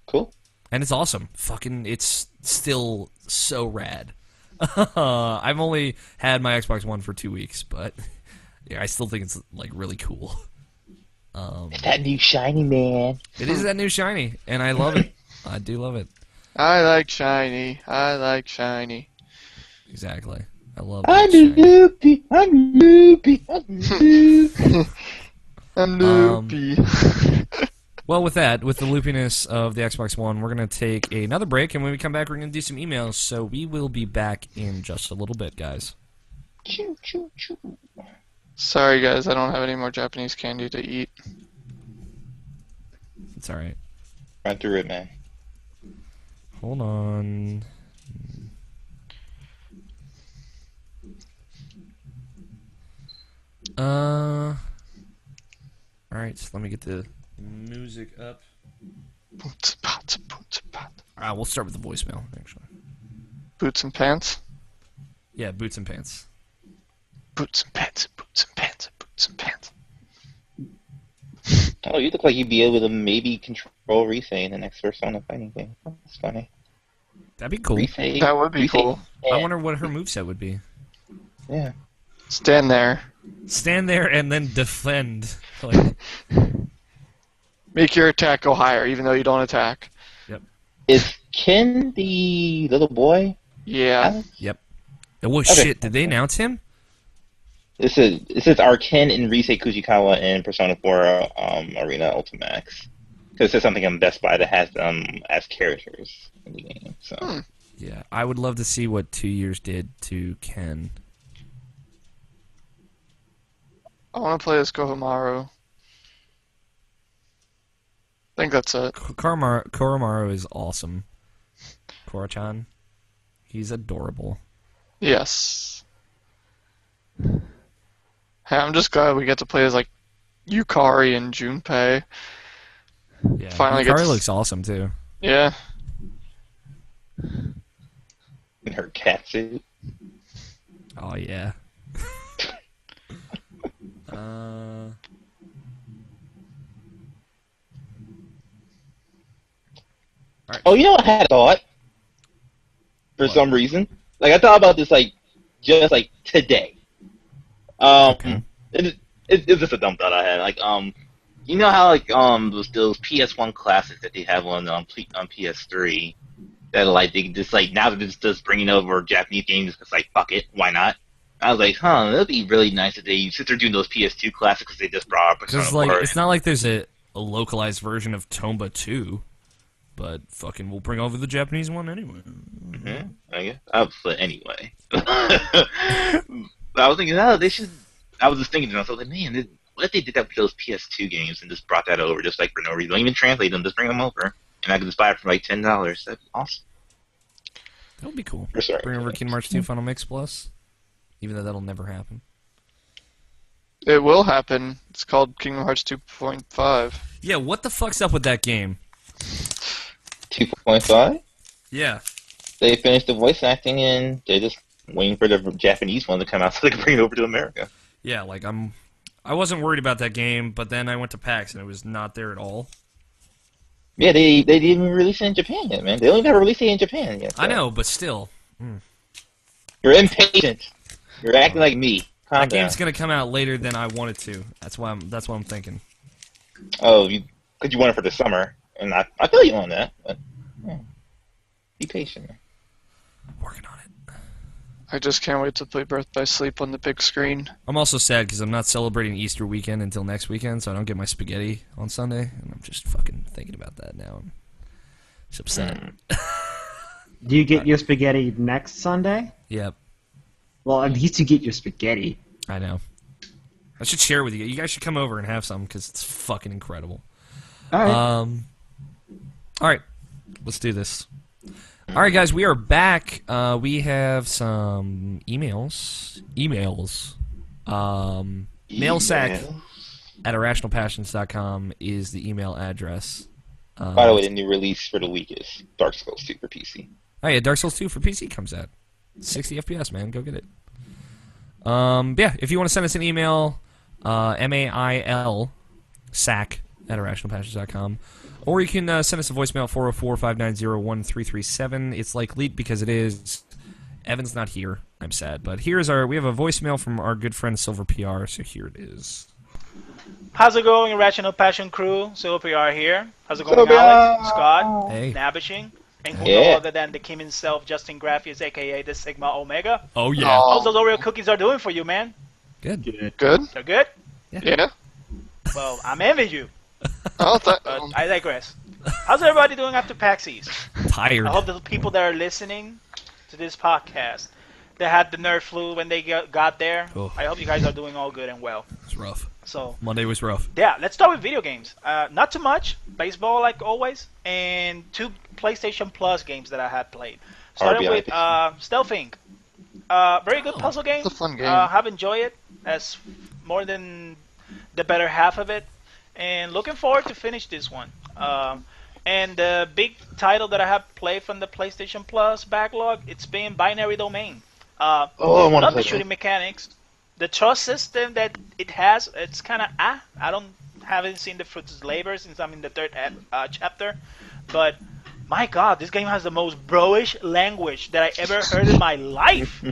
Cool.
And it's awesome. It's still so rad. I've only had my Xbox One for 2 weeks, but yeah, I still think it's like really cool.
It's that new shiny, man.
It is that new shiny, and I love it. I do love it.
I like shiny. I like shiny.
Exactly. I love
I'm
shiny.
loopy. I'm loopy. I'm loopy.
I'm loopy.
Well, with the loopiness of the Xbox One, we're going to take another break, and when we come back, we're going to do some emails, so we will be back in just a little bit, guys.
Choo, choo, choo.
Sorry, guys, I don't have any more Japanese candy to eat.
It's alright.
Run through it, man.
Hold on. Alright, so let me get the music up. Alright, we'll start with the voicemail, actually.
Boots and pants?
Yeah, boots and pants.
Boots and pants, boots and pants, boots and pants.
Oh, you look like you'd be able to maybe control Risei in the next Persona fighting game. That's funny.
That'd be cool.
Risei,
That would be cool.
I wonder what her moveset would be.
Yeah.
Stand there.
Stand there and then defend. Like,
Make your attack go higher, even though you don't attack.
Is Ken the little boy?
Yeah.
yep. Oh,
Okay.
shit. Did they announce him?
It says our Ken and Risei Kujikawa in Persona 4 Arena Ultimax. Because it says something on Best Buy that has them as characters in the game. So
Yeah, I would love to see what 2 years did to Ken.
I want to play as Kohomaru. I think that's it.
Koromaru is awesome. Korachan. He's adorable.
Yes. Hey, I'm just glad we get to play as, like, Yukari and Junpei.
Yeah,
Finally
Hikari
gets-
looks awesome too.
Yeah.
in her cat suit.
Oh yeah. uh,
Oh, you know what I had a thought? For some reason. Like, I thought about this, like, just, like, today.
Okay.
It's just a dumb thought I had. Like, you know how, like, those PS1 classics that they have on PS3, that, like, they just, like, now they're just bringing over Japanese games because, like, fuck it, why not? I was like, that'd be really nice if they, since they're doing those PS2 classics, they just brought up Persona
because like
4.
it's not like there's a localized version of Tomba 2, but fucking we'll bring over the Japanese one anyway.
Mm-hmm. I guess. But anyway. I was thinking, they should. I was just thinking to myself, like, man, what if they did that with those PS2 games and just brought that over, just like for no reason? Don't even translate them, just bring them over. And I could just buy it for like $10. That'd be awesome.
That would be cool.
For sure.
Bring over Kingdom Hearts 2 Final Mix Plus, even though that'll never happen.
It will happen. It's called Kingdom Hearts 2.5.
Yeah, what the fuck's up with that game?
2.5?
Yeah.
They finished the voice acting and they're just waiting for the Japanese one to come out so they can bring it over to America.
Yeah, like I wasn't worried about that game, but then I went to PAX and it was not there at all.
Yeah, they didn't even release it in Japan yet, man. They only never released it in Japan yet. So.
I know, but still.
You're impatient. You're acting like me. Calm
That
down.
game's gonna come out later than I wanted to. That's what I'm thinking.
Oh, because you want it for the summer, and I feel you on that. But yeah. Be patient.
Working on it.
I just can't wait to play Birth by Sleep on the big screen.
I'm also sad because I'm not celebrating Easter weekend until next weekend, so I don't get my spaghetti on Sunday, and I'm just fucking thinking about that now. I'm just upset.
Do you get your spaghetti next Sunday?
Yep,
Well, at least you get your spaghetti.
I know. I should share it with you. You guys should come over and have some because it's fucking incredible.
All right.
All right, let's do this. All right, guys, we are back. We have some emails. Mailsack at irrationalpassions.com is the email address.
By the way, the new release for the week is Dark Souls 2 for PC.
Oh yeah, Dark Souls 2 for PC comes out. 60 FPS, man. Go get it. Yeah, if you want to send us an email, mail sack at irrationalpassions.com. Or you can send us a voicemail, 404-590-1337. It's like leaked because it is. Evan's not here. I'm sad. But we have a voicemail from our good friend Silver PR, so here it is.
How's it going, Irrational Passion crew? Silver PR here. How's it going,
Silver!
Alex, Scott,
Hey.
Nabishing, and who
Yeah.
no other than the king himself, Justin Graffius, aka the Sigma Omega?
Oh, yeah.
How's those Oreo cookies are doing for you, man?
Good.
Good?
They're good?
Yeah?
Well, I'm envy you,
Oh,
but I digress. How's everybody doing after PAX East?
Tired.
I hope the people that are listening to this podcast that had the nerve flu when they got there,
Oh.
I hope you guys are doing all good and well.
It's rough.
So,
Monday was rough.
yeah, let's start with video games. Not too much. Baseball, like always, and 2 PlayStation Plus games that I had played. Starting
RBI
with Stealth Inc. Very good puzzle game.
It's a fun game.
Have enjoyed it as more than the better half of it, and looking forward to finish this one. And the big title that I have played from the PlayStation Plus backlog, it's been Binary Domain.
Oh, I want to
Love
play
the shooting mechanics. The trust system that it has, it's kind of I don't haven't seen the fruits of labor since I'm in the third chapter, but my God, this game has the most bro-ish language that I ever heard in my life,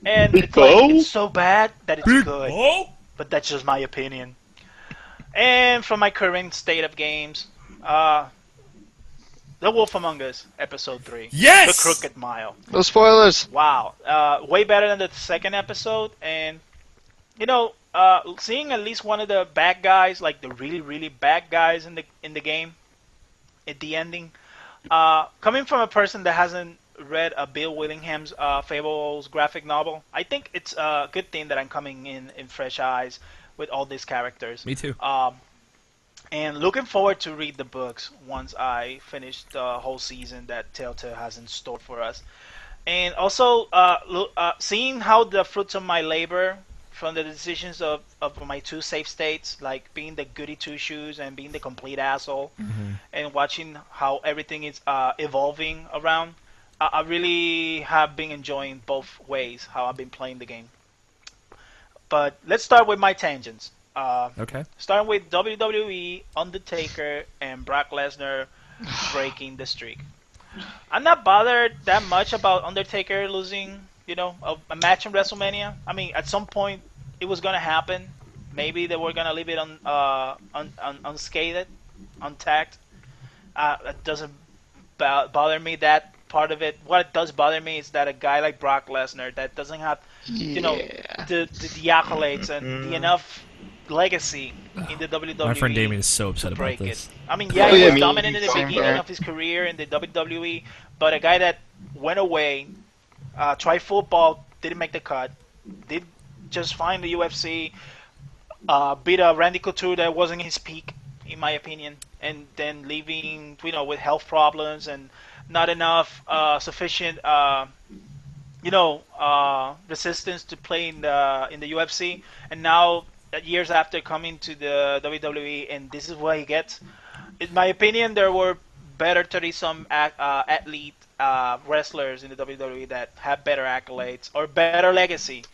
and
Big
it's like it's
bro?
so bad that it's good. But that's just my opinion. And from my current state of games, uh, The Wolf Among Us, Episode 3.
Yes!
The Crooked Mile.
No spoilers.
Wow. Way better than the second episode. And, seeing at least one of the bad guys, like the really, really bad guys in the game, at the ending, coming from a person that hasn't read Bill Willingham's Fables graphic novel, I think it's a good thing that I'm coming in fresh eyes with all these characters.
Me too.
And looking forward to read the books once I finish the whole season that Telltale has in store for us. And also seeing how the fruits of my labor from the decisions of my two safe states, like being the goody two shoes and being the complete asshole, and watching how everything is evolving around, I really have been enjoying both ways how I've been playing the game. But let's start with my tangents.
Okay.
Starting with WWE, Undertaker, and Brock Lesnar breaking the streak. I'm not bothered that much about Undertaker losing, a match in WrestleMania. I mean, at some point it was gonna happen. Maybe they were gonna leave it unscathed, untagged. It doesn't bother me, that part of it. What does bother me is that a guy like Brock Lesnar that doesn't have, the accolades and the enough legacy in the WWE.
My friend Damien is so upset about
break
this.
it. I mean, yeah,
Oh,
he
yeah,
was
me
dominant in the
too,
beginning
bro.
of his career in the WWE, but a guy that went away, tried football, didn't make the cut, did just fine the UFC, beat a Randy Couture that wasn't his peak, in my opinion, and then leaving, with health problems and not enough sufficient, resistance to play in the UFC, and now years after coming to the WWE, and this is what he gets. In my opinion, there were better 30-some athlete wrestlers in the WWE that have better accolades or better legacy,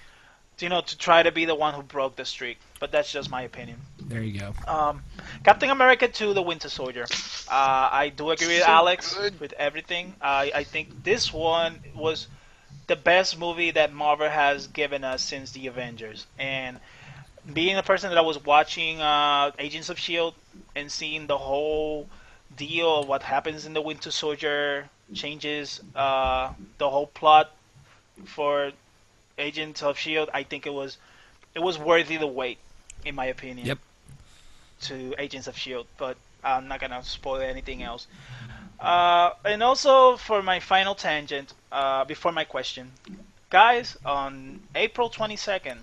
to try to be the one who broke the streak. But that's just my opinion.
There you go.
Captain America 2: The Winter Soldier. I do agree with Alex with everything. I think this one was the best movie that Marvel has given us since the Avengers. And being a person that I was watching Agents of S.H.I.E.L.D. and seeing the whole deal of what happens in the Winter Soldier changes the whole plot for Agents of S.H.I.E.L.D., I think it was worthy the wait, in my opinion.
Yep.
To Agents of S.H.I.E.L.D., but I'm not gonna spoil anything else. And also for my final tangent, before my question, guys, on April 22nd,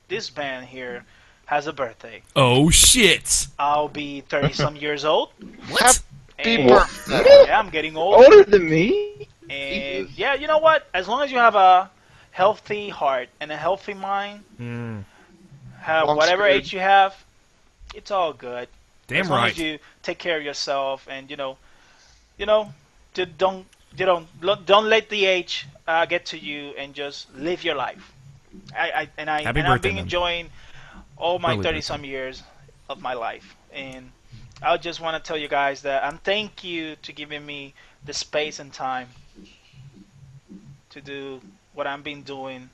this band here has a birthday.
Oh shit!
I'll be 30-some years old.
What?
Happy
And,
birthday.
yeah, I'm getting old.
Older than me?
And
Jesus.
yeah, you know what? As long as you have a healthy heart and a healthy mind, have
Long
whatever
screwed.
age you have, it's all good.
Damn
as long
right.
as you take care of yourself and don't let the age get to you, and just live your life.
Happy
I've
birthday,
been
man.
enjoying all my
Early
30-some years of my life, and I just want to tell you guys that I'm thank you to giving me the space and time to do what I've been doing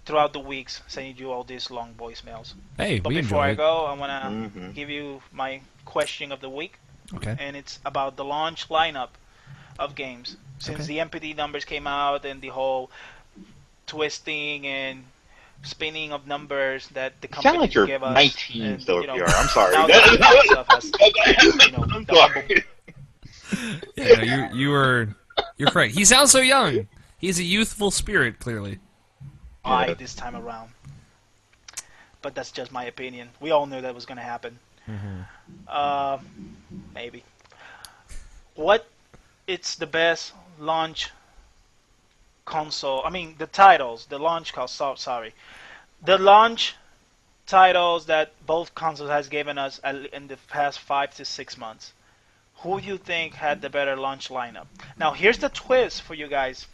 throughout the weeks, sending you all these long voicemails.
Hey,
But
we
before I
enjoy it.
go, I want to
Mhm.
give you my question of the week,
Okay.
and it's about the launch lineup of games. Since
Okay.
the MPD numbers came out and the whole twisting and spinning of numbers that the
You sound
company
like you're
give us.
19
and,
still here. I'm sorry.
Now that stuff has,
I'm
the
sorry.
Yeah, no, you're correct. He sounds so young. He's a youthful spirit, clearly.
why this time around. But that's just my opinion. We all knew that was going to happen. Maybe. What? It's the best launch console. I mean, the titles, the launch console. Sorry, the launch titles that both consoles has given us in the past 5 to 6 months. Who do you think had the better launch lineup? Now, here's the twist for you guys.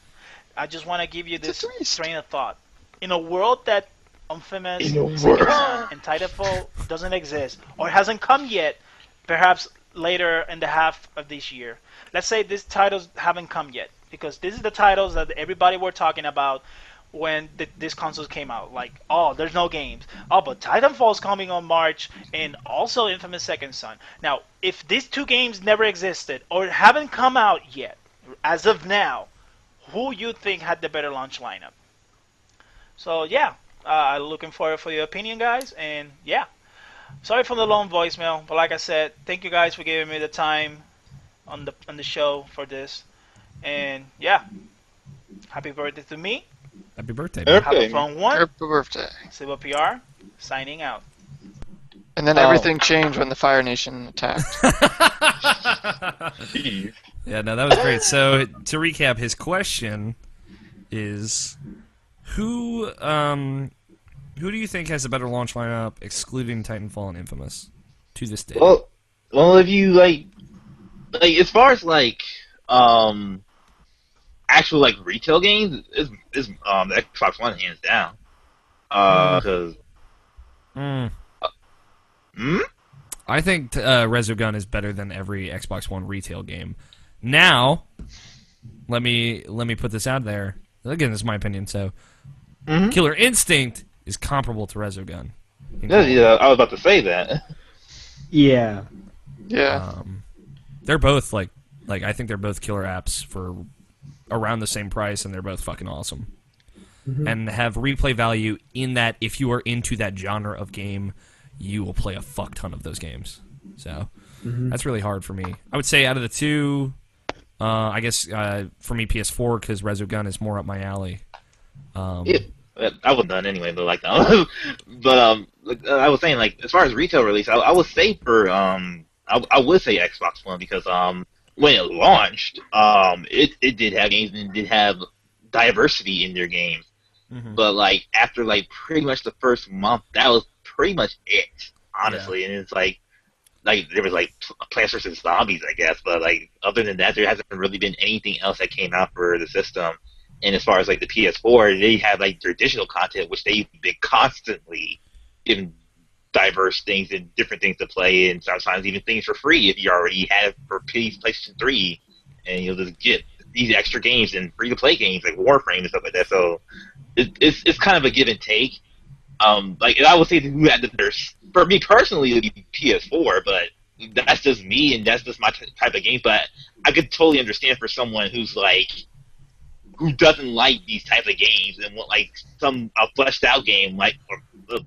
I just want to give you this
twist.
train of thought. In a world that Infamous
In a
Second
word.
Son and Titanfall doesn't exist or hasn't come yet, perhaps later in the half of this year. Let's say these titles haven't come yet because this is the titles that everybody were talking about when these consoles came out. Like, oh, there's no games. Oh, but Titanfall's coming on March, and also Infamous Second Son. Now, if these two games never existed or haven't come out yet, as of now, who you think had the better launch lineup? So yeah, looking forward for your opinion, guys. And yeah, sorry for the long voicemail, but like I said, thank you guys for giving me the time on the show for this. And yeah, happy birthday to me.
Happy birthday, man.
Have a
Okay.
fun one.
Happy birthday.
Civil PR, signing out.
And then
Oh.
everything changed when the Fire Nation attacked.
Jeez.
Yeah, no, that was great. So to recap, his question is, who do you think has a better launch lineup, excluding Titanfall and Infamous, to this day?
Well, if you like as far as actual retail games is the Xbox One hands down. Because
I think Resogun is better than every Xbox One retail game. Now, let me put this out there. Again, this is my opinion. So, Killer Instinct is comparable to Resogun.
yeah, I was about to say that.
Yeah.
Yeah.
They're both like I think they're both killer apps for around the same price, and they're both fucking awesome. And have replay value in that if you are into that genre of game, you will play a fuck ton of those games. So that's really hard for me. I would say out of the two, I guess for me PS4 because Resogun is more up my alley.
Yeah, I would done anyway, but but I was saying as far as retail release, I would say for I would say Xbox One because when it launched, it did have games and it did have diversity in their games. But after pretty much the first month, that was pretty much it, honestly. And it's there was Plants vs Zombies, I guess, but other than that, there hasn't really been anything else that came out for the system. And as far as the PS4, they have their digital content, which they've been constantly giving diverse things and different things to play, and sometimes even things for free if you already have for PlayStation 3, and you'll just get these extra games and free to play games like Warframe and stuff like that. So it's kind of a give and take. And I would say that who had the better, for me personally, it would be PS4, but that's just me and that's just my type of game. But I could totally understand for someone who's who doesn't like these type of games and want a fleshed out game or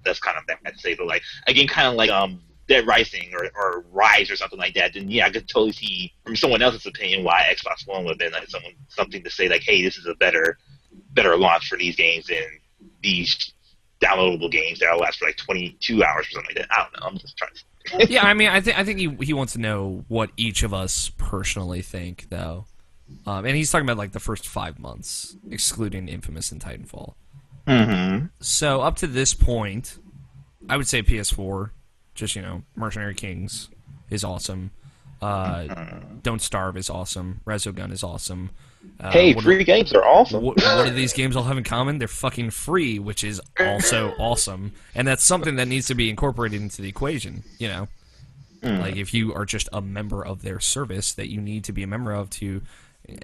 that's kind of bad to say, but a game kind of Dead Rising or Rise or something like that, then yeah, I could totally see from someone else's opinion why Xbox One would have been something to say hey, this is a better launch for these games and these downloadable games that'll last for 22 hours or something like that. I don't know. I'm just trying to.
Yeah, I mean, I think he wants to know what each of us personally think, though. And he's talking about the first 5 months, excluding Infamous and Titanfall. So up to this point, I would say PS4, just Mercenary Kings is awesome. Don't Starve is awesome. Resogun is awesome.
Hey, free games are awesome.
What do these games all have in common? They're fucking free, which is also awesome. And that's something that needs to be incorporated into the equation, if you are just a member of their service that you need to be a member of to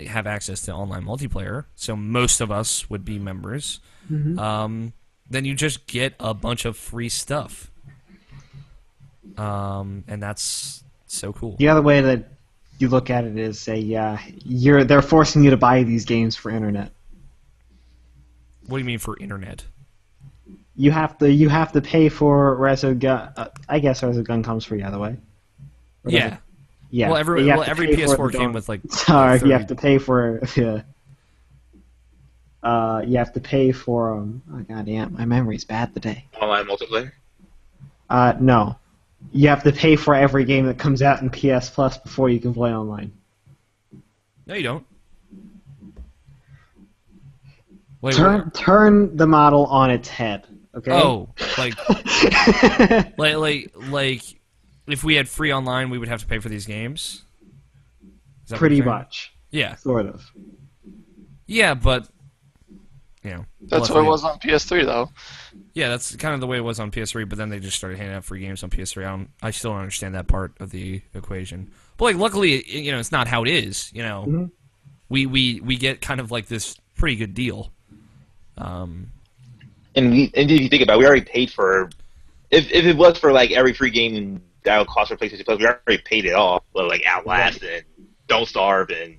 have access to online multiplayer, so most of us would be members, then you just get a bunch of free stuff. And that's so cool.
The other way that you look at it is they're forcing you to buy these games for internet.
What do you mean for internet?
You have to pay for Resogun. I guess Resogun comes free either way.
Yeah.
Yeah.
Well, every
You have to pay for
PS4
the
came
don-
with
Sorry,
30.
you have to pay for you have to pay for oh goddamn, my memory's bad today.
Online multiplayer.
No. You have to pay for every game that comes out in PS Plus before you can play online.
No, you don't. Wait,
Turn the model on its head. Okay.
Oh, like if we had free online, we would have to pay for these games. Is that what
Pretty
you're saying?
much.
Yeah.
Sort of.
Yeah, but
That's what it was on PS3 though.
Yeah, that's kind of the way it was on PS3. But then they just started handing out free games on PS3. I still don't understand that part of the equation. But like, luckily, it's not how it is.
Mhm.
We get kind of like this pretty good deal.
And if you think about it, we already paid for. If it was for like every free game that would cost for PlayStation Plus, we already paid it off. Well, like Outlast and Don't Starve and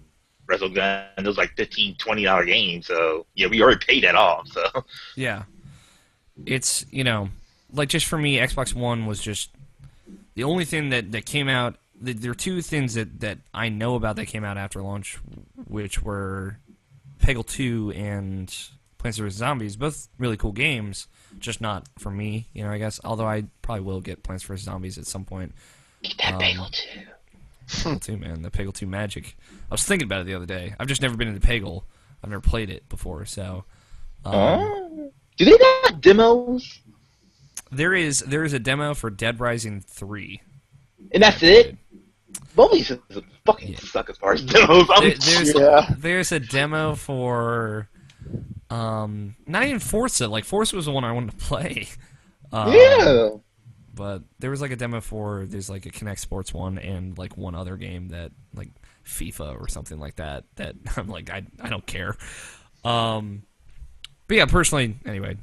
Resogun, those like $15, $20 games. So yeah, we already paid that off. So
Yeah, it's like just for me, Xbox One was just the only thing that came out. There are two things that I know about that came out after launch, which were Peggle 2 and Plants vs. Zombies, both really cool games, just not for me, I guess. Although I probably will get Plants vs. Zombies at some point.
get that Peggle 2.
Peggle 2, man, the Peggle 2 magic. I was thinking about it the other day. I've just never been into Peggle. I've never played it before, so.
Do they have demos?
There is a demo for Dead Rising 3.
And that's it? Bullies is a fucking suck as far as demos.
There's a demo for not even Forza. Like Forza was the one I wanted to play.
Yeah.
But there was like a demo for there's like a Kinect Sports one and like one other game that like FIFA or something like that I'm like I don't care. But yeah, personally, anyway,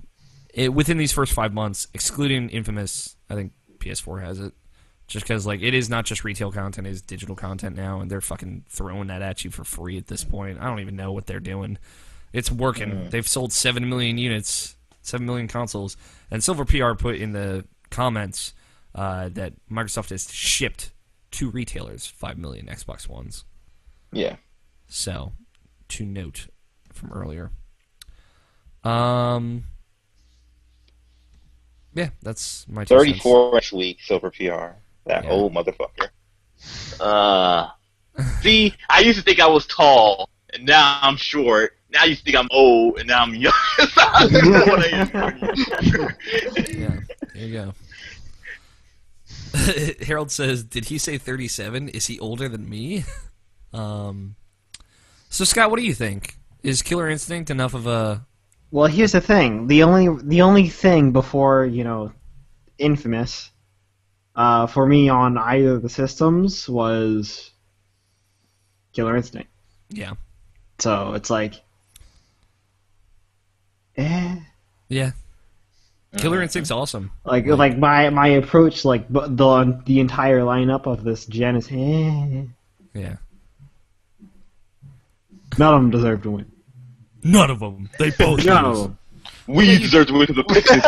within these first 5 months, excluding Infamous, I think PS4 has it. Just because, like, it is not just retail content, it is digital content now, and they're fucking throwing that at you for free at this point. I don't even know what they're doing. It's working. They've sold 7 million units, 7 million consoles, and Silver PR put in the comments that Microsoft has shipped to retailers 5 million Xbox Ones.
Yeah.
So, to note from earlier. Yeah, that's my 2 cents.
34 next week, Silver PR. That old motherfucker. See, I used to think I was tall, and now I'm short. Now you think I'm old, and now I'm young.
Yeah, there you go. Harold says, did he say 37? Is he older than me? So, Scott, what do you think? Is Killer Instinct enough of a...
Well, here's the thing. The only thing before, Infamous, for me on either of the systems was Killer Instinct.
Yeah.
So it's like,
Yeah. Killer Instinct's awesome.
Like my approach, like the entire lineup of this gen is,
Yeah.
None of them deserve to win.
None of them. They both
No.
We deserve to win because the pick is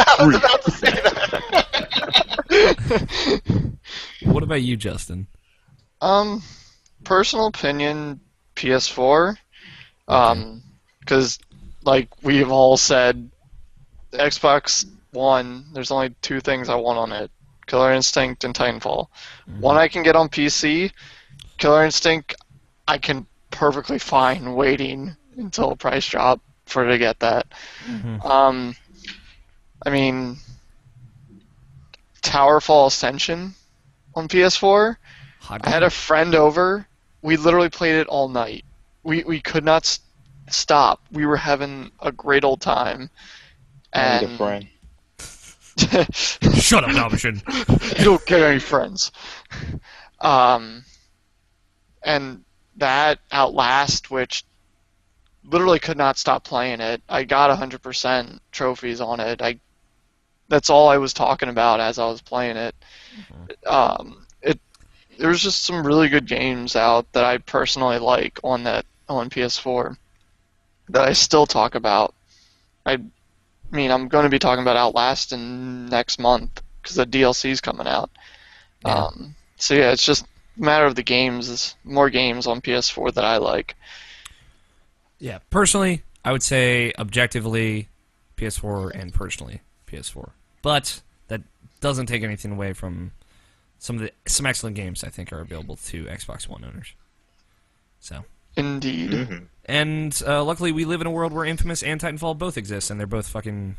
free.
What about you, Justin?
Personal opinion, PS4. Because, like we've all said, Xbox One, there's only 2 things I want on it. Killer Instinct and Titanfall. One I can get on PC. Killer Instinct, I can perfectly fine waiting until a price drop for to get that. I mean, Towerfall Ascension on PS4. I had a friend over. We literally played it all night. We could not stop. We were having a great old time.
I need
And
a friend.
Shut up, Dobson.
You don't get any friends. And that Outlast, which literally could not stop playing it. I got 100% trophies on it. That's all I was talking about as I was playing it. There's just some really good games out that I personally like on PS4 that I still talk about. I mean, I'm going to be talking about Outlast in next month because the DLC's coming out.
Yeah.
So yeah, it's just a matter of the games. There's more games on PS4 that I like.
Yeah, personally, I would say objectively PS4 and personally PS4. But that doesn't take anything away from some excellent games I think are available to Xbox One owners. So.
Indeed.
And luckily we live in a world where Infamous and Titanfall both exist, and they're both fucking...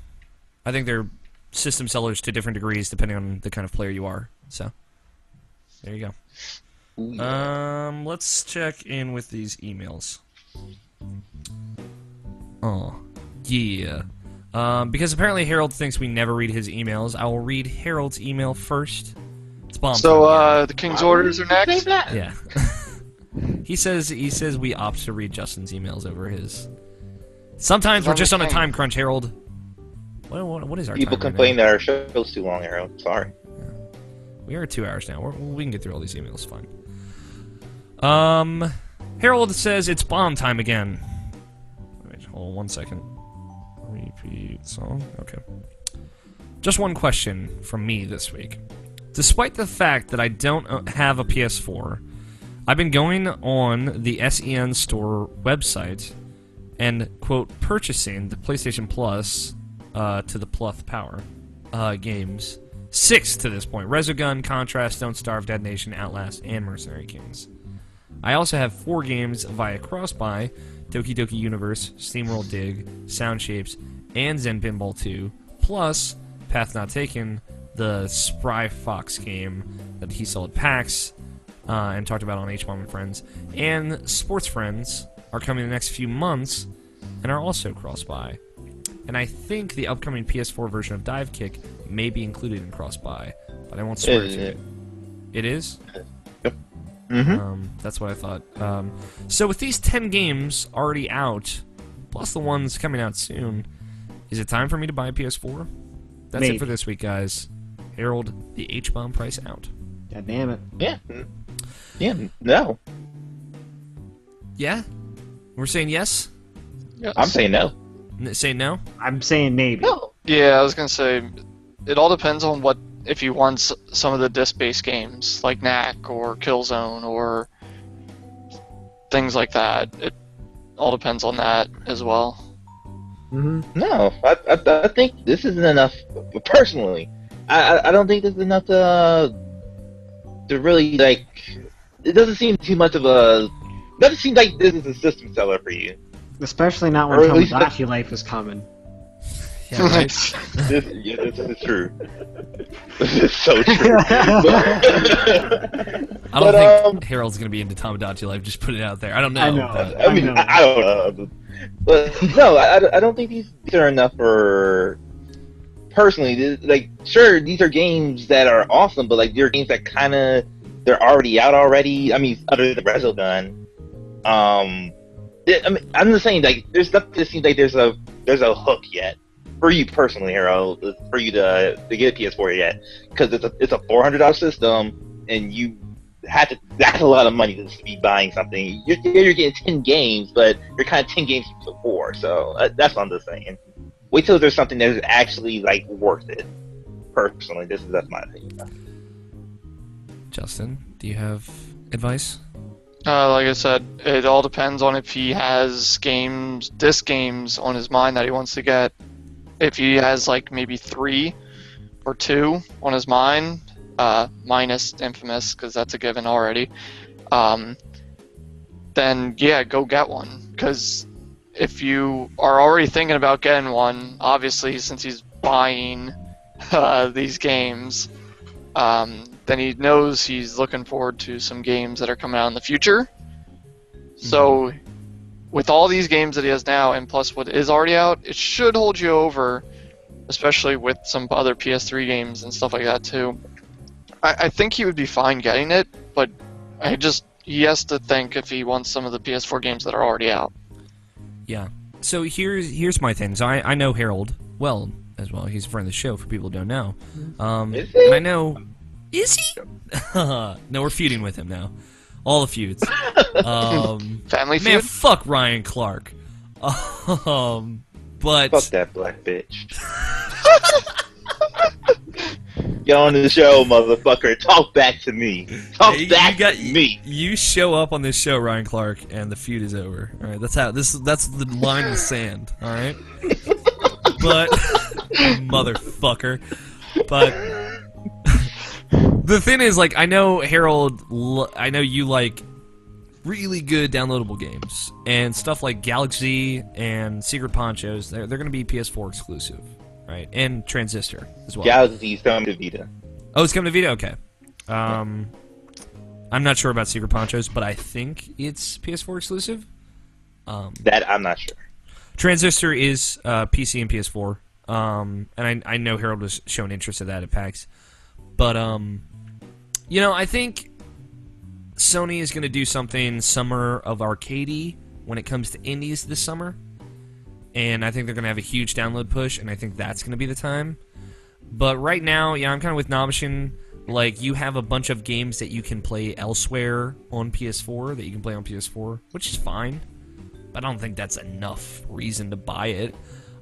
I think they're system sellers to different degrees depending on the kind of player you are. So, there you go. Let's check in with these emails. Oh, Yeah. Because apparently Harold thinks we never read his emails, I will read Harold's email first. It's bomb
So,
time again.
the King's Orders are next?
Yeah. He says we opt to read Justin's emails over his. Sometimes we're just on a time crunch, Harold. What is our
People
time
complain
right
that our show's too long, Harold. Sorry.
now? We are at 2 hours now. We can get through all these emails fine. Harold says it's bomb time again. Wait, hold on 1 second. Repeat song. Okay. Just one question from me this week. Despite the fact that I don't have a PS4, I've been going on the SEN store website and, quote, purchasing the PlayStation Plus to the Pluth Power games. 6 to this point. Resogun, Contrast, Don't Starve, Dead Nation, Outlast, and Mercenary Kings. I also have 4 games via cross-buy, Doki Doki Universe, SteamWorld Dig, Sound Shapes, and Zen Pinball 2, plus Path Not Taken, the Spry Fox game that he sold at PAX and talked about on H-Bomb and Friends, and Sports Friends are coming in the next few months and are also cross-buy. And I think the upcoming PS4 version of Dive Kick may be included in cross-buy, but I won't swear to it. It is? That's what I thought. So with these 10 games already out, plus the ones coming out soon, is it time for me to buy a PS4? That's
Maybe.
it for this week, guys. Harold, the H-Bomb price out.
God damn it.
Yeah. Yeah, no.
Yeah? We're saying yes?
Yes.
I'm saying no.
Say no?
I'm saying maybe.
No.
Yeah, I was gonna say, it all depends on what, if you want some of the disc-based games, like Knack or Killzone or things like that. It all depends on that as well.
No, I think this isn't enough. Personally, I don't think this is enough to really like. It doesn't seem too much of a. Doesn't seem like this is a system seller for you.
Especially not when
Or at least
Tomodachi Life is coming.
Yeah, right?
This is true. This is so true.
I don't think Harold's going to be into Tomodachi Life. Just put it out there. I don't know.
I know.
But
I mean,
know.
I don't know. But no, I don't think these are enough for. Personally, like, sure, these are games that are awesome, but like they're games that kind of they're already out already. I mean, other than Resogun. I mean, I'm just saying, like, there's nothing that seems like there's a hook yet for you personally, Harold, for you to get a PS4 yet, because it's a $400 system, and you have to. That's a lot of money to be buying something. You're getting 10 games, but you're kind of 10 games for 4. So that's what I'm just saying. Wait till there's something that is actually like worth it. Personally, that's my opinion.
Justin, do you have advice?
Like I said, it all depends on if he has disc games on his mind that he wants to get. If he has like maybe 3 or 2 on his mind, minus Infamous, because that's a given already, then yeah, go get one. Because if you are already thinking about getting one, obviously since he's buying these games, then he knows he's looking forward to some games that are coming out in the future. So, with all these games that he has now, and plus what is already out, it should hold you over, especially with some other PS3 games and stuff like that too. I think he would be fine getting it, but he has to think if he wants some of the PS4 games that are already out.
Yeah. So here's my thing. So I know Harold well as well. He's a friend of the show for people who don't know.
Is he?
And I know. Is he? No, we're feuding with him now. All the feuds.
Family
Man,
feud?
fuck Ryan Clark. But
Fuck that black bitch. Get on the show, motherfucker. Talk back to me. Talk back to me.
You show up on this show, Ryan Clark, and the feud is over. All right, that's the line in the sand. All right, but motherfucker. But the thing is, like, I know Harold. I know you like really good downloadable games and stuff like Galaxy and Secret Ponchos. They're going to be PS4 exclusive. Right, and Transistor as well.
Galaxy's coming to Vita.
Oh, it's coming to Vita? Okay. I'm not sure about Secret Ponchos, but I think it's PS4 exclusive.
That I'm not sure.
Transistor is PC and PS4, and I know Harold was showing interest in that at PAX, but I think Sony is going to do something Summer of Arcady when it comes to indies this summer, and I think they're going to have a huge download push, and I think that's going to be the time. But right now, I'm kind of with Nobishin. Like, you have a bunch of games that you can play elsewhere on PS4 that you can play on PS4, which is fine. But I don't think that's enough reason to buy it.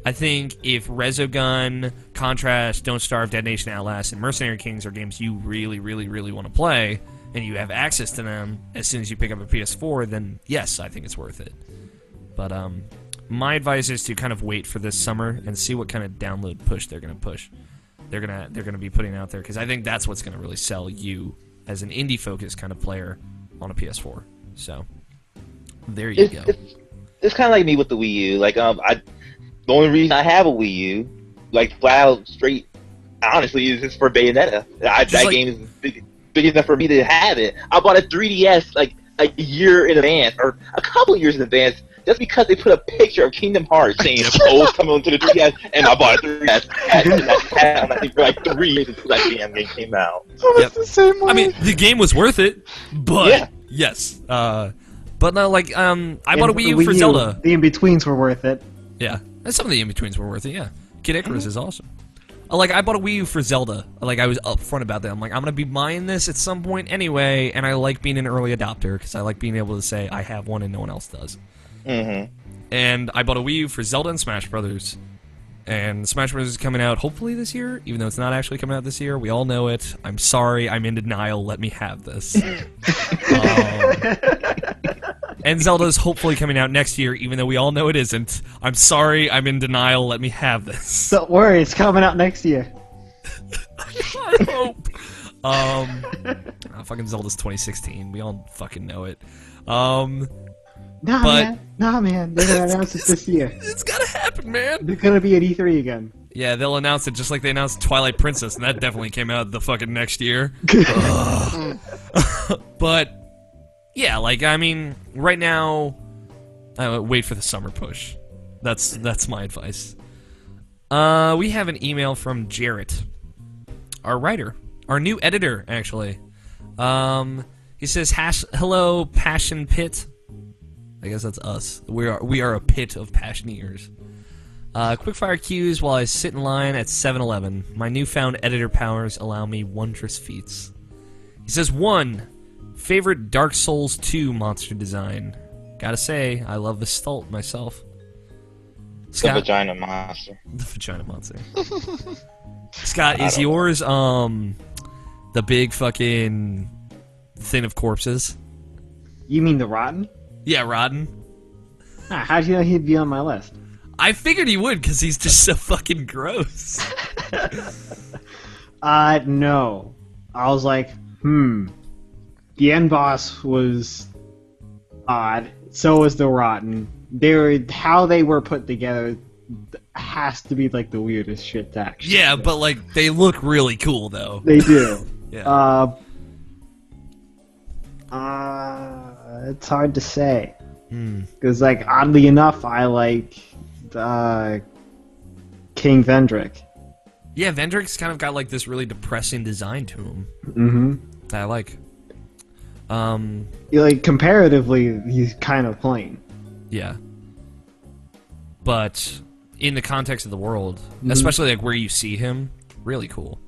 I think if Resogun, Contrast, Don't Starve, Dead Nation Outlast, and Mercenary Kings are games you really, really, really want to play, and you have access to them as soon as you pick up a PS4, then yes, I think it's worth it. But my advice is to kind of wait for this summer and see what kind of download push they're going to push. They're gonna be putting out there, because I think that's what's gonna really sell you as an indie focused kind of player on a PS4. So there you go.
It's kind of like me with the Wii U. Like the only reason I have a Wii U, like flat out straight, honestly, is just for Bayonetta. That game is big enough for me to have it. I bought a 3DS like a year in advance, or a couple years in advance, just because they put a picture of Kingdom Hearts saying, "Oh, it's coming to the 3DS," and I bought a 3DS. And I had it for like 3 years until that damn game came out.
Oh, it's the same way.
I mean, the game was worth it, but yes. But no, like I bought a Wii U for Zelda.
The in-betweens were worth it.
Yeah, and some of the in-betweens were worth it. Yeah, Kid Icarus is awesome. Like, I bought a Wii U for Zelda. Like, I was upfront about that. I'm like, I'm gonna be buying this at some point anyway, and I like being an early adopter because I like being able to say I have one and no one else does.
Mm-hmm.
And I bought a Wii U for Zelda and Smash Brothers. And Smash Brothers is coming out hopefully this year, even though it's not actually coming out this year. We all know it. I'm sorry. I'm in denial. Let me have this. And Zelda's hopefully coming out next year, even though we all know it isn't. I'm sorry. I'm in denial. Let me have this.
Don't worry. It's coming out next year.
I hope. Fucking Zelda's 2016. We all fucking know it.
Nah, man. They're gonna announce it this year.
It's gotta happen, man.
They're gonna be at E3 again.
Yeah, they'll announce it just like they announced Twilight Princess, and that definitely came out the fucking next year. But yeah, like, I mean, right now, wait for the summer push. That's my advice. We have an email from Jarrett, our writer, our new editor, actually. He says, "Hello, Passion Pit." I guess that's us. We are a pit of passioneers. Quickfire cues while I sit in line at 7-Eleven. My newfound editor powers allow me wondrous feats. He says, 1. Favorite Dark Souls 2 monster design. Gotta say, I love the Stult myself. Scott?
The vagina monster.
The vagina monster. Scott, is yours, the big fucking thing of corpses?
You mean the Rotten?
Yeah, Rodden.
How'd you know he'd be on my list?
I figured he would, because he's just so fucking gross.
No. I was like, The end boss was odd. So was the Rotten. How they were put together has to be like the weirdest shit to actually.
Yeah, but like they look really cool though.
They do.
Yeah.
It's hard to say. Because, like, oddly enough, I like King Vendrick.
Yeah, Vendrick's kind of got like this really depressing design to him.
Mm-hmm.
That I like.
Like, comparatively, he's kind of plain.
Yeah. But in the context of the world, especially like where you see him, really cool.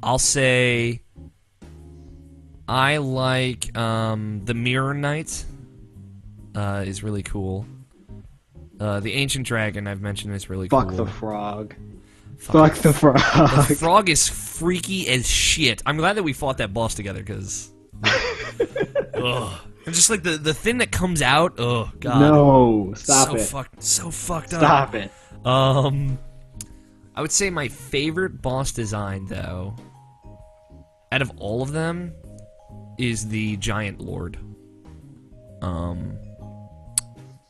I'll say I like the Mirror Knight is really cool. The Ancient Dragon I've mentioned is really cool.
Fuck the frog. Fuck the frog.
The frog is freaky as shit. I'm glad that we fought that boss together, because... And just like the thing that comes out, oh god.
No, stop it.
So fucked up.
Stop it.
I would say my favorite boss design, though, out of all of them, is the Giant Lord.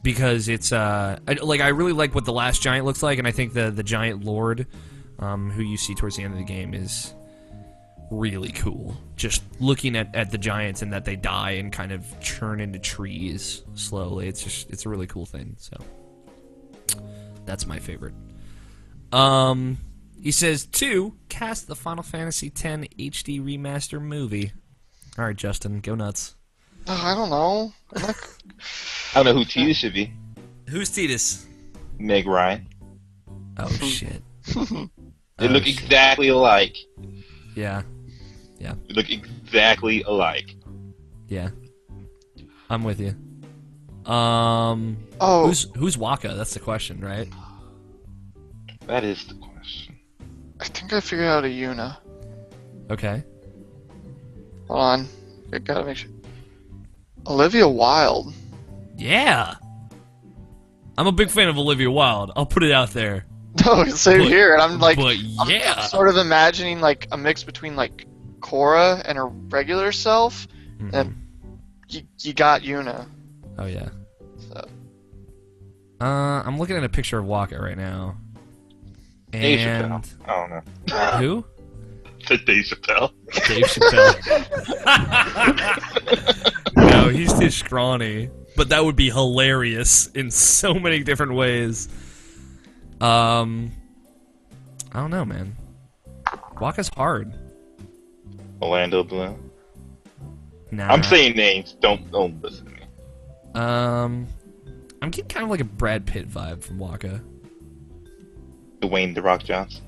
Because it's I really like what the last giant looks like, and I think the Giant Lord, who you see towards the end of the game, is really cool. Just looking at the giants and that they die and kind of churn into trees slowly. It's a really cool thing. So that's my favorite. He says 2, cast the Final Fantasy X HD remaster movie. All right, Justin, go nuts.
I don't know.
I don't know who Titus should be.
Who's Titus?
Meg Ryan.
Oh shit.
They look exactly alike.
Yeah.
They look exactly alike.
Yeah. I'm with you.
Oh,
Who's Waka? That's the question, right?
That is the question.
I think I figured out a Yuna.
Okay.
Hold on. I gotta make sure. Olivia Wilde.
Yeah. I'm a big fan of Olivia Wilde. I'll put it out there.
No, same
But-
here. And I'm like,
but yeah.
I'm sort of imagining like a mix between like Korra and her regular self.
Mhm.
And you got Yuna.
Oh yeah.
So.
I'm looking at a picture of Waka right now.
Dave
And
Chappelle. I don't know.
who?
Said Dave Chappelle.
Dave Chappelle. No, he's too scrawny. But that would be hilarious in so many different ways. I don't know, man. Waka's hard.
Orlando Bloom.
Nah.
I'm saying names. Don't listen to me.
I'm getting kind of like a Brad Pitt vibe from Waka.
Dwayne The Rock Johnson.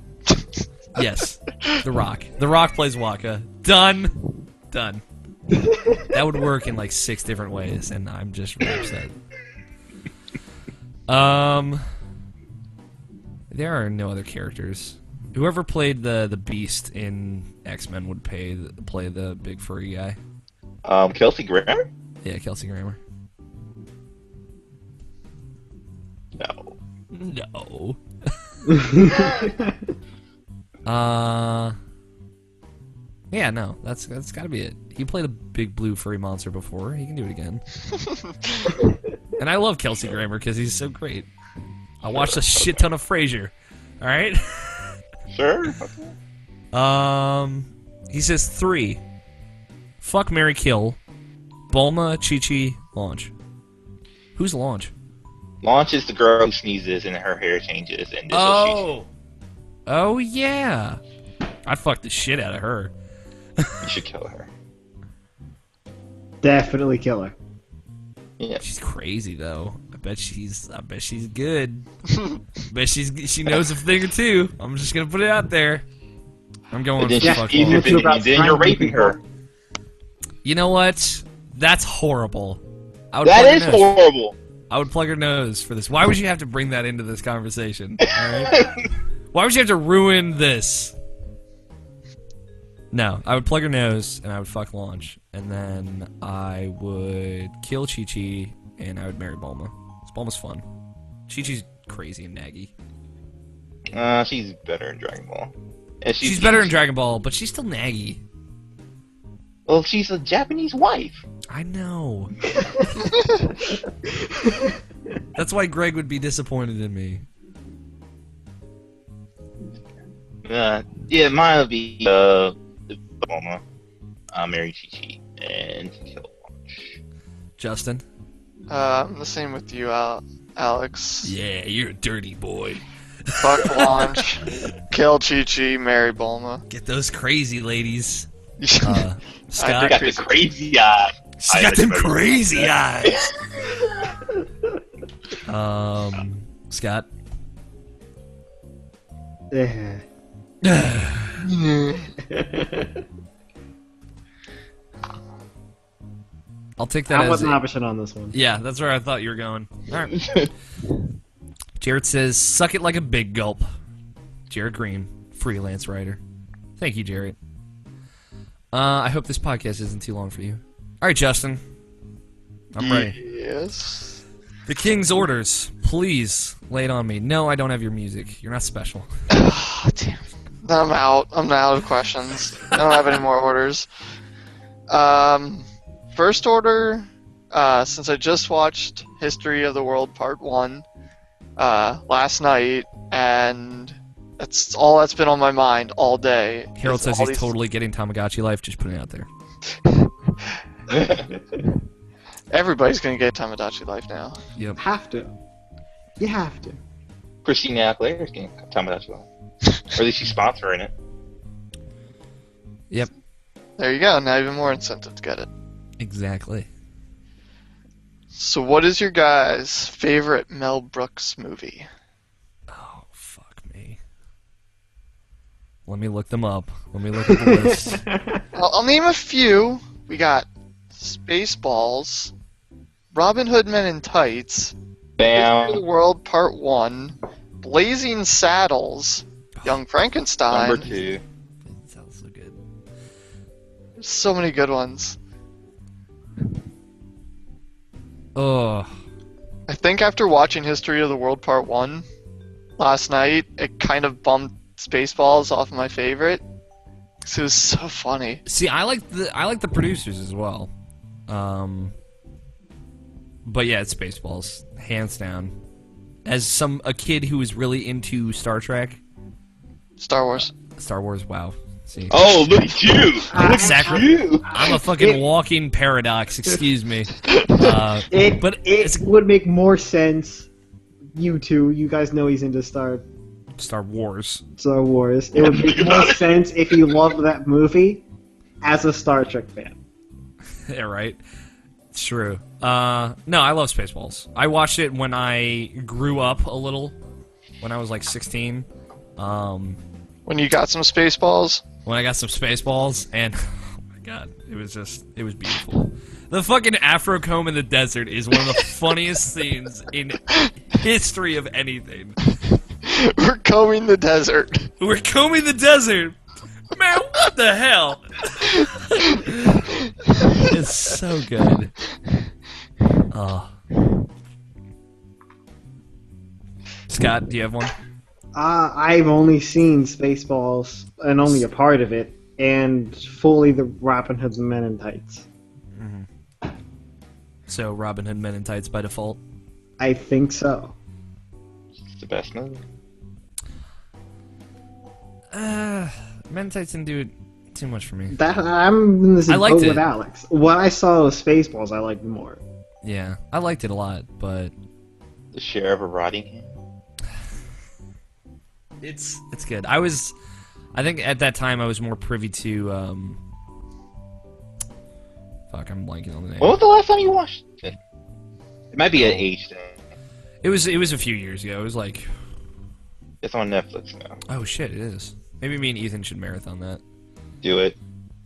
Yes, The Rock. The Rock plays Waka. Done. Done. That would work in like 6 different ways, and I'm just really upset. There are no other characters. Whoever played the Beast in X-Men would play the big furry guy.
Kelsey Grammer?
Yeah, Kelsey Grammer.
No.
No. Yeah, no, that's got to be it. He played a big blue furry monster before. He can do it again. And I love Kelsey Grammer because he's so great. I watched a shit ton of Frasier. All right.
Sure.
He says 3. Fuck, marry, kill. Bulma, Chi-Chi, Launch. Who's Launch?
Launch is the girl who sneezes and her hair changes, and this
Oh yeah. I'd fuck the shit out of her.
you should kill her.
Definitely kill her.
Yeah.
She's crazy though. I bet she's good. Bet she knows a thing or two. I'm just gonna put it out there. I'm going
And then
for
she's
fuck
sneezes,
Launch.
and then you're raping her.
You know what? That's horrible. I would
That
plug
is
her nose.
horrible.
I would plug her nose for this. Why would you have to bring that into this conversation? Alright? Why would you have to ruin this? No, I would plug her nose and I would fuck Launch, and then I would kill Chi-Chi and I would marry Bulma. 'Cause Bulma's fun. Chi-Chi's crazy and naggy.
She's better in Dragon Ball. And
She's better in Dragon Ball, but she's still naggy.
Well, she's a Japanese wife.
I know. That's why Greg would be disappointed in me.
Yeah, mine would be Bulma, marry Chi-Chi, and kill Launch.
Justin?
The same with you, Alex.
Yeah, you're a dirty boy.
Fuck Launch. Kill Chi-Chi, marry Bulma.
Get those crazy ladies.
I
Scott?
Got the crazy eye.
She got them crazy eyes. Scott? I'll take that
I
as
wasn't
a-
option on this one.
Yeah, that's where I thought you were going. All right. Jared says, "Suck it like a big gulp." Jared Green, freelance writer. Thank you, Jared. I hope this podcast isn't too long for you. All right, Justin. I'm ready.
Yes.
The King's orders. Please lay it on me. No, I don't have your music. You're not special.
Damn. I'm out. I'm out of questions. I don't have any more orders. First order, since I just watched History of the World Part 1 last night, and That's all that's been on my mind all day.
Harold
is
says
all
he's totally getting Tamagotchi life. Just putting it out there.
Everybody's gonna get Tamagotchi life now.
Yep.
Have to. You have to.
Christina Aguilera's getting Tamagotchi life. Or at least she's sponsoring it.
Yep.
There you go. Now even more incentive to get it.
Exactly.
So, what is your guys' favorite Mel Brooks movie?
Oh, fuck me. Let me look them up. Let me look at the list.
I'll name a few. We got Spaceballs, Robin Hood Men in Tights, History of the
Bam.
World Part 1, Blazing Saddles, Young Frankenstein.
Number 2.
That sounds so good.
There's so many good ones.
Oh,
I think after watching History of the World Part 1 last night, it kind of bumped Spaceballs off my favorite. 'Cause it was so funny.
see, I like the producers as well. But yeah, it's Spaceballs, hands down. As a kid who was really into Star Trek,
Star Wars.
Star Wars, wow. See,
Oh, look at you! Look at
Sacri-
you!
I'm a fucking walking paradox. Excuse me. But
It
it's
would make more sense. You two, you guys know he's into Star
Wars.
Wars. It would make more sense if you loved that movie as a Star Trek fan.
Yeah, right. It's true. No, I love Spaceballs. I watched it when I grew up a little, when I was like 16.
When you got some Spaceballs.
When I got some Spaceballs, and oh my god, it was beautiful. The fucking Afro comb in the desert is one of the funniest scenes in history of anything.
We're combing the desert.
We're combing the desert. Man, what the hell? It's so good. Oh. Scott, do you have one?
I've only seen Spaceballs and only a part of it, and fully the Robin Hood Men in Tights.
So, Robin Hood Men in Tights by default?
I think so.
It's the best movie.
Men in Tights didn't do too much for me.
I'm in the same
liked
boat
it.
with Alex. What I saw of Spaceballs, I liked more.
Yeah, I liked it a lot, but
The Sheriff of Rottingham.
it's good. I think at that time I was more privy to fuck, I'm blanking on the name.
When was the last time you watched it? It might be an age thing.
It was a few years ago. It was like,
It's on Netflix now.
oh shit, it is. Maybe me and Ethan should marathon that.
Do it.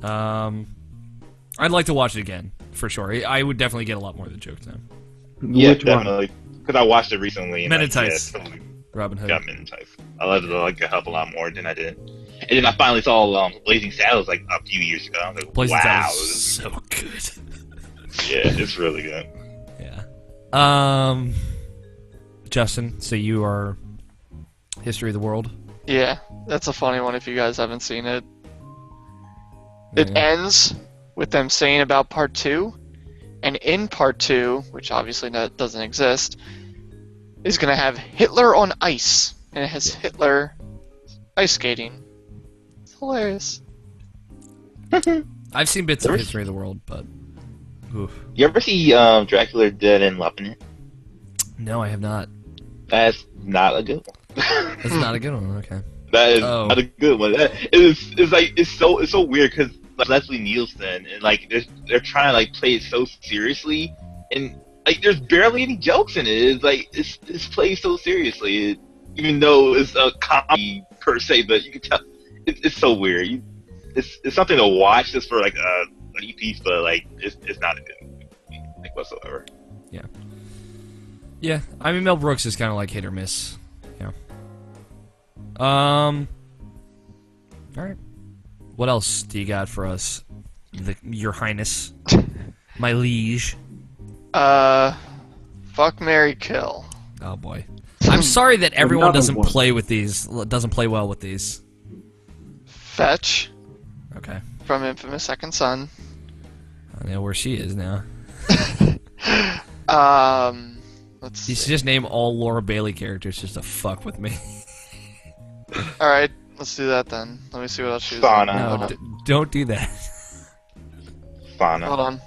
I'd like to watch it again for sure. I would definitely get a lot more of the jokes now.
Yeah,
Which one?
definitely. Because I watched it recently. And
Men in
I
Tights.
totally
Robin Hood.
got Men in Tights. I loved it like a hell of a lot more than I did. And then I finally saw Blazing Saddles like a few years ago. I was like,
Blazing
wow.
Saddles is so good.
Yeah, it's really good.
Yeah. Justin, so you are History of the World?
Yeah, that's a funny one if you guys haven't seen it. It
Yeah.
ends with them saying about part 2, and in part 2, which obviously doesn't exist, is going to have Hitler on ice, and it has Hitler ice skating. It's hilarious.
I've seen bits of History of the World, but oof.
You ever see Dracula Dead and Loving It?
No, I have not.
That's not a good one.
That's not a good one. Okay.
That is
Oh.
not a good one. It's so weird because like, Leslie Nielsen and like they're trying to like play it so seriously and like there's barely any jokes in it. It's like it's played so seriously, even though it's a comedy per se. But you can tell it's so weird. It's something to watch just for like a funny piece, but like it's not a good movie like whatsoever.
Yeah, I mean Mel Brooks is kind of like hit or miss. Yeah. All right. What else do you got for us, Your Highness, my liege?
Fuck, marry, kill.
Oh boy. I'm sorry that everyone
Another
doesn't
one.
play well with these.
Fetch
Okay.
from Infamous Second Son.
I know where she is now.
Let's
You
see.
should just name all Laura Bailey characters just to fuck with me.
All right, let's do that then. Let me see what else she's.
Fauna.
No, don't do that.
Fauna.
Hold on.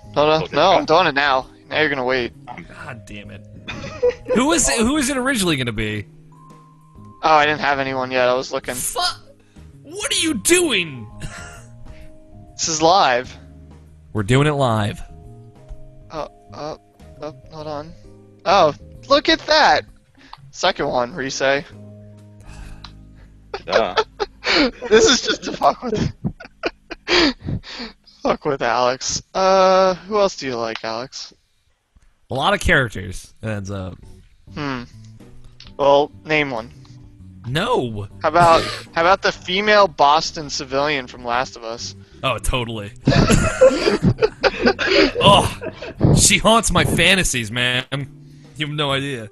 No, I'm doing it now. Now you're gonna wait.
God damn it. Who is it originally gonna be?
Oh, I didn't have anyone yet. I was looking.
What are you doing?
This is live.
We're doing it live.
Hold on. Oh, look at that. Second one, Risei.
Duh.
This is just to fuck with. Fuck with Alex. Who else do you like, Alex?
A lot of characters. That's
Well, name one.
No.
How about the female Boston civilian from Last of Us?
Oh, totally. Oh, she haunts my fantasies, man. You have no idea.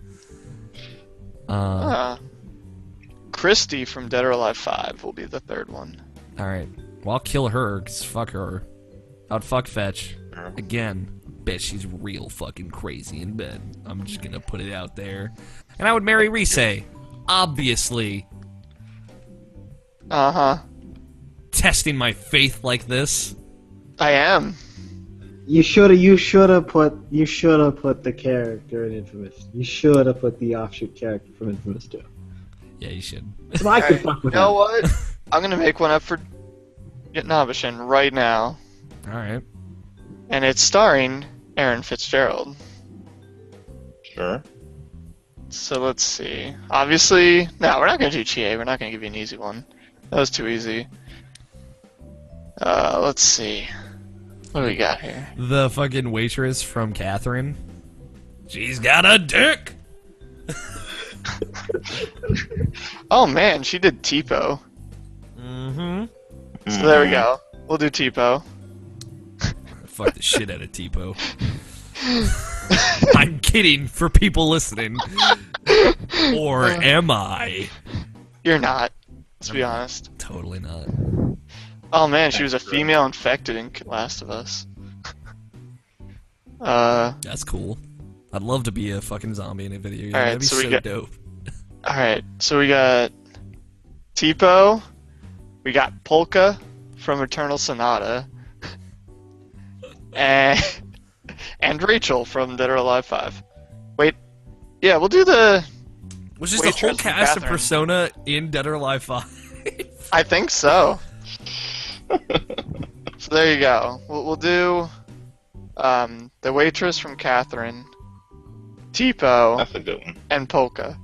Christy from Dead or Alive 5 will be the third one.
All right. Well, I'll kill her, 'cause fuck her. I'd fuck Fetch. Again. Bet she's real fucking crazy in bed. I'm just gonna put it out there. And I would marry Risei. Obviously.
Uh-huh.
Testing my faith like this.
I am.
You should have put the character in Infamous. You should have put the offshoot character from Infamous too.
Yeah, you should.
So I could
Alright,
fuck with
you know
him.
what? I'm gonna make one up for Nabishin right now.
Alright.
And it's starring Aaron Fitzgerald.
Sure.
So let's see. Obviously, no, we're not gonna do Chie. We're not gonna give you an easy one. That was too easy. Let's see. What do we got here?
The fucking waitress from Catherine. She's got a dick!
Oh man, she did Tipo.
Mm-hmm.
So there we go. We'll do Tipo.
Fuck the shit out of Tipo. I'm kidding for people listening. Or am I?
You're not. Let's be honest.
Totally not.
Oh man, she was a female infected in Last of Us.
That's cool. I'd love to be a fucking zombie in a video game.
Alright,
That'd be
so we
so
got-
dope.
Alright, so we got Tipo, we got Polka from Eternal Sonata, and Rachel from Dead or Alive 5. Wait, yeah, we'll do the...
Was just the whole
waitress from
cast of
Catherine.
Persona in Dead or Alive 5?
I think so. So there you go. We'll do the waitress from Catherine, Tipo,
That's a good one.
and Polka.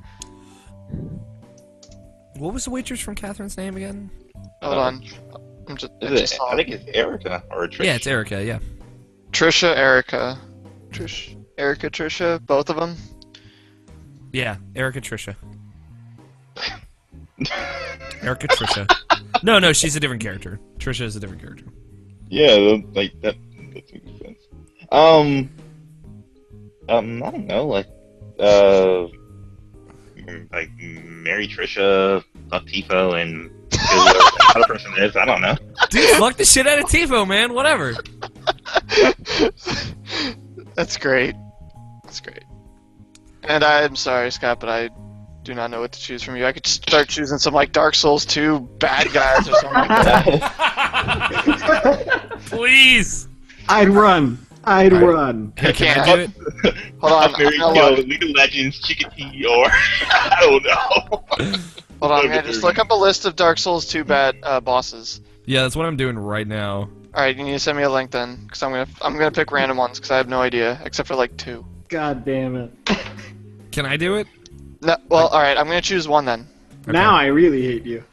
What was the waitress from Catherine's name again?
Hold on. I
Is
just
it?
saw
I think it's Erica or Trish.
Yeah, it's Erica, yeah.
Trisha, Erica. Erica, Trisha, both of them.
Yeah, Erica Trisha. Erica Trisha. No, she's a different character. Trisha is a different character.
Yeah, like that makes sense. I don't know, like Mary Trisha, Tipo, and whoever the other person is. I don't know.
Dude, fuck the shit out of Tipo, man. Whatever.
That's great. That's great. And I'm sorry, Scott, but I do not know what to choose from you. I could just start choosing some like Dark Souls 2 bad guys or something like that.
Please.
I'd run. I'd run.
Hey, can I
can't.
do it?
Hold on,
Mary
I'm gonna
Kill,
look.
League of Legends, Chickadee, or I don't know.
Hold on, man. Just look up a list of Dark Souls 2 bad bosses.
Yeah, that's what I'm doing right now.
All right, you need to send me a link then, because I'm gonna pick random ones because I have no idea except for like 2.
God damn it.
Can I do it?
No, well, all right. I'm gonna choose one then.
Okay.
Now I really hate you.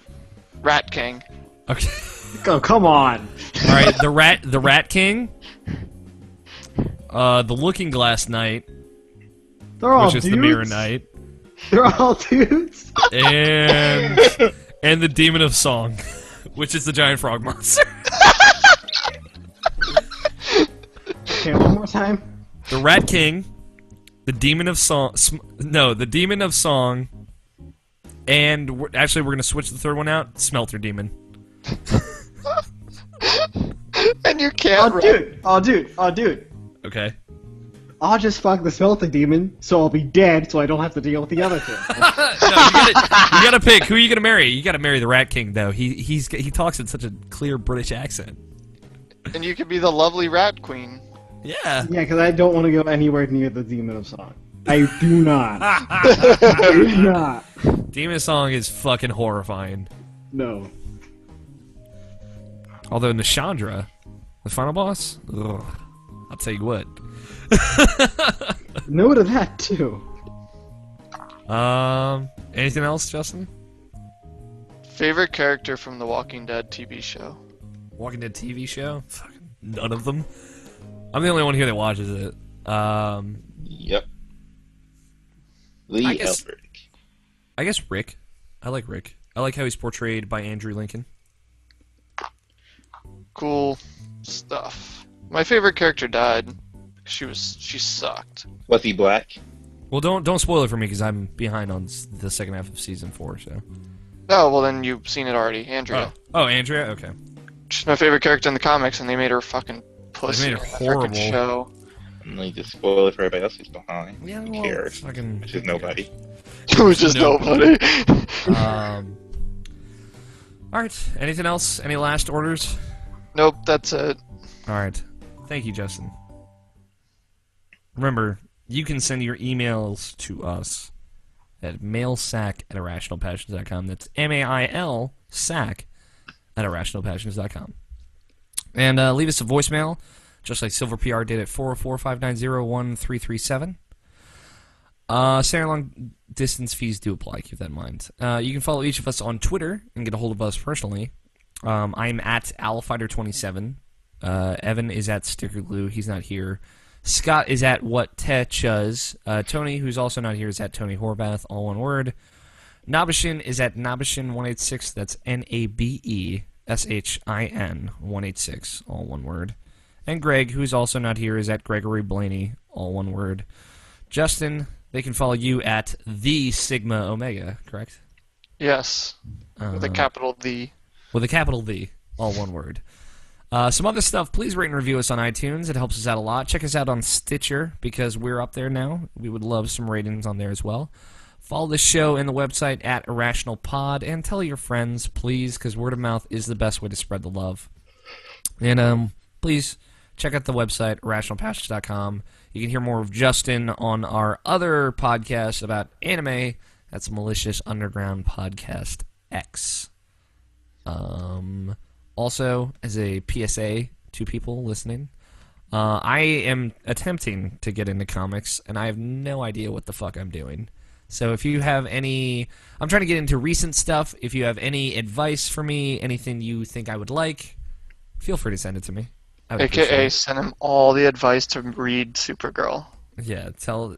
Rat King.
Okay.
Oh, come on.
All right, the Rat King. The Looking Glass Knight,
They're all
which is
dudes.
the Mirror Knight,
They're all dudes.
and the Demon of Song, which is the giant frog monster.
Okay, one more time.
The Rat King, the Demon of Song. The Demon of Song, and we're gonna switch the third one out. Smelter Demon.
And you can't.
Oh, dude. Oh, dude. Oh, dude.
Okay.
I'll just fuck the smelting demon, so I'll be dead, so I don't have to deal with the other two.
No, you gotta pick. Who are you gonna marry? You gotta marry the Rat King, though. He talks in such a clear British accent.
And you could be the lovely rat queen.
Yeah.
Yeah, because I don't want to go anywhere near the Demon of Song. I do not. I do not.
Demon of Song is fucking horrifying.
No.
Although Nishandra, the final boss, ugh, I'll tell you what.
No to that too.
Anything else, Justin?
Favorite character from the Walking Dead TV show?
Walking Dead TV show? Fucking none of them. I'm the only one here that watches it.
Yep.
I
Lee
guess-
Elfric.
I guess Rick. I like Rick. I like how he's portrayed by Andrew Lincoln.
Cool stuff. My favorite character died. She sucked.
Was he black?
Well, don't spoil it for me because I'm behind on the second half of season 4. So.
Oh, well then you've seen it already. Andrea.
Oh, Andrea. Okay.
She's my favorite character in the comics, and they made her fucking pussy
They
in
made her
the
horrible.
frickin' show.
And like just spoil it for everybody else who's behind.
Yeah,
Who
well,
cares?
fucking.
Which is nobody.
It was just
No.
nobody.
All right. Anything else? Any last orders?
Nope, that's it.
All right. Thank you, Justin. Remember, you can send your emails to us at mailsack@irrationalpassions.com. That's MAIL sack@irrationalpassions.com. And leave us a voicemail, just like Silver PR did at 404-590-1337. Standard long distance fees do apply, keep that in mind. You can follow each of us on Twitter and get a hold of us personally. I'm at Owlfighter27. Evan is at Sticker Glue. He's not here. Scott is at What Techuz. Tony, who's also not here, is at Tony Horvath, all one word. Nabishin is at Nabishin186. That's NABESHIN 186, all one word. And Greg, who's also not here, is at Gregory Blaney, all one word. Justin, they can follow you at the Sigma Omega, correct?
Yes. With a capital D.
With a capital V, all one word. Some other stuff, please rate and review us on iTunes. It helps us out a lot. Check us out on Stitcher, because we're up there now. We would love some ratings on there as well. Follow the show and the website at IrrationalPod, and tell your friends, please, because word of mouth is the best way to spread the love. And please check out the website, IrrationalPassions.com. You can hear more of Justin on our other podcast about anime. That's Malicious Underground Podcast X. Also, as a PSA to people listening, I am attempting to get into comics, and I have no idea what the fuck I'm doing. So if you have any... I'm trying to get into recent stuff. If you have any advice for me, anything you think I would like, feel free to send it to me. I would appreciate
AKA
it.
send him all the advice to read Supergirl.
Yeah, tell me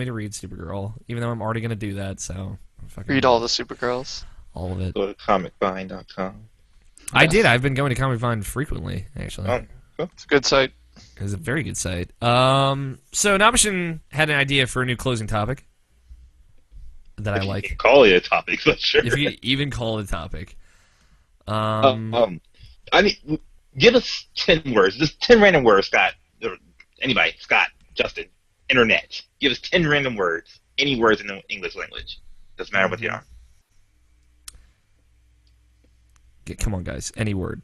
to read Supergirl, even though I'm already going to do that, so... fucking
Read all the Supergirls.
all of it.
Go to comicvine.com.
I did. I've been going to Comic Vine frequently, actually.
Oh, cool.
It's a good site.
It's a very good site. So Nabishin had an idea for a new closing topic that I
If you
like.
can call it a topic, but sure.
If you could even call it a topic.
I mean, give us 10 words. Just 10 random words, Scott. Or anybody, Scott, Justin, internet. Give us 10 random words. Any words in the English language. Doesn't matter what they are.
Come on, guys. Any word.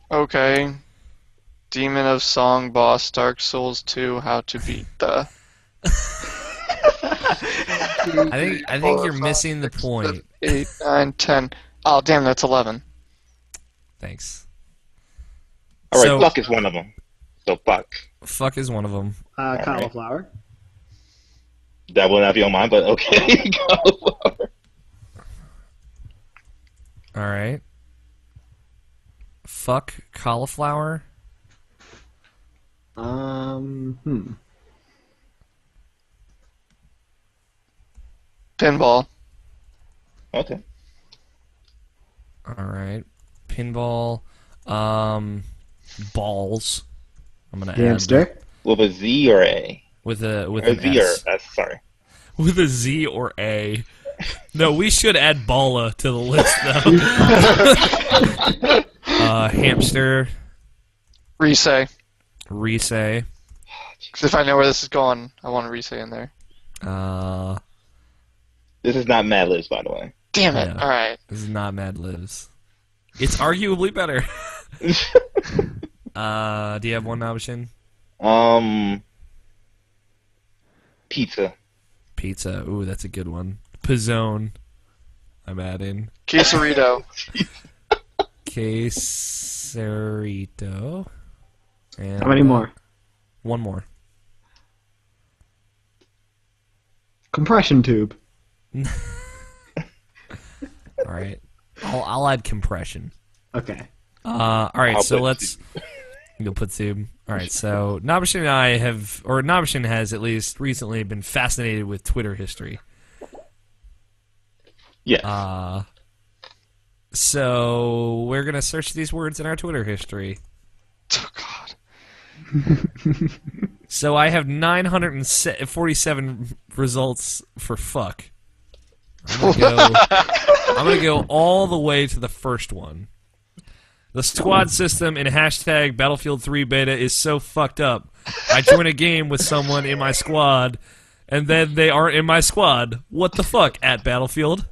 Okay. Demon of Song Boss, Dark Souls 2, How to Beat the...
I think you're missing the point.
8, 9, 10. Oh, damn, that's 11.
Thanks.
All right,
So-
fuck is one of them. So fuck.
Fuck is one of them.
Cauliflower.
That will not be on mine, but okay. Cauliflower.
All right. Fuck cauliflower.
Pinball.
Okay.
All right. Pinball. Balls. I'm gonna add
Hamster.
With a Z or A?
with an
Or Z
S.
or S, sorry.
With a Z or A. No, we should add Balla to the list, though. Hamster,
Risei.
Risei,
Because if I know where this is going, I want to re-say in there.
This is not Mad Libs, by the way.
Damn it!
Yeah.
All right.
This is not Mad Libs. It's arguably better. Do you have one, Nabishin?
Pizza.
Pizza. Ooh, that's a good one. Pizzone. I'm adding.
Quesarito.
Quesarito. And
How many more?
One more.
Compression tube.
All right. I'll add compression.
Okay.
All right,
I'll
so
put
let's. You'll put tube. All right, so Nabishin and I have, or Nabishin has at least recently been fascinated with Twitter history.
Yes.
So we're gonna search these words in our Twitter history.
Oh God.
So I have 947 results for fuck. I'm gonna go all the way to the first one. The squad system in hashtag Battlefield 3 beta is so fucked up. I join a game with someone in my squad, and then they aren't in my squad. What the fuck, at Battlefield?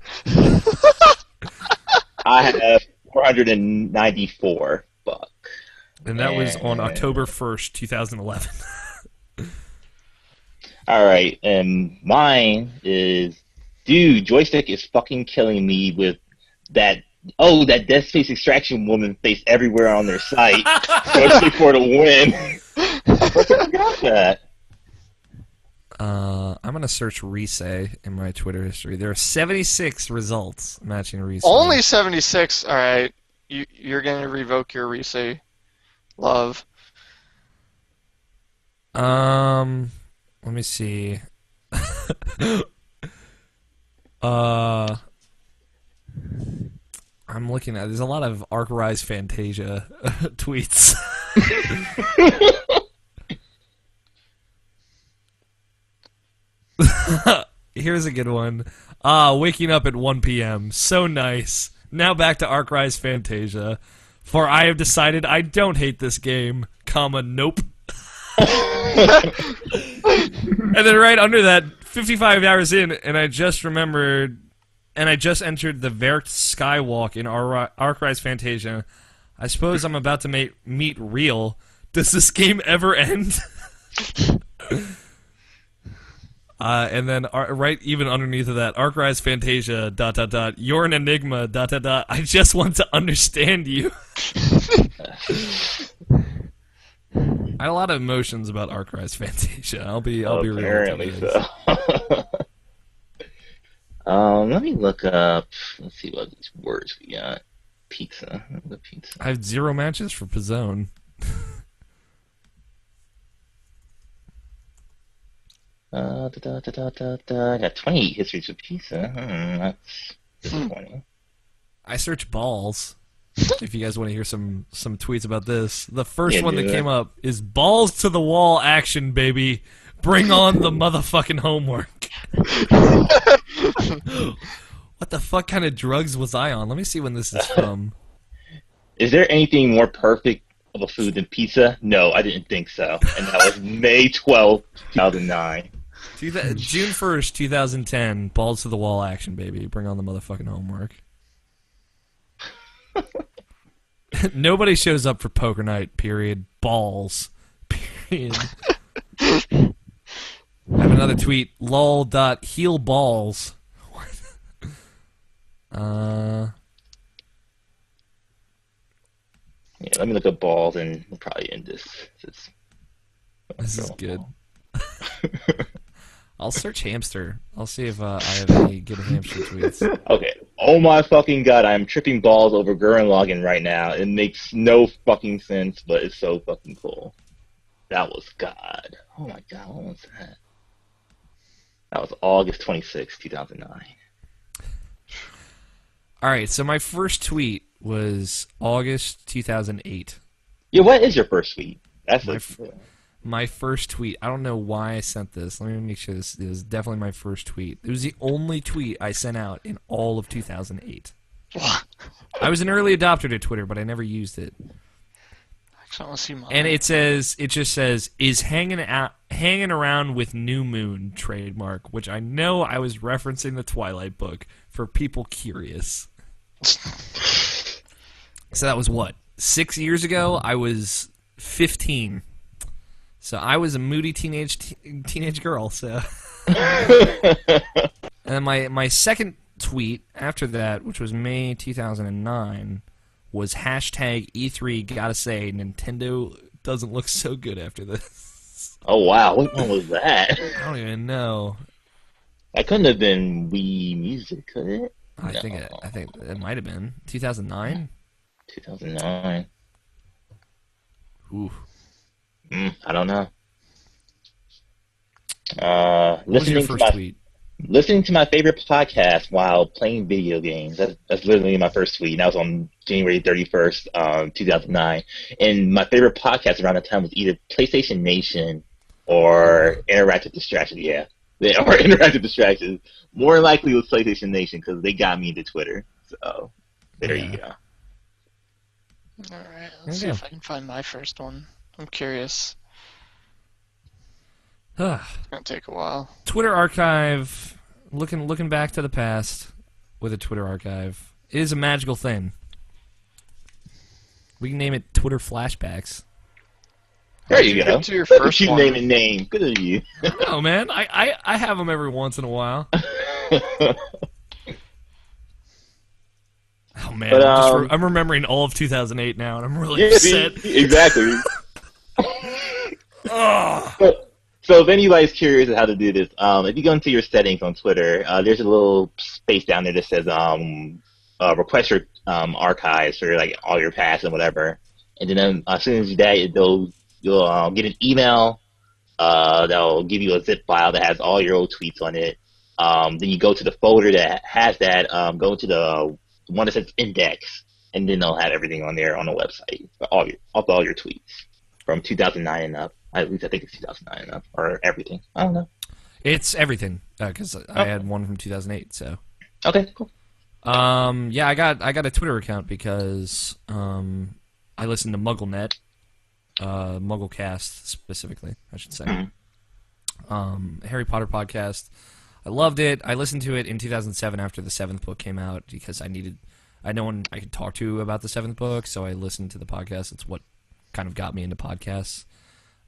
I have 494. Fuck.
And that was on October 1st, 2011.
All right, and mine is, dude, joystick is fucking killing me with that. Oh, that Dead Space Extraction woman face everywhere on their site, especially for the win. I forgot that.
I'm gonna search Resay in my Twitter history. There are 76 results matching Resay.
Only 76. All right. You're gonna revoke your re-say. Love.
Let me see. I'm looking at. There's a lot of Arc Rise Fantasia tweets. Here's a good one. Waking up at 1 p.m. So nice. Now back to Arc Rise Fantasia. For I have decided I don't hate this game, nope. And then right under that, 55 hours in, and I just remembered, and I just entered the Verkt Skywalk in Arc Rise Fantasia. I suppose I'm about to meet Real. Does this game ever end? And then right even underneath of that, Arc Rise Fantasia, ... You're an enigma, ... I just want to understand you. I had a lot of emotions about Arc Rise Fantasia. I'll be real.
Apparently
with you
so.
guys.
Let me look up. Let's see what these words we got. Pizza. The pizza.
I have 0 matches for Pizzone.
I got 28 histories of pizza. That's disappointing.
I search balls. If you guys want to hear some tweets about this, the first
Yeah,
one that
do
came
that.
up is balls to the wall action, baby. Bring on the motherfucking homework. What the fuck kind of drugs was I on? Let me see when this is from.
Is there anything more perfect of a food than pizza? No, I didn't think so. And that was May 12th, 2009.
June 1st, 2010. Balls to the wall action, baby. Bring on the motherfucking homework. Nobody shows up for poker night, period. Balls. Period. I have another tweet. lol.healballs.
Yeah, let me look up balls and we'll probably end this.
This is good. I'll search hamster. I'll see if I have any good hamster tweets.
Okay. Oh my fucking god, I'm tripping balls over Gurren Lagann right now. It makes no fucking sense, but it's so fucking cool. That was God. Oh my god, what was that? That was August 26, 2009.
Alright, so my first tweet was August 2008.
Yeah, what is your first tweet? That's
My first tweet. I don't know why I sent this. Let me make sure this is definitely my first tweet. It was the only tweet I sent out in all of 2008. I was an early adopter to Twitter, but I never used it.
I want to see mine.
And it just says, is hanging around with New Moon trademark, which I know I was referencing the Twilight book for people curious. So that was what? 6 years ago? I was 15. So I was a moody teenage girl, so. And my second tweet after that, which was May 2009, was hashtag E3 gotta say Nintendo doesn't look so good after this.
Oh wow, what one was that?
I don't even know.
That couldn't have been Wii Music, could it?
I think it might have been 2009.
2009.
Ooh.
I don't know.
What was your first tweet?
Listening to my favorite podcast while playing video games. That's literally my first tweet. And that was on January 31st, 2009. And my favorite podcast around that time was either PlayStation Nation or Interactive Distraction. Yeah, or Interactive Distractions. More likely it was PlayStation Nation because they got me into Twitter. So there you go.
Alright, let's see if I can find my first one. I'm curious. It's gonna take a while.
Twitter archive, looking back to the past with a Twitter archive is a magical thing. We can name it Twitter flashbacks.
There you go.
To your
Look
first
at you
one.
naming names. Good of you.
Oh man, I have them every once in a while. Oh man,
But,
I'm remembering all of 2008 now, and I'm really upset.
Exactly. So if anybody's curious on how to do this, if you go into your settings on Twitter, there's a little space down there that says request your archives for like all your past and whatever. And then as soon as you do that, you'll get an email that'll give you a zip file that has all your old tweets on it. Then you go to the folder that has that, go to the one that says index, and then they'll have everything on there on the website, all your tweets from 2009 and up. At least I think it's 2009 and up, or everything. I don't know.
It's everything because I had one from 2008. So
okay, cool.
Yeah, I got a Twitter account because I listened to MuggleNet, MuggleCast specifically, I should say. Harry Potter podcast. I loved it. I listened to it in 2007 after the 7th book came out because I had no one I could talk to about the 7th book, so I listened to the podcast. It's what kind of got me into podcasts.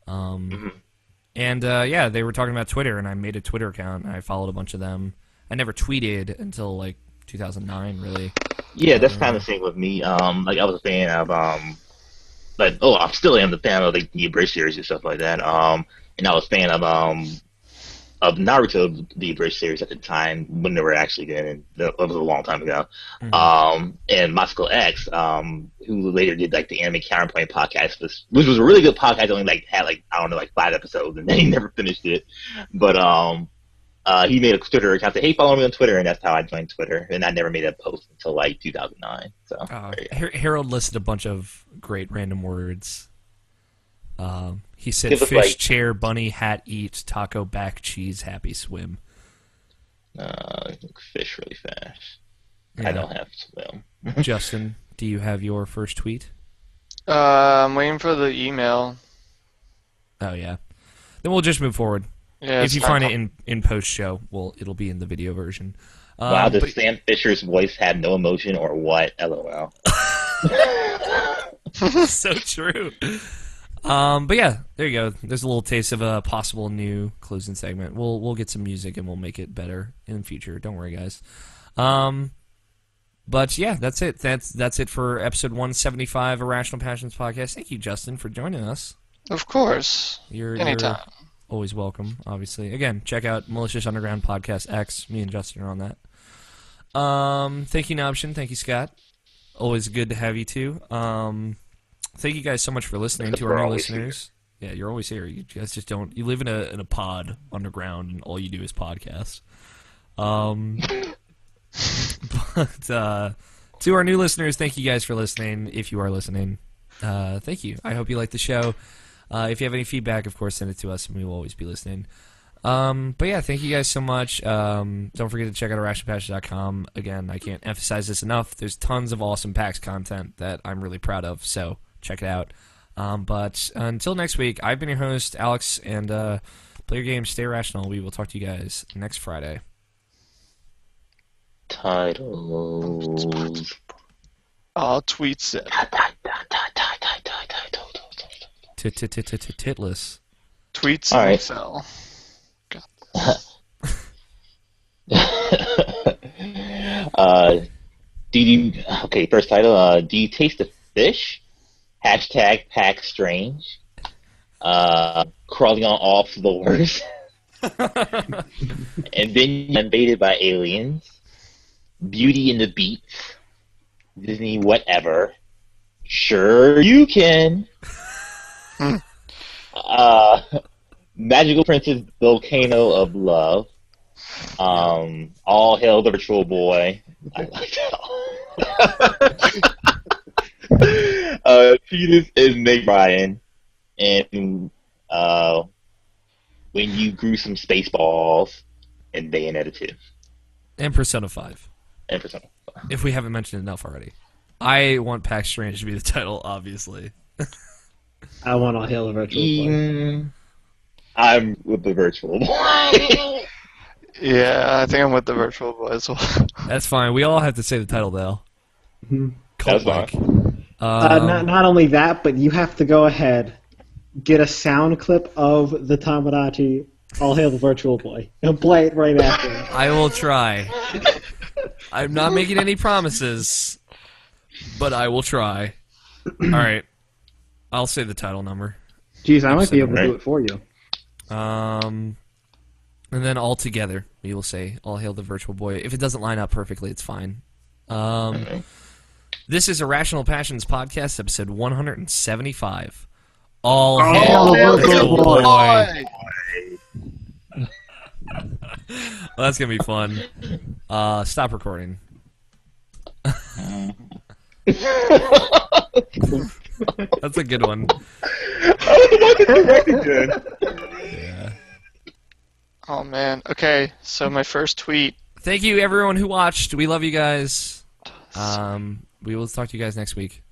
And yeah, they were talking about Twitter, and I made a Twitter account, and I followed a bunch of them. I never tweeted until like 2009, really.
Yeah, that's kind of the same with me. Like I was a fan of I still am the fan of like the Bridge series and stuff like that. And I was a fan of Naruto, the Bridge series at the time when they were actually good, and that was a long time ago. And Moscow X, who later did like the Anime Counterpoint podcast, which was a really good podcast. Only had 5 episodes, and then he never finished it. But he made a Twitter account, said, "Hey, follow me on Twitter," and that's how I joined Twitter. And I never made a post until like 2009. So
Harold listed a bunch of great random words. He said fish,
like,
chair, bunny, hat, eat, taco, back, cheese, happy, swim.
Fish really fast.
Yeah.
I don't have to swim.
Justin, do you have your first tweet?
I'm waiting for the email.
Oh, yeah. Then we'll just move forward.
Yeah,
if you find it in post-show, it'll be in the video version.
Wow, does Sam Fisher's voice have no emotion or what? LOL.
So true. But yeah, there you go. There's a little taste of a possible new closing segment. We'll get some music and we'll make it better in the future. Don't worry, guys. But yeah, that's it. That's it for episode 175 Irrational Passions podcast. Thank you, Justin, for joining us.
Of course. Anytime.
You're always welcome, obviously. Again, check out Malicious Underground Podcast X. Me and Justin are on that. Thank you, Nobshin. Thank you, Scott. Always good to have you too. Thank you guys so much for listening to our new listeners. Here. Yeah, you're always here. You guys just don't. You live in a pod underground, and all you do is podcasts. But to our new listeners, thank you guys for listening. If you are listening, thank you. I hope you like the show. If you have any feedback, of course, send it to us, and we will always be listening. But yeah, thank you guys so much. Don't forget to check out IrrationalPod.com. Again, I can't emphasize this enough. There's tons of awesome PAX content that I'm really proud of, so check it out. But until next week, I've been your host, Alex, and play your game, stay rational. We will talk to you guys next Friday.
Titles.
Tweets it.
Titless.
Tweets
All
in
right.
Excel.
Okay, first title. Do you taste the fish? Hashtag PAX Strange. Crawling on all floors. And then you're invaded by aliens. Beauty and the Beast. Disney whatever. Sure you can. Magical Princess Volcano of Love. All Hail the Virtual Boy. I like that. Penis is Meg Ryan. And When You Grew Some Spaceballs. And Bayonetta 2.
And Persona 5.
And Persona 5.
If we haven't mentioned enough already. I want PAX Strange to be the title, obviously.
I want All Hail the Virtual Boy.
I'm with the Virtual Boy.
Yeah, I think I'm with the Virtual Boy as well.
That's fine. We all have to say the title, Dale.
Mhm.
Cult-like.
Not only that, but you have to go ahead, get a sound clip of the Tamagotchi All Hail the Virtual Boy, and play it right after.
I will try. I'm not making any promises, but I will try. All right. I'll say the title number.
Jeez, I might be able to do it for you.
And then all together, we will say All Hail the Virtual Boy. If it doesn't line up perfectly, it's fine. This is Irrational Passions Podcast, episode 175. All Hail the Virtual Boy. Well, that's going to be fun. Stop recording. That's a good one. Yeah.
Oh man. Okay, so my first tweet.
Thank you, everyone who watched. We love you guys. We will talk to you guys next week.